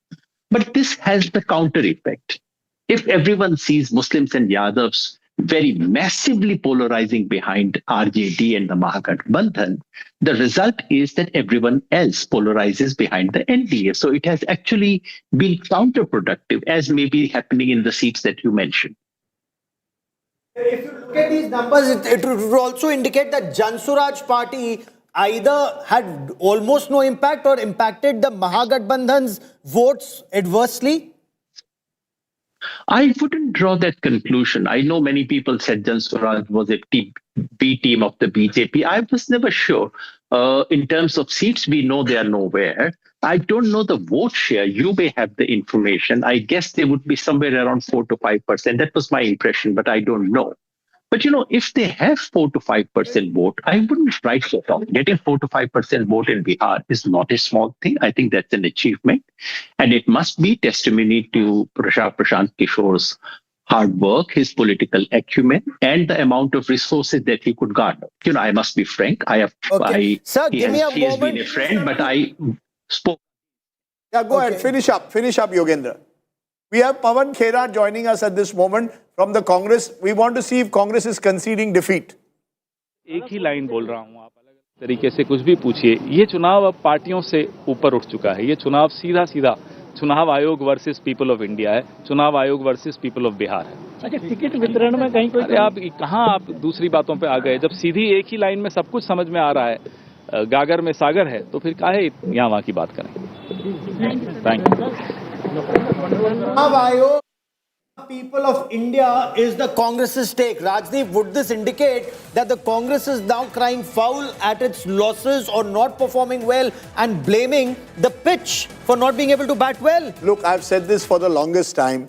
But this has the counter effect. If everyone sees Muslims and Yadavs very massively polarizing behind RJD and the Mahagathbandhan, the result is that everyone else polarizes behind the NDA. So it has actually been counterproductive, as may be happening in the seats that you mentioned. If you look at these numbers, it would also indicate that Jan Suraj party either had almost no impact or impacted the Mahagathbandhan's votes adversely. I wouldn't draw that conclusion. I know many people said Jan Suraj was a B team of the BJP. I was never sure. In terms of seats, we know they are nowhere. I don't know the vote share. You may have the information. I guess they would be somewhere around 4 to 5%. That was my impression, but I don't know. But if they have 4 to 5% vote, I wouldn't write that off. Getting 4 to 5% vote in Bihar is not a small thing. I think that's an achievement. And it must be testimony to Prashant Kishore's hard work, his political acumen, and the amount of resources that he could garner. I must be frank. Sir, give me a moment. He has been a friend, but I spoke. Yeah, go ahead. Finish up, Yogendra. We have Pawan Khera joining us at this moment from the Congress. We want to see if Congress is conceding defeat. एक ही line बोल रहा हूँ, आप अलग तरीके से कुछ भी पूछिए. ये चुनाव अब पार्टियों से ऊपर उठ चुका है. ये चुनाव सीधा चुनाव आयोग वर्सेस पीपल ऑफ इंडिया है. चुनाव आयोग वर्सेस पीपल ऑफ बिहार है. अच्छा, टिकट वितरण में कहीं कोई... अरे आप कहाँ आप दूसरी बातों पे आ गए? जब सीधी एक ही लाइन में सब कुछ समझ में आ रहा है, गागर में सागर है, तो फिर काहे यहाँ वहाँ की बात करें? Thank you. People of India is the Congress's take. Rajdeep, would this indicate that the Congress is now crying foul at its losses or not performing well and blaming the pitch for not being able to bat well? Look, I've said this for the longest time.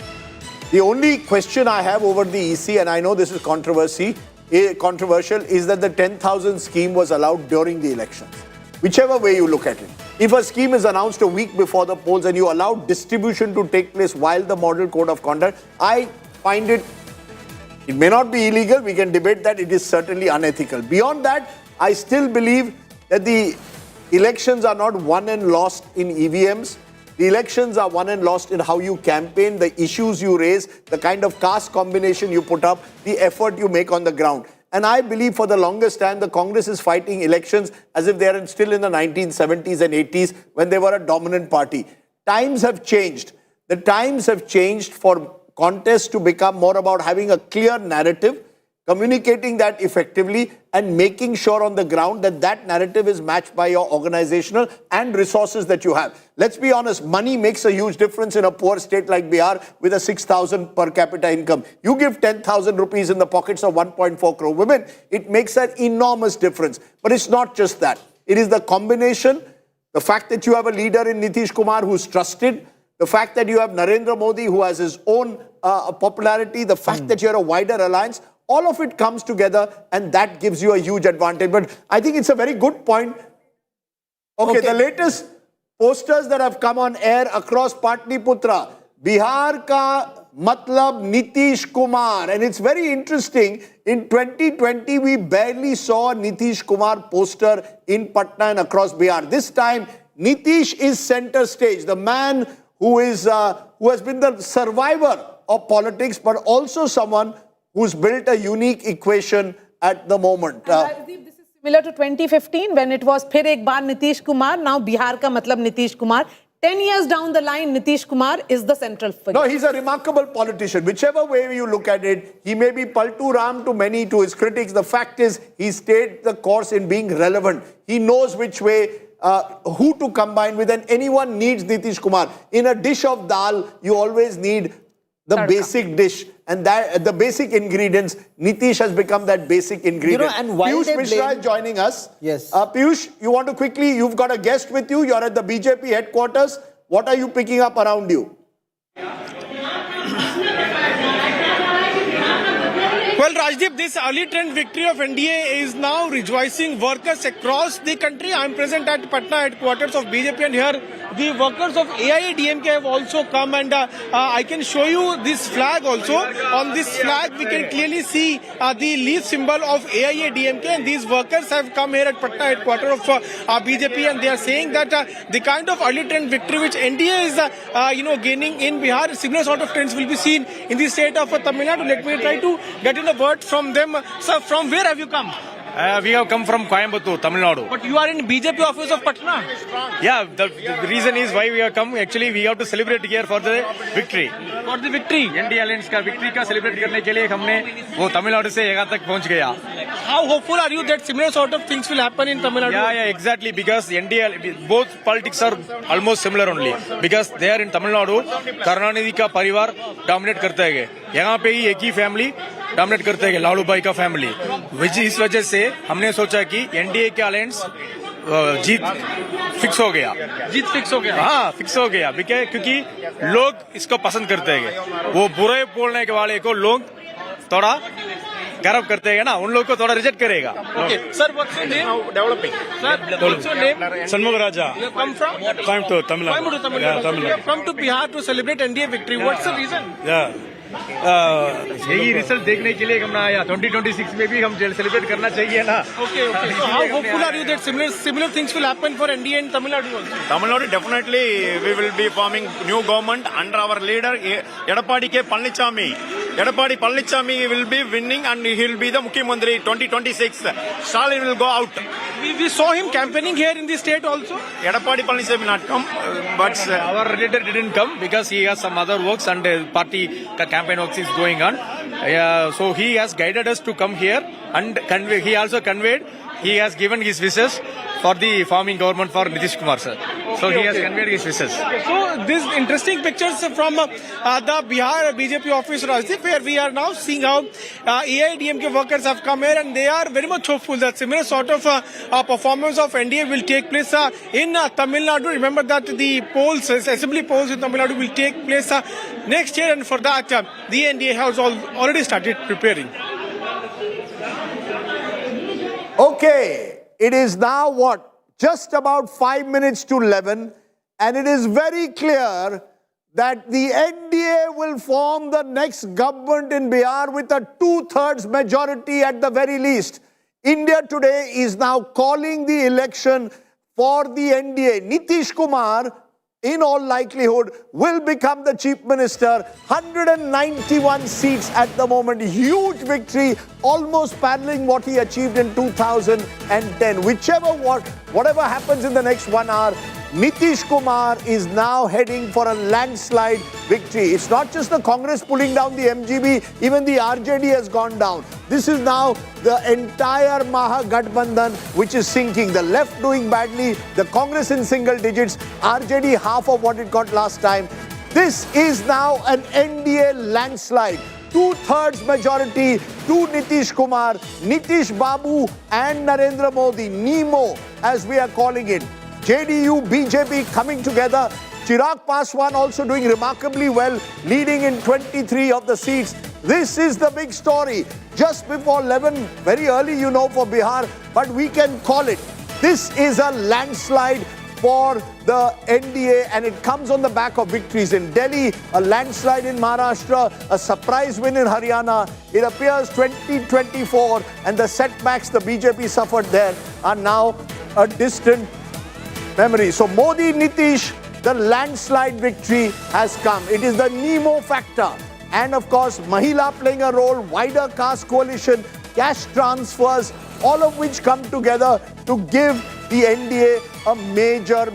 The only question I have over the EC, and I know this is controversial, is that the 10,000 scheme was allowed during the elections. Whichever way you look at it. If a scheme is announced a week before the polls and you allow distribution to take place while the model code of conduct, I find it may not be illegal. We can debate that. It is certainly unethical. Beyond that, I still believe that the elections are not won and lost in EVMs. The elections are won and lost in how you campaign, the issues you raise, the kind of caste combination you put up, the effort you make on the ground. And I believe for the longest time, the Congress is fighting elections as if they are still in the 1970s and 80s when they were a dominant party. Times have changed. The times have changed for contests to become more about having a clear narrative, communicating that effectively, and making sure on the ground that that narrative is matched by your organizational and resources that you have. Let's be honest, money makes a huge difference in a poor state like Bihar with a 6,000 per capita income. You give 10,000 rupees in the pockets of 1.4 crore women, it makes an enormous difference. But it's not just that. It is the combination, the fact that you have a leader in Nitish Kumar who's trusted, the fact that you have Narendra Modi who has his own popularity, the fact that you're a wider alliance, all of it comes together and that gives you a huge advantage. But I think it's a very good point. Okay, the latest posters that have come on air across Patliputra, Bihar ka matlab Nitish Kumar. And it's very interesting, in 2020 we barely saw a Nitish Kumar poster in Patna and across Bihar. This time Nitish is center stage, the man who has been the survivor of politics, but also someone who's built a unique equation at the moment. Rajdeep, this is similar to 2015 when it was Phir Ek Baar Nitish Kumar, now Bihar ka matlab Nitish Kumar. 10 years down the line, Nitish Kumar is the central figure. No, he's a remarkable politician. Whichever way you look at it, he may be Paltu Ram to many, to his critics. The fact is, he stayed the course in being relevant. He knows which way, who to combine with, and anyone needs Nitish Kumar. In a dish of dal, you always need the basic dish, and that the basic ingredients. Nitish has become that basic ingredient. You know, and while Piyush Mishra is joining us. Yes. Piyush, you want to quickly, you've got a guest with you. You're at the BJP headquarters. What are you picking up around you? Well, Rajdeep, this early trend victory of NDA is now rejoicing workers across the country. I'm present at Patna headquarters of BJP, and here the workers of AIADMK have also come, and I can show you this flag also. On this flag, we can clearly see the leaf symbol of AIADMK, and these workers have come here at Patna headquarters of BJP, and they are saying that the kind of early trend victory which NDA is, gaining in Bihar, similar sort of trends will be seen in the state of Tamil Nadu. Let me try to get in a word from them. Sir, from where have you come? We have come from Coimbatore, Tamil Nadu. But you are in BJP office of Patna. Yeah, the reason is why we have come. Actually, we have to celebrate here for the victory. For the victory. NDA Alliance का victory का celebrate करने के लिए हमने वो तमिल नाडु से यहाँ तक पहुँच गया. How hopeful are you that similar sort of things will happen in Tamil Nadu? Yeah, exactly. Because NDA, both politics are almost similar only. Because there in Tamil Nadu, Karunanidhi का परिवार dominate करता है. यहाँ पे ही एक ही family dominate करते हैं, लालू भाई का फैमिली. इस वजह से हमने सोचा कि एनडीए के अलायंस जीत फिक्स हो गया. जीत फिक्स हो गया? हाँ, फिक्स हो गया. क्योंकि लोग इसको पसंद करते हैं. वो बुरे बोलने के वाले को लोग थोड़ा गर्व करते हैं ना, उन लोगों को थोड़ा रिजेक्ट करेगा. Okay. Sir, what's your name? Developing. Sir, what's your name? Shanmugh Raja. You have come from? Coimbatore, Tamil Nadu. Coimbatore, Tamil Nadu. You have come to Bihar to celebrate NDA victory. What's the reason? Yeah. यही result देखने के लिए हम आया. 2026 में भी हम celebrate करना चाहिए ना. Okay. So how hopeful are you that similar things will happen for NDA in Tamil Nadu also? Tamil Nadu, definitely we will be forming new government under our leader Edapadi K. Palnichami. Edapadi Palnichami will be winning and he will be the Mukhyamantri 2026. Stalin will go out. We saw him campaigning here in the state also. Edapadi Palnichami will not come, but our leader didn't come because he has some other works and party campaign works is going on. So he has guided us to come here and he also conveyed, he has given his wishes for the forming government for Nitish Kumar, sir. So he has conveyed his wishes. So these interesting pictures from the Bihar BJP office, Rajdeep, where we are now seeing how AIADMK workers have come here, and they are very much hopeful that similar sort of performance of NDA will take place in Tamil Nadu. Remember that the polls, assembly polls in Tamil Nadu will take place next year, and for that the NDA has already started preparing. Okay. It is now what? Just about 5 minutes to 11, and it is very clear that the NDA will form the next government in Bihar with a 2/3 majority at the very least. India Today is now calling the election for the NDA. Nitish Kumar, in all likelihood, will become the chief minister. 191 seats at the moment. Huge victory, almost paralleling what he achieved in 2010. Whatever happens in the next 1 hour, Nitish Kumar is now heading for a landslide victory. It's not just the Congress pulling down the MGB, even the RJD has gone down. This is now the entire Mahagathbandhan which is sinking. The left doing badly, the Congress in single digits, RJD half of what it got last time. This is now an NDA landslide. 2/3 majority to Nitish Kumar, Nitish Babu and Narendra Modi, NEMO as we are calling it. JDU, BJP coming together. Chirag Paswan also doing remarkably well, leading in 23 of the seats. This is the big story. Just before 11, very early, for Bihar, but we can call it. This is a landslide for the NDA, and it comes on the back of victories in Delhi, a landslide in Maharashtra, a surprise win in Haryana. It appears 2024, and the setbacks the BJP suffered there are now a distant memory. So Modi, Nitish, the landslide victory has come. It is the NEMO factor. And of course, Mahila playing a role, wider caste coalition, cash transfers, all of which come together to give the NDA a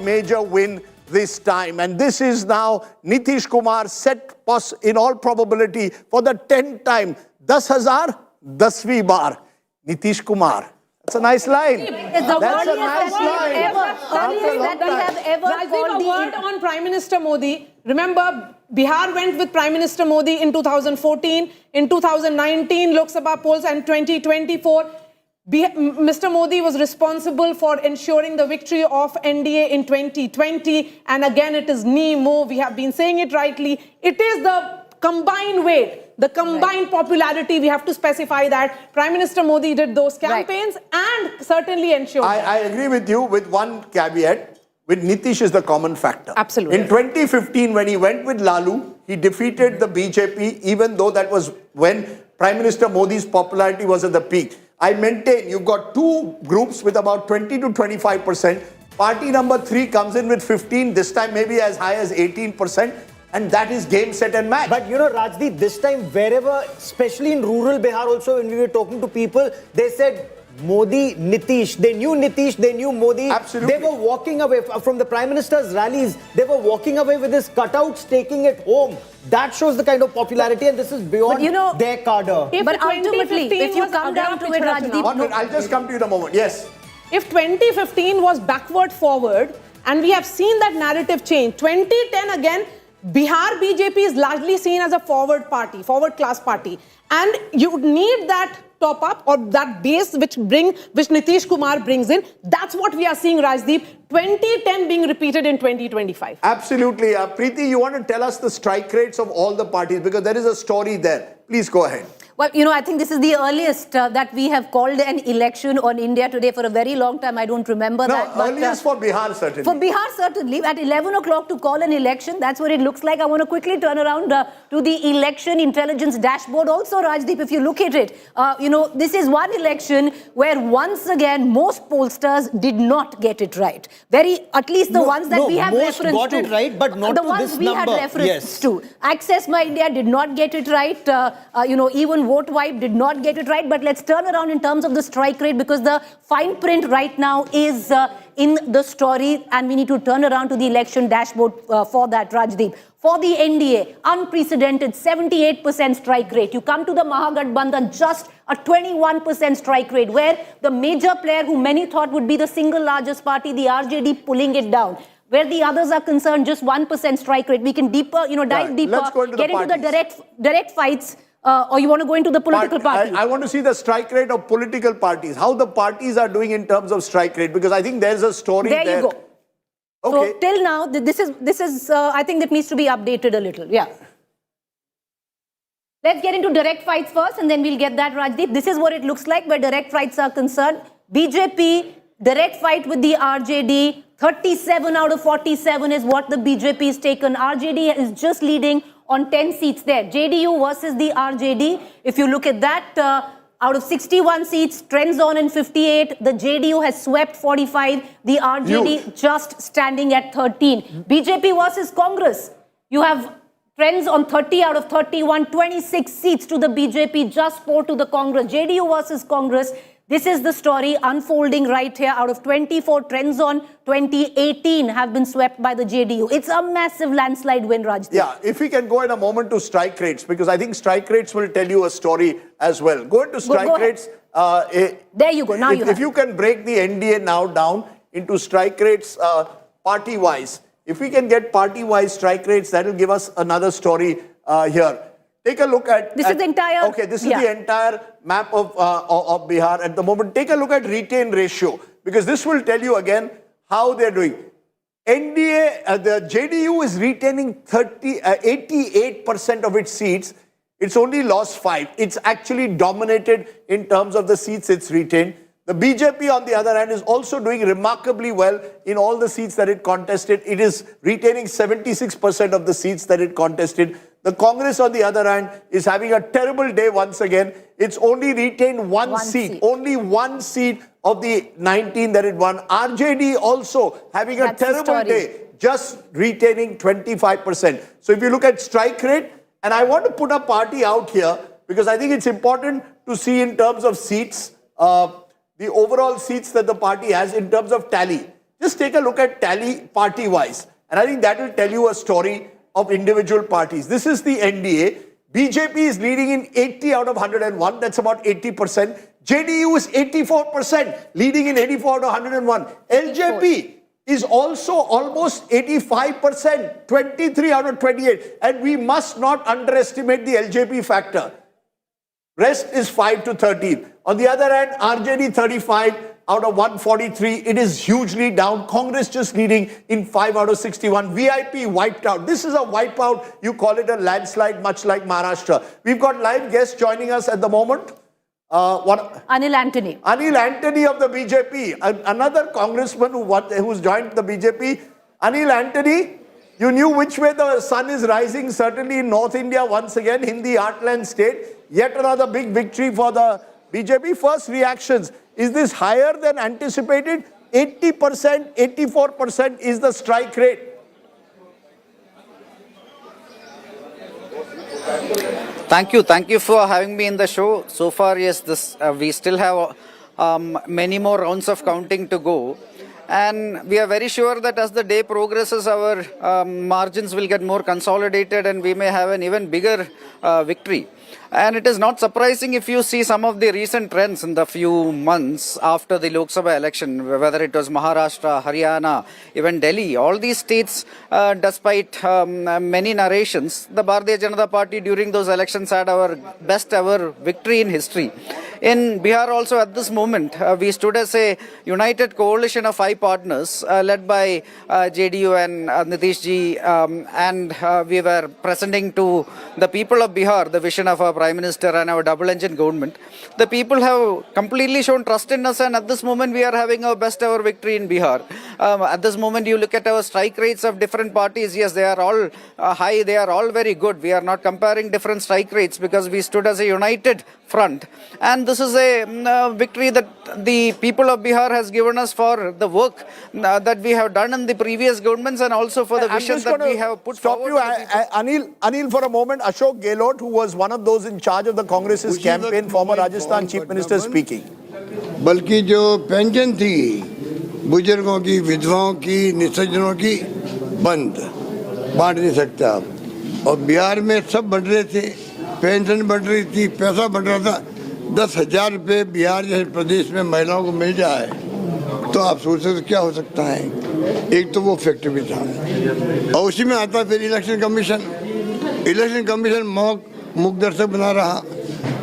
major win this time. And this is now Nitish Kumar set in all probability for the 10th time. 10,000, 10वीं बार. Nitish Kumar. That's a nice line. It's the That's a nice line. That we have ever called a word on Prime Minister Modi. Remember, Bihar went with Prime Minister Modi in 2014, in 2019 Lok Sabha polls, and 2024. Mr. Modi was responsible for ensuring the victory of NDA in 2020. And again, it is NEMO. We have been saying it rightly. It is the combined weight. The combined popularity, we have to specify that. Prime Minister Modi did those campaigns and certainly ensured. I agree with you with one caveat. With Nitish is the common factor. Absolutely. In 2015, when he went with Lalu, he defeated the BJP, even though that was when Prime Minister Modi's popularity was at the peak. I maintain you've got two groups with about 20 to 25%. Party number 3 comes in with 15, this time maybe as high as 18%. And that is game, set and match. But Rajdeep, this time wherever, especially in rural Bihar also, when we were talking to people, they said Modi, Nitish. They knew Nitish, they knew Modi. Absolutely. They were walking away from the Prime Minister's rallies. They were walking away with his cutouts, taking it home. That shows the kind of popularity, and this is beyond their cadre. But ultimately, if you come down to it, Rajdeep... I'll just come to you in a moment. Yes. If 2015 was backward forward, and we have seen that narrative change, 2010 again, Bihar BJP is largely seen as a forward class party. And you need that top up or that base which Nitish Kumar brings in. That's what we are seeing, Rajdeep. 2010 being repeated in 2025. Absolutely. Preeti, you want to tell us the strike rates of all the parties because there is a story there. Please go ahead. Well, I think this is the earliest that we have called an election on India today for a very long time. I don't remember that. No, earliest for Bihar, certainly. For Bihar, certainly. At 11 o'clock to call an election, that's what it looks like. I want to quickly turn around to the election intelligence dashboard. Also, Rajdeep, if you look at it, this is one election where once again, most pollsters did not get it right. At least the ones that we have reference to. Most got it right, but not the to ones this we number. had reference to. Access My India did not get it right. Even Vote Wipe did not get it right. But let's turn around in terms of the strike rate because the fine print right now is in the story, and we need to turn around to the election dashboard for that, Rajdeep. For the NDA, unprecedented 78% strike rate. You come to the Mahagathbandhan, just a 21% strike rate, where the major player who many thought would be the single largest party, the RJD, pulling it down. Where the others are concerned, just 1% strike rate. We can dive deeper, get into the direct fights. Or you want to go into the political parties? I want to see the strike rate of political parties, how the parties are doing in terms of strike rate, because I think there's a story there. There you go. Okay. So till now, this is I think that needs to be updated a little. Yeah. Let's get into direct fights first, and then we'll get that, Rajdeep. This is what it looks like where direct fights are concerned. BJP, direct fight with the RJD. 37 out of 47 is what the BJP has taken. RJD is just leading on 10 seats there. JDU versus the RJD. If you look at that, Out of 61 seats, trends on in 58. The JDU has swept 45. The RJD just standing at 13. BJP versus Congress. You have trends on 30 out of 31, 26 seats to the BJP, just 4 to the Congress. JDU versus Congress. This is the story unfolding right here. Out of 24 trends on, 18 have been swept by the JDU. It's a massive landslide win, Rajdeep. Yeah, if we can go in a moment to strike rates, because I think strike rates will tell you a story as well. Go into strike rates. There you go. Now if you can break the NDA now down into strike rates party-wise, if we can get party-wise strike rates, that will give us another story here. Take a look at... This is the entire... Okay, this is the entire map of Bihar at the moment. Take a look at retain ratio, because this will tell you again how they're doing. NDA, the JDU is retaining 88% of its seats. It's only lost 5. It's actually dominated in terms of the seats it's retained. The BJP, on the other hand, is also doing remarkably well in all the seats that it contested. It is retaining 76% of the seats that it contested. The Congress, on the other hand, is having a terrible day once again. It's only retained one seat. Only one seat of the 19 that it won. RJD also having a terrible day, just retaining 25%. So if you look at strike rate, and I want to put a party out here, because I think it's important to see in terms of seats, the overall seats that the party has in terms of tally. Just take a look at tally party-wise. And I think that will tell you a story of individual parties. This is the NDA. BJP is leading in 80 out of 101. That's about 80%. JDU is 84%, leading in 84 out of 101. LJP is also almost 85%, 23 out of 28. And we must not underestimate the LJP factor. Rest is 5 to 13. On the other hand, RJD 35 out of 143. It is hugely down. Congress just leading in 5 out of 61. VIP wiped out. This is a wipeout. You call it a landslide, much like Maharashtra. We've got live guests joining us at the moment. Anil Antony. Anil Antony of the BJP. Another congressman who's joined the BJP. Anil Antony, you knew which way the sun is rising, certainly in North India once again, Hindi heartland state. Yet another big victory for the BJP. First reactions, is this higher than anticipated? 80%, 84% is the strike rate. Thank you for having me in the show. So far, yes, we still have many more rounds of counting to go. And we are very sure that as the day progresses, our margins will get more consolidated and we may have an even bigger victory. And it is not surprising if you see some of the recent trends in the few months after the Lok Sabha election, whether it was Maharashtra, Haryana, even Delhi, all these states, despite many narrations, the Bharatiya Janata Party during those elections had our best ever victory in history. In Bihar also at this moment, we stood as a united coalition of 5 partners led by JDU and Nitish ji, and we were presenting to the people of Bihar the vision of our Prime Minister and our double-engine government. The people have completely shown trust in us, and at this moment we are having our best ever victory in Bihar. At this moment you look at our strike rates of different parties, yes, they are all high, they are all very good. We are not comparing different strike rates because we stood as a united front. And this is a victory that the people of Bihar has given us for the work that we have done in the previous governments and also for the vision that we have put forward. Anil, for a moment, Ashok Gehlot, who was one of those in charge of the Congress's campaign, former Rajasthan Chief Minister speaking. बल्कि जो pension थी बुजुर्गों की, विधवाओं की, निसज्जनों की, बंद, बांट नहीं सकते आप. और बिहार में सब बढ़ रहे थे, पेंशन बढ़ रही थी, पैसा बढ़ रहा था. 10,000 रुपये बिहार जैसे प्रदेश में महिलाओं को मिल जाए तो आप सोच सकते क्या हो सकता है. एक तो वो फैक्टर भी था और उसी में आता फिर इलेक्शन कमीशन मुख दर्शक बना रहा.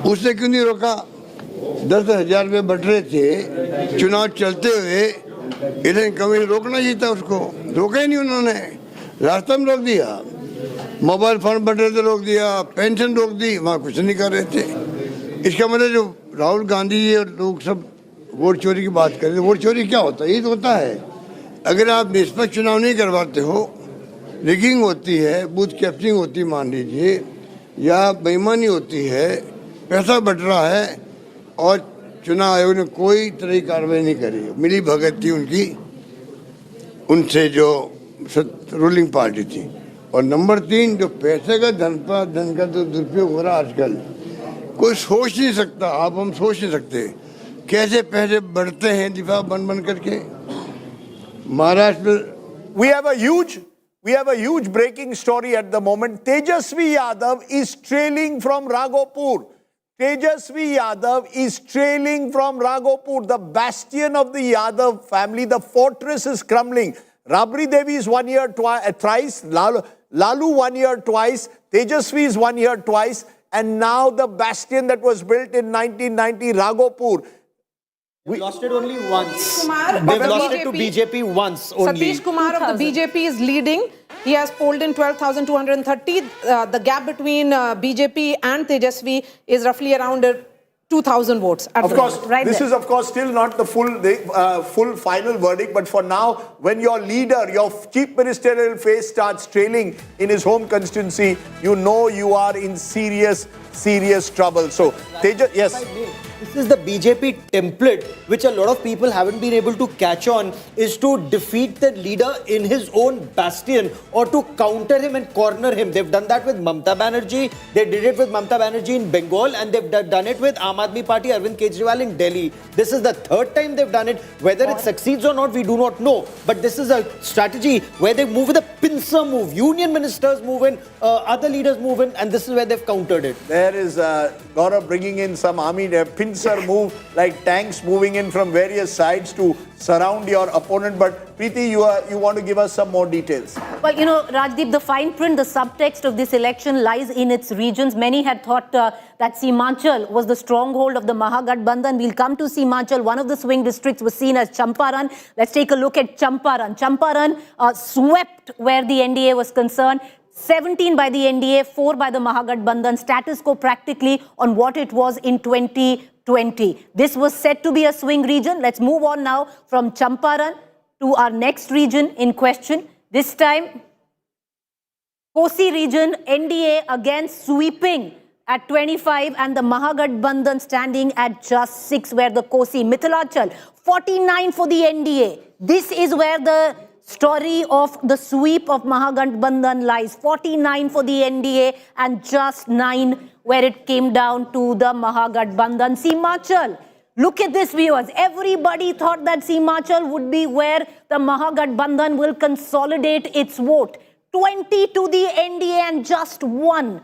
उसने क्यों नहीं रोका? 10,000 रुपये बढ़ रहे थे, चुनाव चलते हुए इलेक्शन कमीशन रोकना ही था, उसको रोका ही नहीं उन्होंने, रास्ता में रोक दिया. मोबाइल फोन बढ़ रहे थे, रोक दिया. पेंशन रोक दी, वहाँ कुछ नहीं कर रहे थे. इसका मतलब जो राहुल गांधी जी और लोग सब वोट चोरी की बात कर रहे थे, वोट चोरी क्या होता है? ये तो होता है अगर आप निष्पक्ष चुनाव नहीं करवाते हो, रिगिंग होती है, बूथ कैप्चरिंग होती मान लीजिए, या बेईमानी होती है, पैसा बढ़ रहा है, और चुनाव आयोग ने कोई तरह की कार्रवाई नहीं करी, मिली भगत थी उनकी उनसे जो रूलिंग पार्टी थी। और नंबर 3, जो पैसे का धन का तो दुरुपयोग हो रहा आजकल, कोई सोच नहीं सकता, आप हम सोच नहीं सकते कैसे पैसे बढ़ते हैं दिफा बन करके। महाराष्ट्र में We have a huge breaking story at the moment. Tejashwi Yadav is trailing from Raghopur. Tejashwi Yadav is trailing from Raghopur, the bastion of the Yadav family. The fortress is crumbling. Rabri Devi is 1 year thrice. Lalu 1 year twice. Tejashwi is 1 year twice. And now the bastion that was built in 1990, Raghopur. We lost it only once. Kumar of They've the lost it to BJP. BJP once only. Satish Kumar of the BJP is leading. He has polled in 12,230. The gap between BJP and Tejashwi is roughly around 2,000 votes. Of course, this is of course still not the full final verdict, but for now, when your leader, your chief ministerial face starts trailing in his home constituency, you know you are in serious trouble. So, Tejas, yes. This is the BJP template, which a lot of people haven't been able to catch on, is to defeat the leader in his own bastion or to counter him and corner him. They've done that with Mamata Banerjee. They did it with Mamata Banerjee in Bengal, and they've done it with Aam Aadmi Party, Arvind Kejriwal in Delhi. This is the third time they've done it. Whether it succeeds or not, we do not know. But this is a strategy where they move with a pincer move. Union ministers move in, other leaders move in, and this is where they've countered it. There is Gaurav bringing in some army pincer move, like tanks moving in from various sides to surround your opponent. But Preeti, you want to give us some more details? Well, you know, Rajdeep, the fine print, the subtext of this election lies in its regions. Many had thought that Simachal was the stronghold of the Mahagathbandhan. We'll come to Simachal. One of the swing districts was seen as Champaran. Let's take a look at Champaran. Champaran swept where the NDA was concerned. 17 by the NDA, 4 by the Mahagathbandhan. Status quo practically on what it was in 2020. This was said to be a swing region. Let's move on now from Champaran to our next region in question. This time, Kosi region, NDA again sweeping at 25 and the Mahagathbandhan standing at just 6, where the Kosi, Mithilachal, 49 for the NDA. This is where the story of the sweep of Mahagathbandhan lies. 49 for the NDA and just 9 where it came down to the Mahagathbandhan. Simachal, look at this, viewers. Everybody thought that Simachal would be where the Mahagathbandhan will consolidate its vote. 20 to the NDA and just one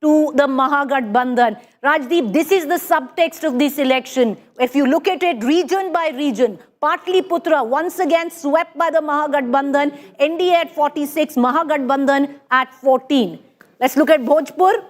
to the Mahagathbandhan. Rajdeep, this is the subtext of this election. If you look at it region by region, Patliputra once again swept by the Mahagathbandhan, NDA at 46, Mahagathbandhan at 14. Let's look at Bhojpur.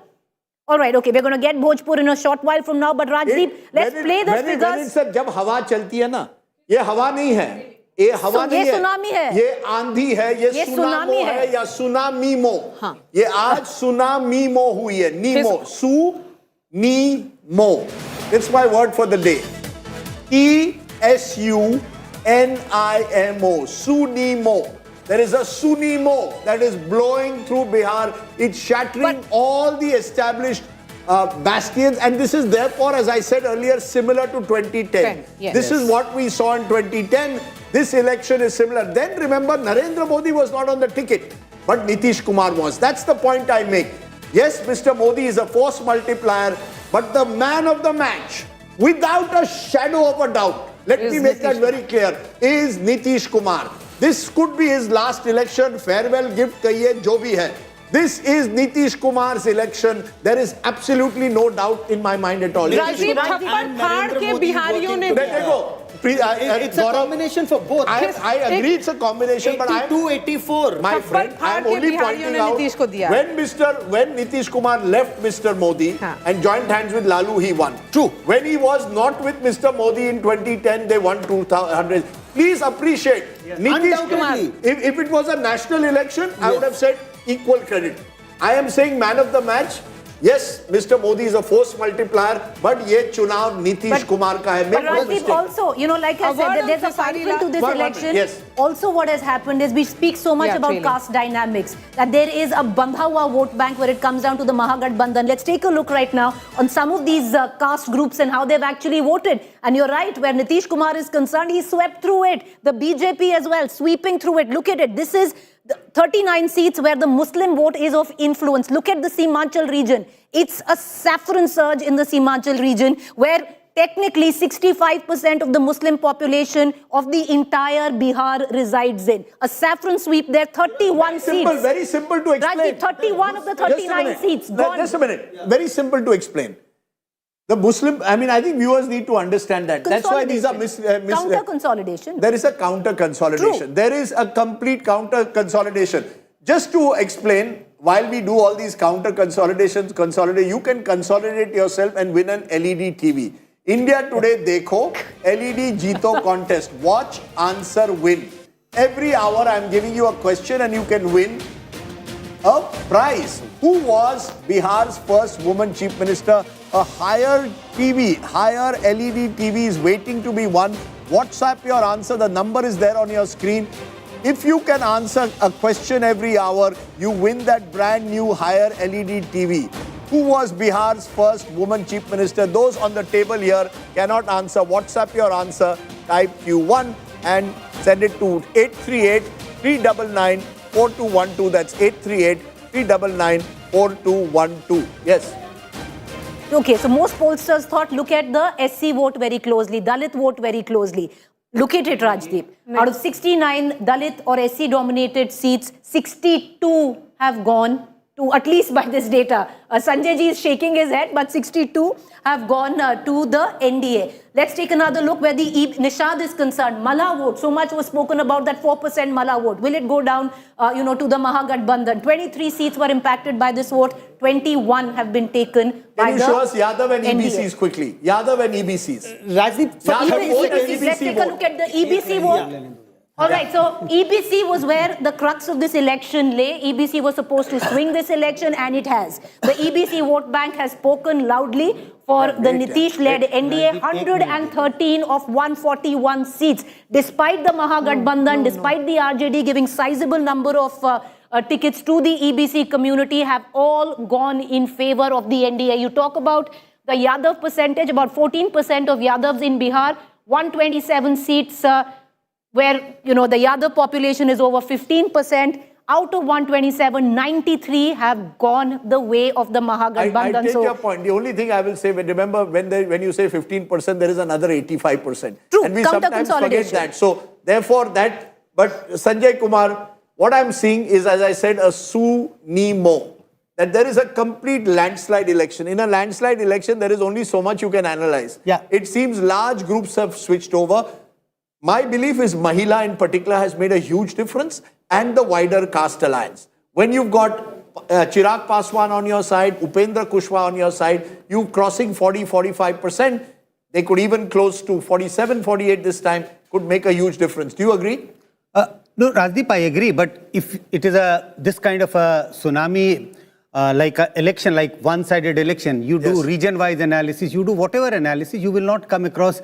All right, okay, we're going to get Bhojpur in a short while from now, but Rajdeep, let's play the figures. जब हवा चलती है ना, ये हवा नहीं है. ये हवा नहीं है, सुनामी है, ये आंधी है, ये सुनामो है या सुनामीमो. हाँ. ये आज सुनामीमो हुई है. नीमो, सुनीमो. It's my word for the day. ESUNIMO. Sunimo. There is a sunimo that is blowing through Bihar. It's shattering all the established bastions, and this is therefore, as I said earlier, similar to 2010. This is what we saw in 2010. This election is similar. Then remember, Narendra Modi was not on the ticket, but Nitish Kumar was. That's the point I make. Yes, Mr. Modi is a force multiplier, but the man of the match, without a shadow of a doubt, let me make that very clear, is Nitish Kumar. This could be his last election, farewell gift kahiye, jo bhi hai. This is Nitish Kumar's election. There is absolutely no doubt in my mind at all. Rajdeep, थप्पड़ फाड़ के बिहारियों ने It's a combination for both. I agree it's a combination, but 82-84. My friend, I am only pointing out when Nitish Kumar left Mr. Modi and joined hands with Lalu, he won. True. When he was not with Mr. Modi in 2010, they won 200. Please appreciate Nitish Kumar. If it was a national election, I would have said equal credit. I am saying man of the match. Yes, Mr. Modi is a force multiplier, but ye chunav Nitish Kumar ka hai. But Rajdeep also, you know, like I said, there's a cycle to this election. Yes. Also what has happened is we speak so much about caste dynamics, that there is a bandha hua vote bank where it comes down to the Mahagathbandhan. Let's take a look right now on some of these caste groups and how they've actually voted. And you're right, where Nitish Kumar is concerned, he swept through it. The BJP as well, sweeping through it. Look at it. This is the 39 seats where the Muslim vote is of influence. Look at the Simachal region. It's a saffron surge in the Simachal region where technically 65% of the Muslim population of the entire Bihar resides in. A saffron sweep there, 31 seats. Very simple to explain. Rajdeep, 31 of the 39 seats gone. Just a minute. Very simple to explain. The Muslim, I mean, I think viewers need to understand that. That's why these are counter consolidation. There is a counter consolidation. There is a complete counter consolidation. Just to explain, while we do all these counter consolidations, you can consolidate yourself and win an LED TV. India Today Dekho, LED Jeeto contest. Watch, answer, win. Every hour I am giving you a question and you can win a prize. Who was Bihar's first woman chief minister? A higher TV, higher LED TV is waiting to be won. WhatsApp your answer. The number is there on your screen. If you can answer a question every hour, you win that brand new higher LED TV. Who was Bihar's first woman chief minister? Those on the table here cannot answer. WhatsApp your answer. Type Q1 and send it to 838-399-4212. That's 838-399-4212. Yes. Okay, so most pollsters thought, look at the SC vote very closely, Dalit vote very closely. Look at it, Rajdeep. Out of 69 Dalit or SC dominated seats, 62 have gone to, at least by this data. Sanjay ji is shaking his head, but 62 have gone to the NDA. Let's take another look where the Nishad is concerned. Malla vote, so much was spoken about that 4% Malla vote. Will it go down, to the Mahagathbandhan? 23 seats were impacted by this vote. 21 have been taken by the Can you show us Yadav and NDA. EBCs quickly? Yadav and EBCs. Rajdeep, Let's take a look at the EBC vote. All right, so EBC was where the crux of this election lay. EBC was supposed to swing this election, and it has. The EBC vote bank has spoken loudly for the Nitish-led NDA, 113 of 141 seats. Despite the Mahagathbandhan, despite the RJD giving sizable number of tickets to the EBC community, have all gone in favor of the NDA. You talk about the Yadav percentage, about 14% of Yadavs in Bihar, 127 seats, where, the Yadav population is over 15%. Out of 127, 93 have gone the way of the Mahagathbandhan. I take your point. The only thing I will say, remember, when you say 15%, there is another 85%. True, and we sometimes forget that. So, therefore, but Sanjay Kumar, what I'm seeing is, as I said, a su-ni-mo. That there is a complete landslide election. In a landslide election, there is only so much you can analyze. Yeah. It seems large groups have switched over. My belief is Mahila in particular has made a huge difference, and the wider caste alliance. When you've got Chirag Paswan on your side, Upendra Kushwaha on your side, you crossing 40-45%, they could even close to 47-48 this time, could make a huge difference. Do you agree? No, Rajdeep, I agree. But if it is this kind of a tsunami, like an election, like one-sided election, you do region-wise analysis, you do whatever analysis, you will not come across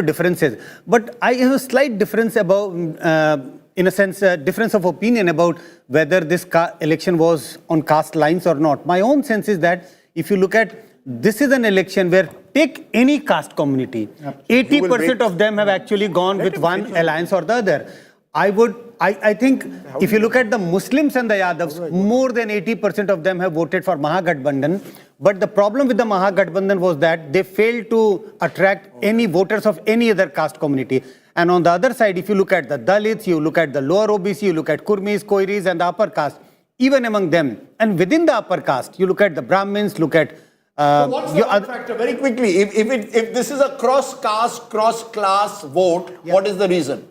differences. But I have a slight difference about, in a sense, difference of opinion about whether this election was on caste lines or not. My own sense is that if you look at, this is an election where, take any caste community, 80% of them have actually gone with one alliance or the other. I think if you look at the Muslims and the Yadavs, more than 80% of them have voted for Mahagathbandhan. But the problem with the Mahagathbandhan was that they failed to attract any voters of any other caste community. And on the other side, if you look at the Dalits, you look at the lower OBC, you look at Kurmis, Koiris and the upper caste, even among them. And within the upper caste, you look at the Brahmins, look at... so what's the factor? Very quickly, if this is a cross-caste, cross-class vote, what is the reason?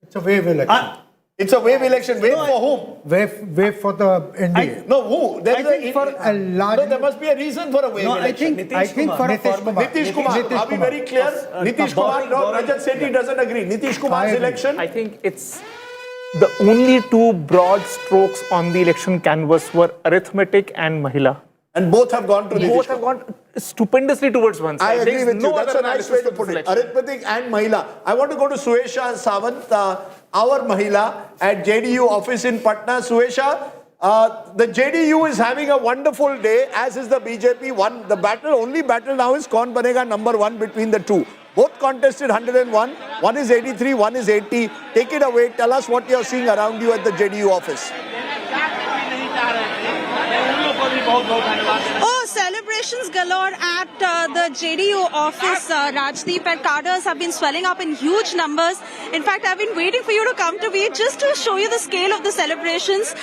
It's a wave election. It's a wave election. Wave for whom? Wave for the NDA. Who? I think for a large... No, there must be a reason for a wave election. I think for Nitish Kumar. Are we very clear? Nitish Kumar, no, Rajat Sethi doesn't agree. Nitish Kumar's election? I think it's the only two broad strokes on the election canvas were arithmetic and Mahila. And both have gone to Nitish Both have gone stupendously towards one side. I agree There is with no you. That's other a nice analysis way to for put this it. election. Arithmetic and Mahila. I want to go to Suesha Sawant, our Mahila at JDU office in Patna. Suesha, the JDU is having a wonderful day, as is the BJP. Only battle now is kaun banega number one between the two. Both contested 101. One is 83, one is 80. Take it away. Tell us what you're seeing around you at the JDU office. Oh, celebrations galore at the JDU office, Rajdeep, and cadres have been swelling up in huge numbers. In fact, I've been waiting for you to come to me just to show you the scale of the celebrations.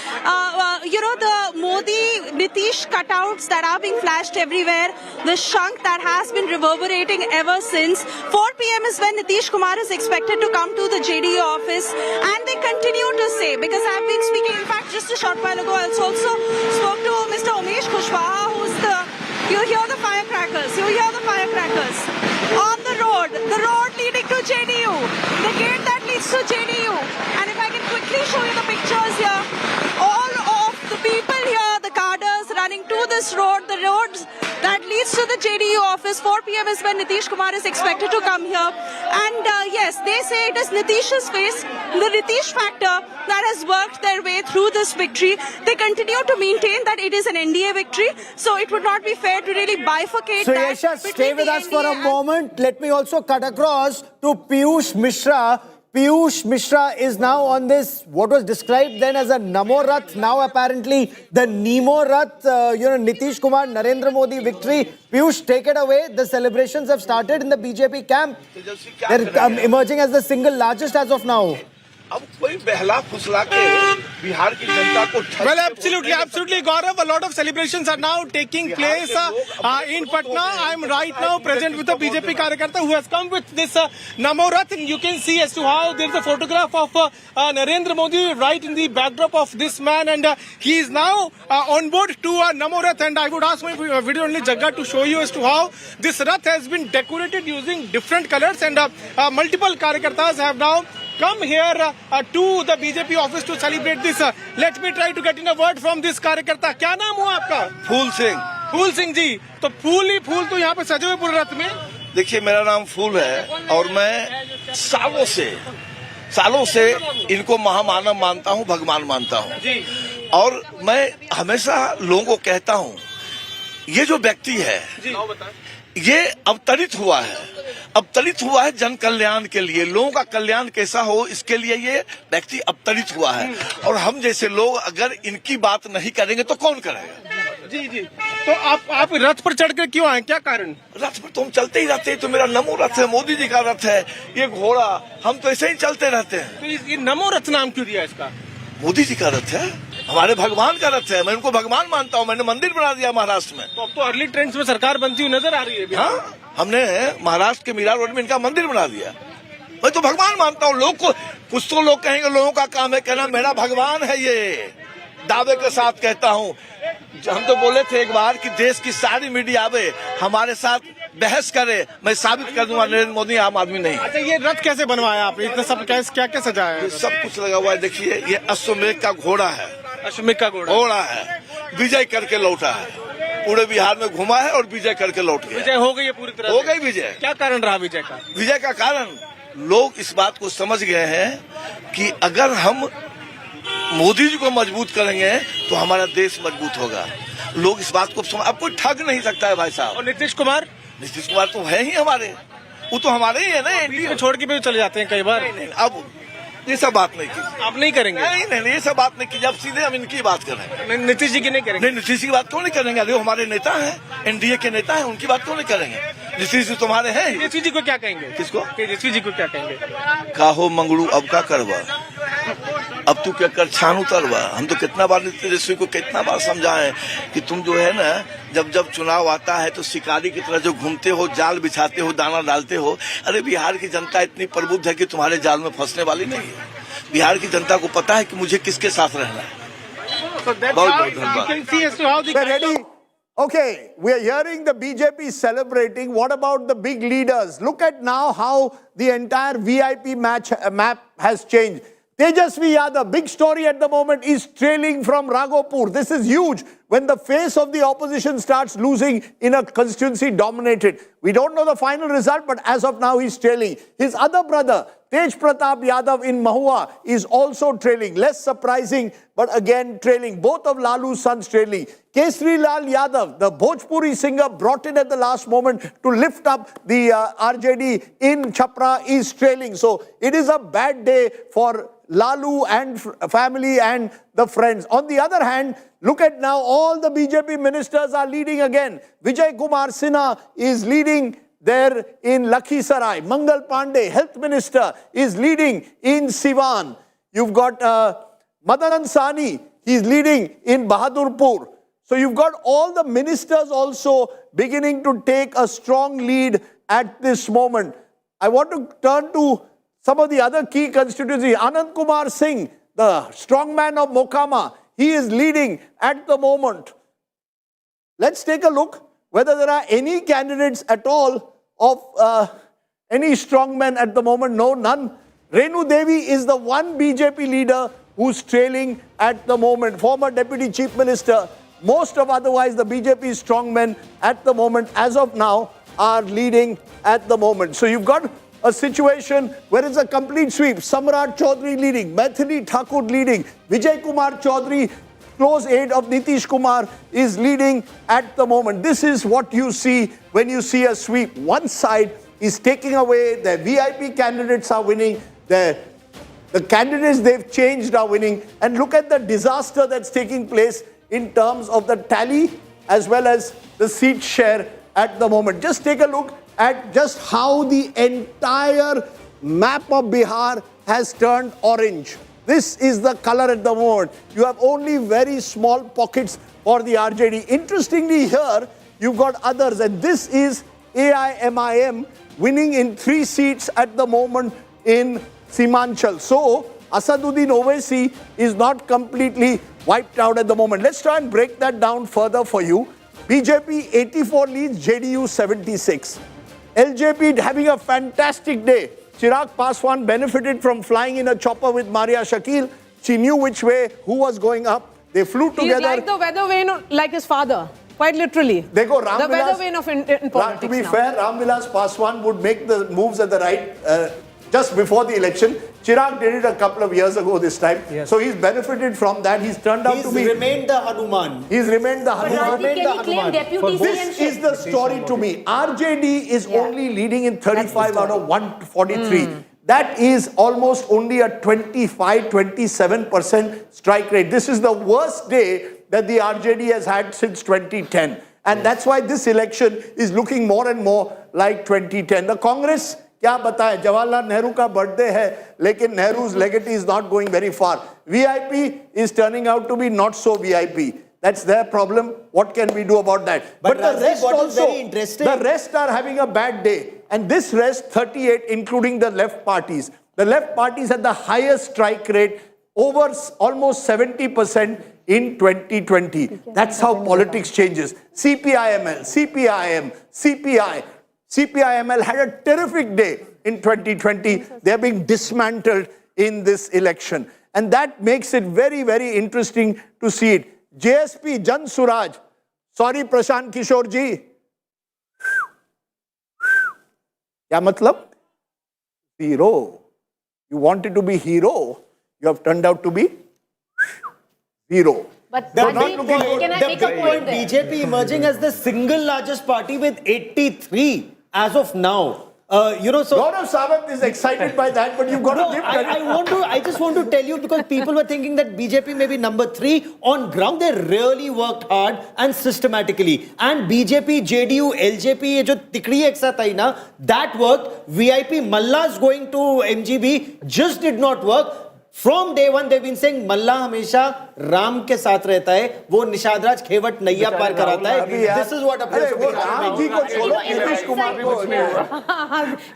The Modi, Nitish cutouts that are being flashed everywhere, the shank that has been reverberating ever since. 4 p.m. is when Nitish Kumar is expected to come to the JDU office, and they continue to say, because I've been speaking, in fact, just a short while ago, I also spoke to Mr. Umesh Kushwaha, who's you hear the firecrackers, on the road leading to JDU, the gate that leads to JDU. And if I can quickly show you the pictures here, all of the people here, the cadres running to this road, the road that leads to the JDU office. 4 p.m. is when Nitish Kumar is expected to come here. And yes, they say it is Nitish's face, the Nitish factor, that has worked their way through this victory. They continue to maintain that it is an NDA victory, so it would not be fair to really bifurcate So that. Yasha, stay with us for a moment. Let me also cut across to Piyush Mishra. Piyush Mishra is now on this, what was described then as a Namo Rath, now apparently the Nemo Rath, Nitish Kumar, Narendra Modi victory. Piyush, take it away. The celebrations have started in the BJP camp. They're emerging as the single largest as of now. अब कोई बहला फुसला के बिहार की जनता को Well, absolutely, Gaurav. A lot of celebrations are now taking place in Patna. I'm right now present with a BJP Karyakarta who has come with this Namo Rath, and you can see as to how there's a photograph of Narendra Modi right in the backdrop of this man, and he is now on board to Namo Rath. And I would ask my video only Jagga to show you as to how this Rath has been decorated using different colors, and multiple Karyakartas have now come here to the BJP office to celebrate this. Let me try to get in a word from this कार्यकर्ता. क्या नाम हुआ आपका? फूल सिंह. फूल सिंह जी, तो फूल ही फूल तो यहाँ पे सजे हुए पूरे रथ में. देखिए, मेरा नाम फूल है और मैं सालों से इनको महामानव मानता हूँ, भगवान मानता हूँ. और मैं हमेशा लोगों को कहता हूँ, ये जो व्यक्ति है, ये अवतरित हुआ है जन कल्याण के लिए. लोगों का कल्याण कैसा हो, इसके लिए ये व्यक्ति अवतरित हुआ है. और हम जैसे लोग अगर इनकी बात नहीं करेंगे तो कौन करेगा? जी. तो आप रथ पर चढ़कर क्यों आए, क्या कारण? रथ पर तो हम चलते ही रहते हैं. तो मेरा नमो रथ है, मोदी जी का रथ है, ये घोड़ा, हम तो ऐसे ही चलते रहते हैं. तो ये नमो रथ नाम क्यों दिया इसका? मोदी जी का रथ है, हमारे भगवान का रथ है. मैं उनको भगवान मानता हूँ. मैंने मंदिर बना दिया महाराष्ट्र में. तो अब तो अर्ली ट्रेंड्स में सरकार बनती हुई नजर आ रही है. हाँ, हमने महाराष्ट्र के मीरा रोड में इनका मंदिर बना दिया. मैं तो भगवान मानता हूँ. लोग को कुछ तो लोग कहेंगे, लोगों का काम है कहना मेरा भगवान है. ये दावे के साथ कहता हूँ. हम तो बोले थे एक बार कि देश की सारी मीडिया आवे, हमारे साथ बहस करे, मैं साबित कर दूंगा नरेंद्र मोदी आम आदमी नहीं. अच्छा, ये रथ कैसे बनवाया आपने? इतना सब क्या सजाया है? सब कुछ लगा हुआ है. देखिए, ये अश्वमेघ का घोड़ा है. अश्वमेघ का घोड़ा है. विजय करके लौटा है. पूरे बिहार में घुमा है और विजय करके लौट गया. विजय हो गई है पूरी तरह? हो गई विजय. क्या कारण रहा विजय का? विजय का कारण, लोग इस बात को समझ गए हैं कि अगर हम मोदी जी को मजबूत करेंगे तो हमारा देश मजबूत होगा. लोग इस बात को समझ, अब कोई ठग नहीं सकता है भाई साहब. और नीतीश कुमार तो है ही हमारे, वो तो हमारे ही है ना. एनडीए छोड़ के भी चले जाते हैं कई बार. नहीं, अब ये सब बात नहीं की. आप नहीं करेंगे? नहीं, ये सब बात नहीं की. जब सीधे हम इनकी बात करेंगे. नीतीश जी की नहीं करेंगे? नहीं, नीतीश जी की बात क्यों नहीं करेंगे? अरे हमारे नेता हैं, एनडीए के नेता हैं, उनकी बात क्यों नहीं करेंगे? नीतीश जी तुम्हारे हैं. तेजस्वी जी को क्या कहेंगे? किसको? तेजस्वी जी को क्या कहेंगे? काहो मंगड़ू अब का करवा, अब तू क्या कर छान उतरवा. हम तो कितना बार तेजस्वी को कितना बार समझाएं कि तुम जो है ना, जब चुनाव आता है तो शिकारी की तरह जो घूमते हो, जाल बिछाते हो, दाना डालते हो. अरे बिहार की जनता इतनी प्रबुद्ध है कि तुम्हारे जाल में फंसने वाली नहीं है. बिहार की जनता को पता है कि मुझे किसके साथ रहना है. बहुत धन्यवाद. Okay, we are hearing the BJP celebrating. What about the big leaders? Look at now how the entire VIP map has changed. Tejashwi Yadav, big story at the moment, is trailing from Raghopur. This is huge. when the face of the opposition starts losing in a constituency dominated. We don't know the final result, but as of now, he's trailing. His other brother, Tej Pratap Yadav in Mahua, is also trailing. Less surprising, but again trailing. Both of Lalu's sons trailing. Kesri Lal Yadav, the Bhojpuri singer brought in at the last moment to lift up the RJD in Chhapra, is trailing. So it is a bad day for Lalu and family and the friends. On the other hand, look at now, all the BJP ministers are leading again. Vijay Kumar Sinha is leading there in Lakhisarai. Mangal Pandey, health minister, is leading in Siwan. You've got Madan Ansani, he's leading in Bahadurpur. So you've got all the ministers also beginning to take a strong lead at this moment. I want to turn to some of the other key constituencies. Anand Kumar Singh, the strongman of Mokama, he is leading at the moment. Let's take a look whether there are any candidates at all of any strongmen at the moment. No, none. Renu Devi is the one BJP leader who's trailing at the moment. Former Deputy Chief Minister. Most of otherwise the BJP strongmen at the moment, as of now, are leading at the moment. So you've got a situation where it's a complete sweep. Samrat Chaudhary leading, Maithili Thakur leading, Vijay Kumar Chaudhary, close aide of Nitish Kumar, is leading at the moment. This is what you see when you see a sweep. One side is taking away, the VIP candidates are winning, the candidates they've changed are winning. And look at the disaster that's taking place in terms of the tally as well as the seat share at the moment. Just take a look at just how the entire map of Bihar has turned orange. This is the color at the moment. You have only very small pockets for the RJD. Interestingly here, you've got others, and this is AIMIM winning in 3 seats at the moment in Simanchal. So Asaduddin Owaisi is not completely wiped out at the moment. Let's try and break that down further for you. BJP 84 leads, JDU 76. LJP having a fantastic day. Chirag Paswan benefited from flying in a chopper with Maria Shakil. She knew which way, who was going up. They flew together. He's like the weather vane, like his father. Quite literally. They go the weather vane of in politics. To be fair, Ramvilas Paswan would make the moves at the right just before the election. Chirag did it a couple of years ago this time. Yes. So he's benefited from that. He's turned out to be... He's remained the Hanuman. He's remained the Hanuman. Can he claim deputy This is the story to me. RJD is only leading in 35 out of 143. That is almost only a 25-27% strike rate. This is the worst day that the RJD has had since 2010. And that's why this election is looking more and more like 2010. The Congress, क्या बताएं, जवाहरलाल नेहरू का birthday है, लेकिन Nehru's legacy is not going very far. VIP is turning out to be not so VIP. That's their problem. What can we do about that? But the rest what is also, very interesting, the rest are having a bad day. And this rest, 38, including the left parties. The left parties had the highest strike rate, over almost 70% in 2020. That's how politics changes. CPIML, CPIM, CPI. CPIML had a terrific day in 2020. They're being dismantled in this election. And that makes it very, very interesting to see it. JSP, Jan Suraj. Sorry, Prashant Kishore ji. Kya matlab? Zero. You wanted to be hero. You have turned out to be zero. But can I make a point there? BJP emerging as the single largest party with 83 as of now. Gaurav Sawant is excited by that, but you've got to give credit. I just want to tell you, because people were thinking that BJP may be number 3. On ground, they really worked hard and systematically. And BJP, JDU, LJP, ye jo tikri ek sath aayi na, that worked. VIP Malla's going to MGB just did not work. From day one, they've been saying, Malla हमेशा राम के साथ रहता है, वो निषादराज खेवट नैया पार कराता है. This is what appears to be happening.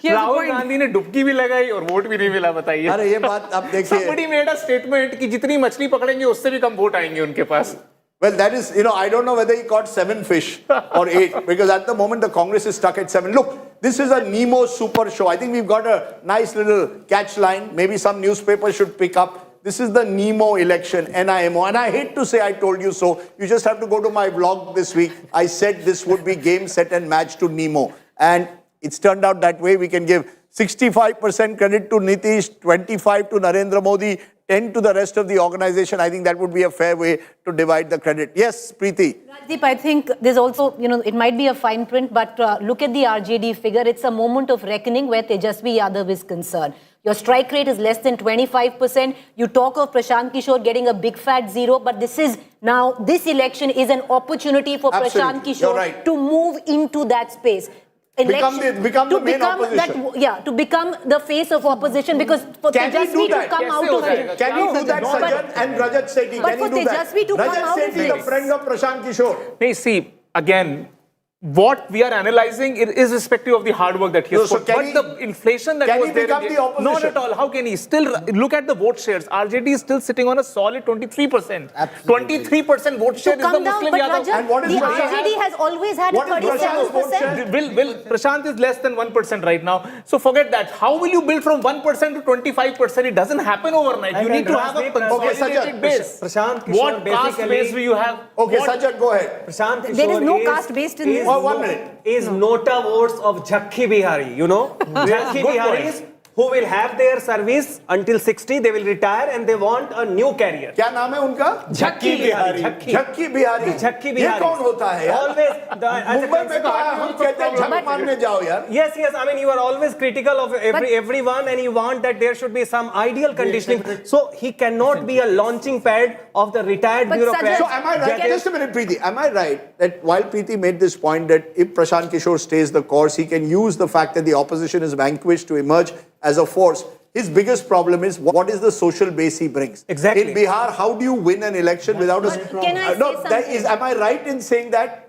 Rahul Gandhi ने डुबकी भी लगाई और वोट भी नहीं मिला, बताइए. अरे ये बात अब देखिए. Somebody made a statement कि जितनी मछली पकड़ेंगे उससे भी कम वोट आएंगे उनके पास. Well, that is, I don't know whether he caught 7 fish or 8, because at the moment the Congress is stuck at 7. Look, this is a Nemo super show. I think we've got a nice little catch line. Maybe some newspaper should pick up. This is the NEMO election, NIMO. And I hate to say I told you so. You just have to go to my vlog this week. I said this would be game, set and match to NEMO. And it's turned out that way. We can give 65% credit to Nitish, 25 to Narendra Modi, 10 to the rest of the organization. I think that would be a fair way to divide the credit. Yes, Preeti. Rajdeep, I think there's also, it might be a fine print, but look at the RJD figure. It's a moment of reckoning where Tejashwi Yadav is concerned. Your strike rate is less than 25%. You talk of Prashant Kishore getting a big fat zero, but this election is an opportunity for Prashant Kishore to move into that space. Become the main opposition. To become the face of opposition, because for Tejashwi to come out of it. Can he do that, Sajjan and Rajat Sethi? But for Tejashwi to come out of it. Rajat Sethi, the friend of Prashant Kishore. No, see, again, what we are analyzing is irrespective of the hard work that he has put. But the inflation that was there, not at all. How can he? Still, look at the vote shares. RJD is still sitting on a solid 23%. 23% vote share is the Muslim Yadav. And what is the RJD has always had a 37%. Will Prashant is less than 1% right now. So forget that. How will you build from 1% to 25%? It doesn't happen overnight. You need to have a consolidated base. What caste base do you have? Okay, Sajjan, go ahead. Prashant Kishore there is no caste based in this. 1 minute. Is nota votes of Jhakki Bihari, Jhakki Biharis who will have their service until 60, they will retire and they want a new career. क्या नाम है उनका? Jhakki Bihari. Jhakki Bihari. Jhakki Bihari. ये कौन होता है यार? Always. Mumbai में कहा हम कहते हैं झक मारने जाओ यार. Yes. I mean, you are always critical of everyone and you want that there should be some ideal conditioning. So he cannot be a launching pad of the retired bureaucrat. So am I right? Just a minute, Preeti. Am I right that while Preeti made this point that if Prashant Kishore stays the course, he can use the fact that the opposition is vanquished to emerge as a force? His biggest problem is what is the social base he brings. Exactly. In Bihar, how do you win an election without a... Can I say something? Am I right in saying that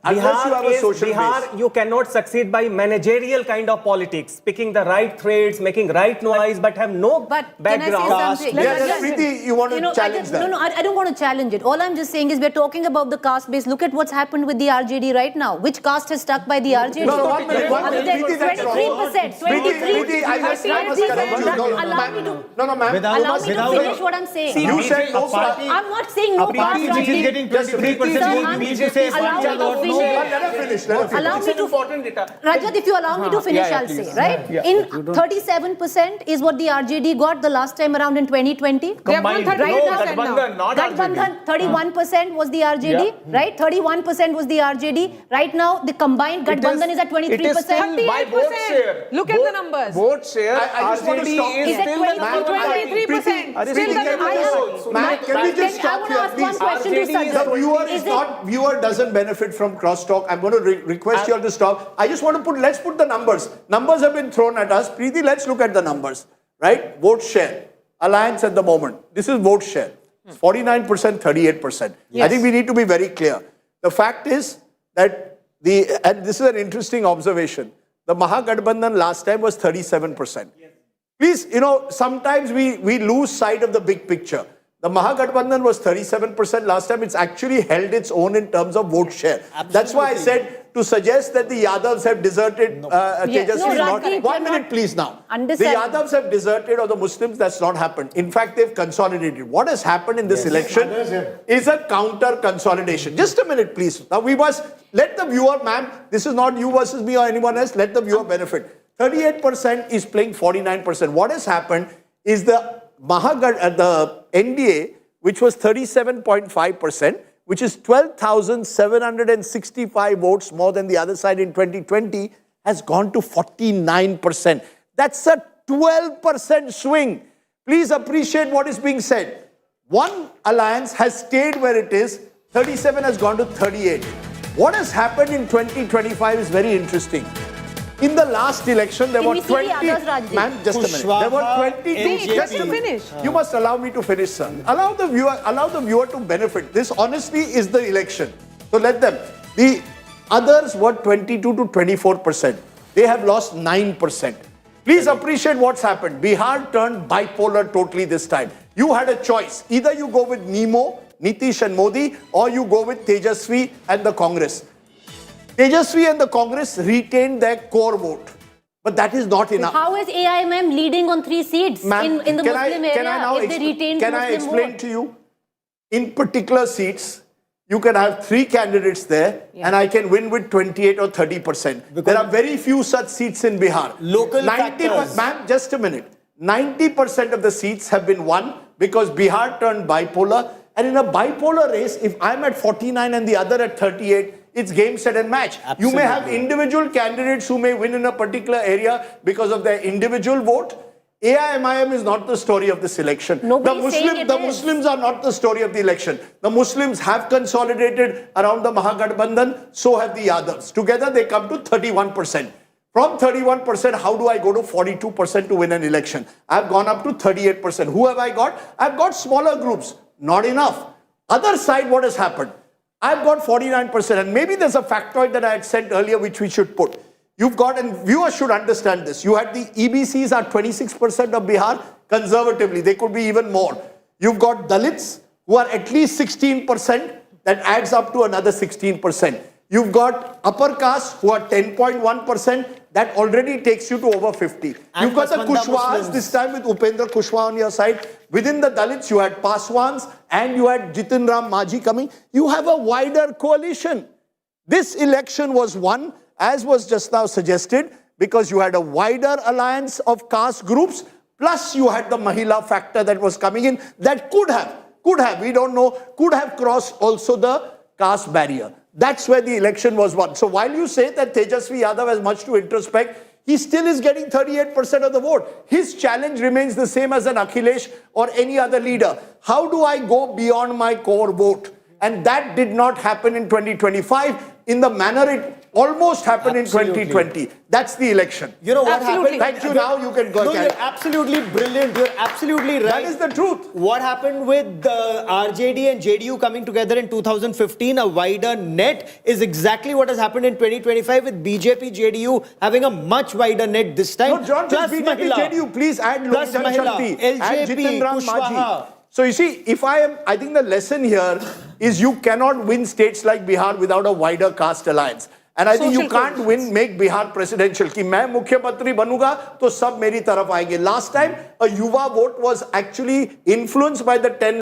unless you have a social Bihar, base... you cannot succeed by managerial kind of politics, picking the right threads, making right noise, but have no background. Can I say something? Yes, Preeti, you want to challenge that? No, I don't want to challenge it. All I'm just saying is we're talking about the caste base. Look at what's happened with the RJD right now. Which caste has stuck by the RJD? No, 1 minute. Preeti, that's wrong. 23%. 23%. I just must correct you. Allow me to... No, ma'am. Allow me to finish what I'm saying. You said no caste. I'm not saying no caste. Which is getting 23%. Let her finish. Allow me to... Rajat, if you allow me to finish, I'll say, right? In 37% is what the RJD got the last time around in 2020. Combined. Right now, Gathbandhan, 31% was the RJD, right? 31% was the RJD. Right now, the combined Gathbandhan is at 23%. It is still by vote share. Look at the numbers. Vote share, I just want to stop. RJD is still the number 23%. Still the number. Ma'am, can we just stop here, please? The viewer doesn't benefit from crosstalk. I'm going to request you all to stop. I just want to let's put the numbers. Numbers have been thrown at us. Preeti, let's look at the numbers, right? Vote share. Alliance at the moment. This is vote share. 49%, 38%. Yes. I think we need to be very clear. The fact is that and this is an interesting observation. The Mahagathbandhan last time was 37%. Please, sometimes we lose sight of the big picture. The Mahagathbandhan was 37% last time. It's actually held its own in terms of vote share. Absolutely. That's why I said to suggest that the Yadavs have deserted Tejashwi. No, 1 minute, please now. The Yadavs have deserted or the Muslims, that's not happened. In fact, they've consolidated. What has happened in this election is a counter consolidation. Just a minute, please. Now we must let the viewer, ma'am, this is not you versus me or anyone else, let the viewer benefit. 38% is playing 49%. What has happened is the NDA, which was 37.5%, which is 12,765 votes more than the other side in 2020, has gone to 49%. That's a 12% swing. Please appreciate what is being said. One alliance has stayed where it is, 37 has gone to 38. What has happened in 2025 is very interesting. In the last election, there were 20... Ma'am, just a minute. There were 22... Just to finish. You must allow me to finish, sir. Allow the viewer to benefit. This honestly is the election. So let them. The others were 22 to 24%. They have lost 9%. Please appreciate what's happened. Bihar turned bipolar totally this time. You had a choice. Either you go with Nemo, Nitish and Modi, or you go with Tejashwi and the Congress. Tejashwi and the Congress retained their core vote. But that is not enough. How is AIMM leading on 3 seats Ma'am, in the can Muslim I area now if they retain the can I Muslim explain vote? to you? In particular seats, you can have 3 candidates there and I can win with 28 or 30%. There are very few such seats in Bihar. Local factors. Ma'am, just a minute. 90% of the seats have been won because Bihar turned bipolar. And in a bipolar race, if I'm at 49 and the other at 38, it's game, set and match. Absolutely. You may have individual candidates who may win in a particular area because of their individual vote. AIMIM is not the story of this election. The Muslims are not the story of the election. The Muslims have consolidated around the Mahagadbandhan, so have the Yadavs. Together they come to 31%. From 31%, how do I go to 42% to win an election? I've gone up to 38%. Who have I got? I've got smaller groups. Not enough. Other side, what has happened? I've got 49%, and maybe there's a factoid that I had said earlier which we should put. You've got, and viewers should understand this, you had the EBCs are 26% of Bihar, conservatively, they could be even more. You've got Dalits who are at least 16%, that adds up to another 16%. You've got upper caste who are 10.1%, that already takes you to over 50. And You've got the Pasmanda Kushwahas Muslims. this time with Upendra Kushwaha on your side. Within the Dalits, you had Paswans and you had Jitin Ram Majhi coming. You have a wider coalition. This election was won, as was just now suggested, because you had a wider alliance of caste groups, plus you had the Mahila factor that was coming in, that could have, we don't know, could have crossed also the caste barrier. That's where the election was won. So while you say that Tejashwi Yadav has much to introspect, he still is getting 38% of the vote. His challenge remains the same as an Akhilesh or any other leader. How do I go beyond my core vote? And that did not happen in 2025 in the manner it almost happened in 2020. That's the election. You know what happened? Thank you. Now you can go. No, you're absolutely brilliant. You're absolutely right. That is the truth. What happened with the RJD and JDU coming together in 2015, a wider net, is exactly what has happened in 2025 with BJP, JDU having a much wider net this time. No, John, just BJP, JDU, please add Lok Janshakti, add Jitin Ram Majhi. So you see, I think the lesson here is you cannot win states like Bihar without a wider caste alliance. And I think you can't make Bihar presidential. कि मैं मुख्यमंत्री बनूंगा तो सब मेरी तरफ आएंगे. Last time, a Yuva vote was actually influenced by the 10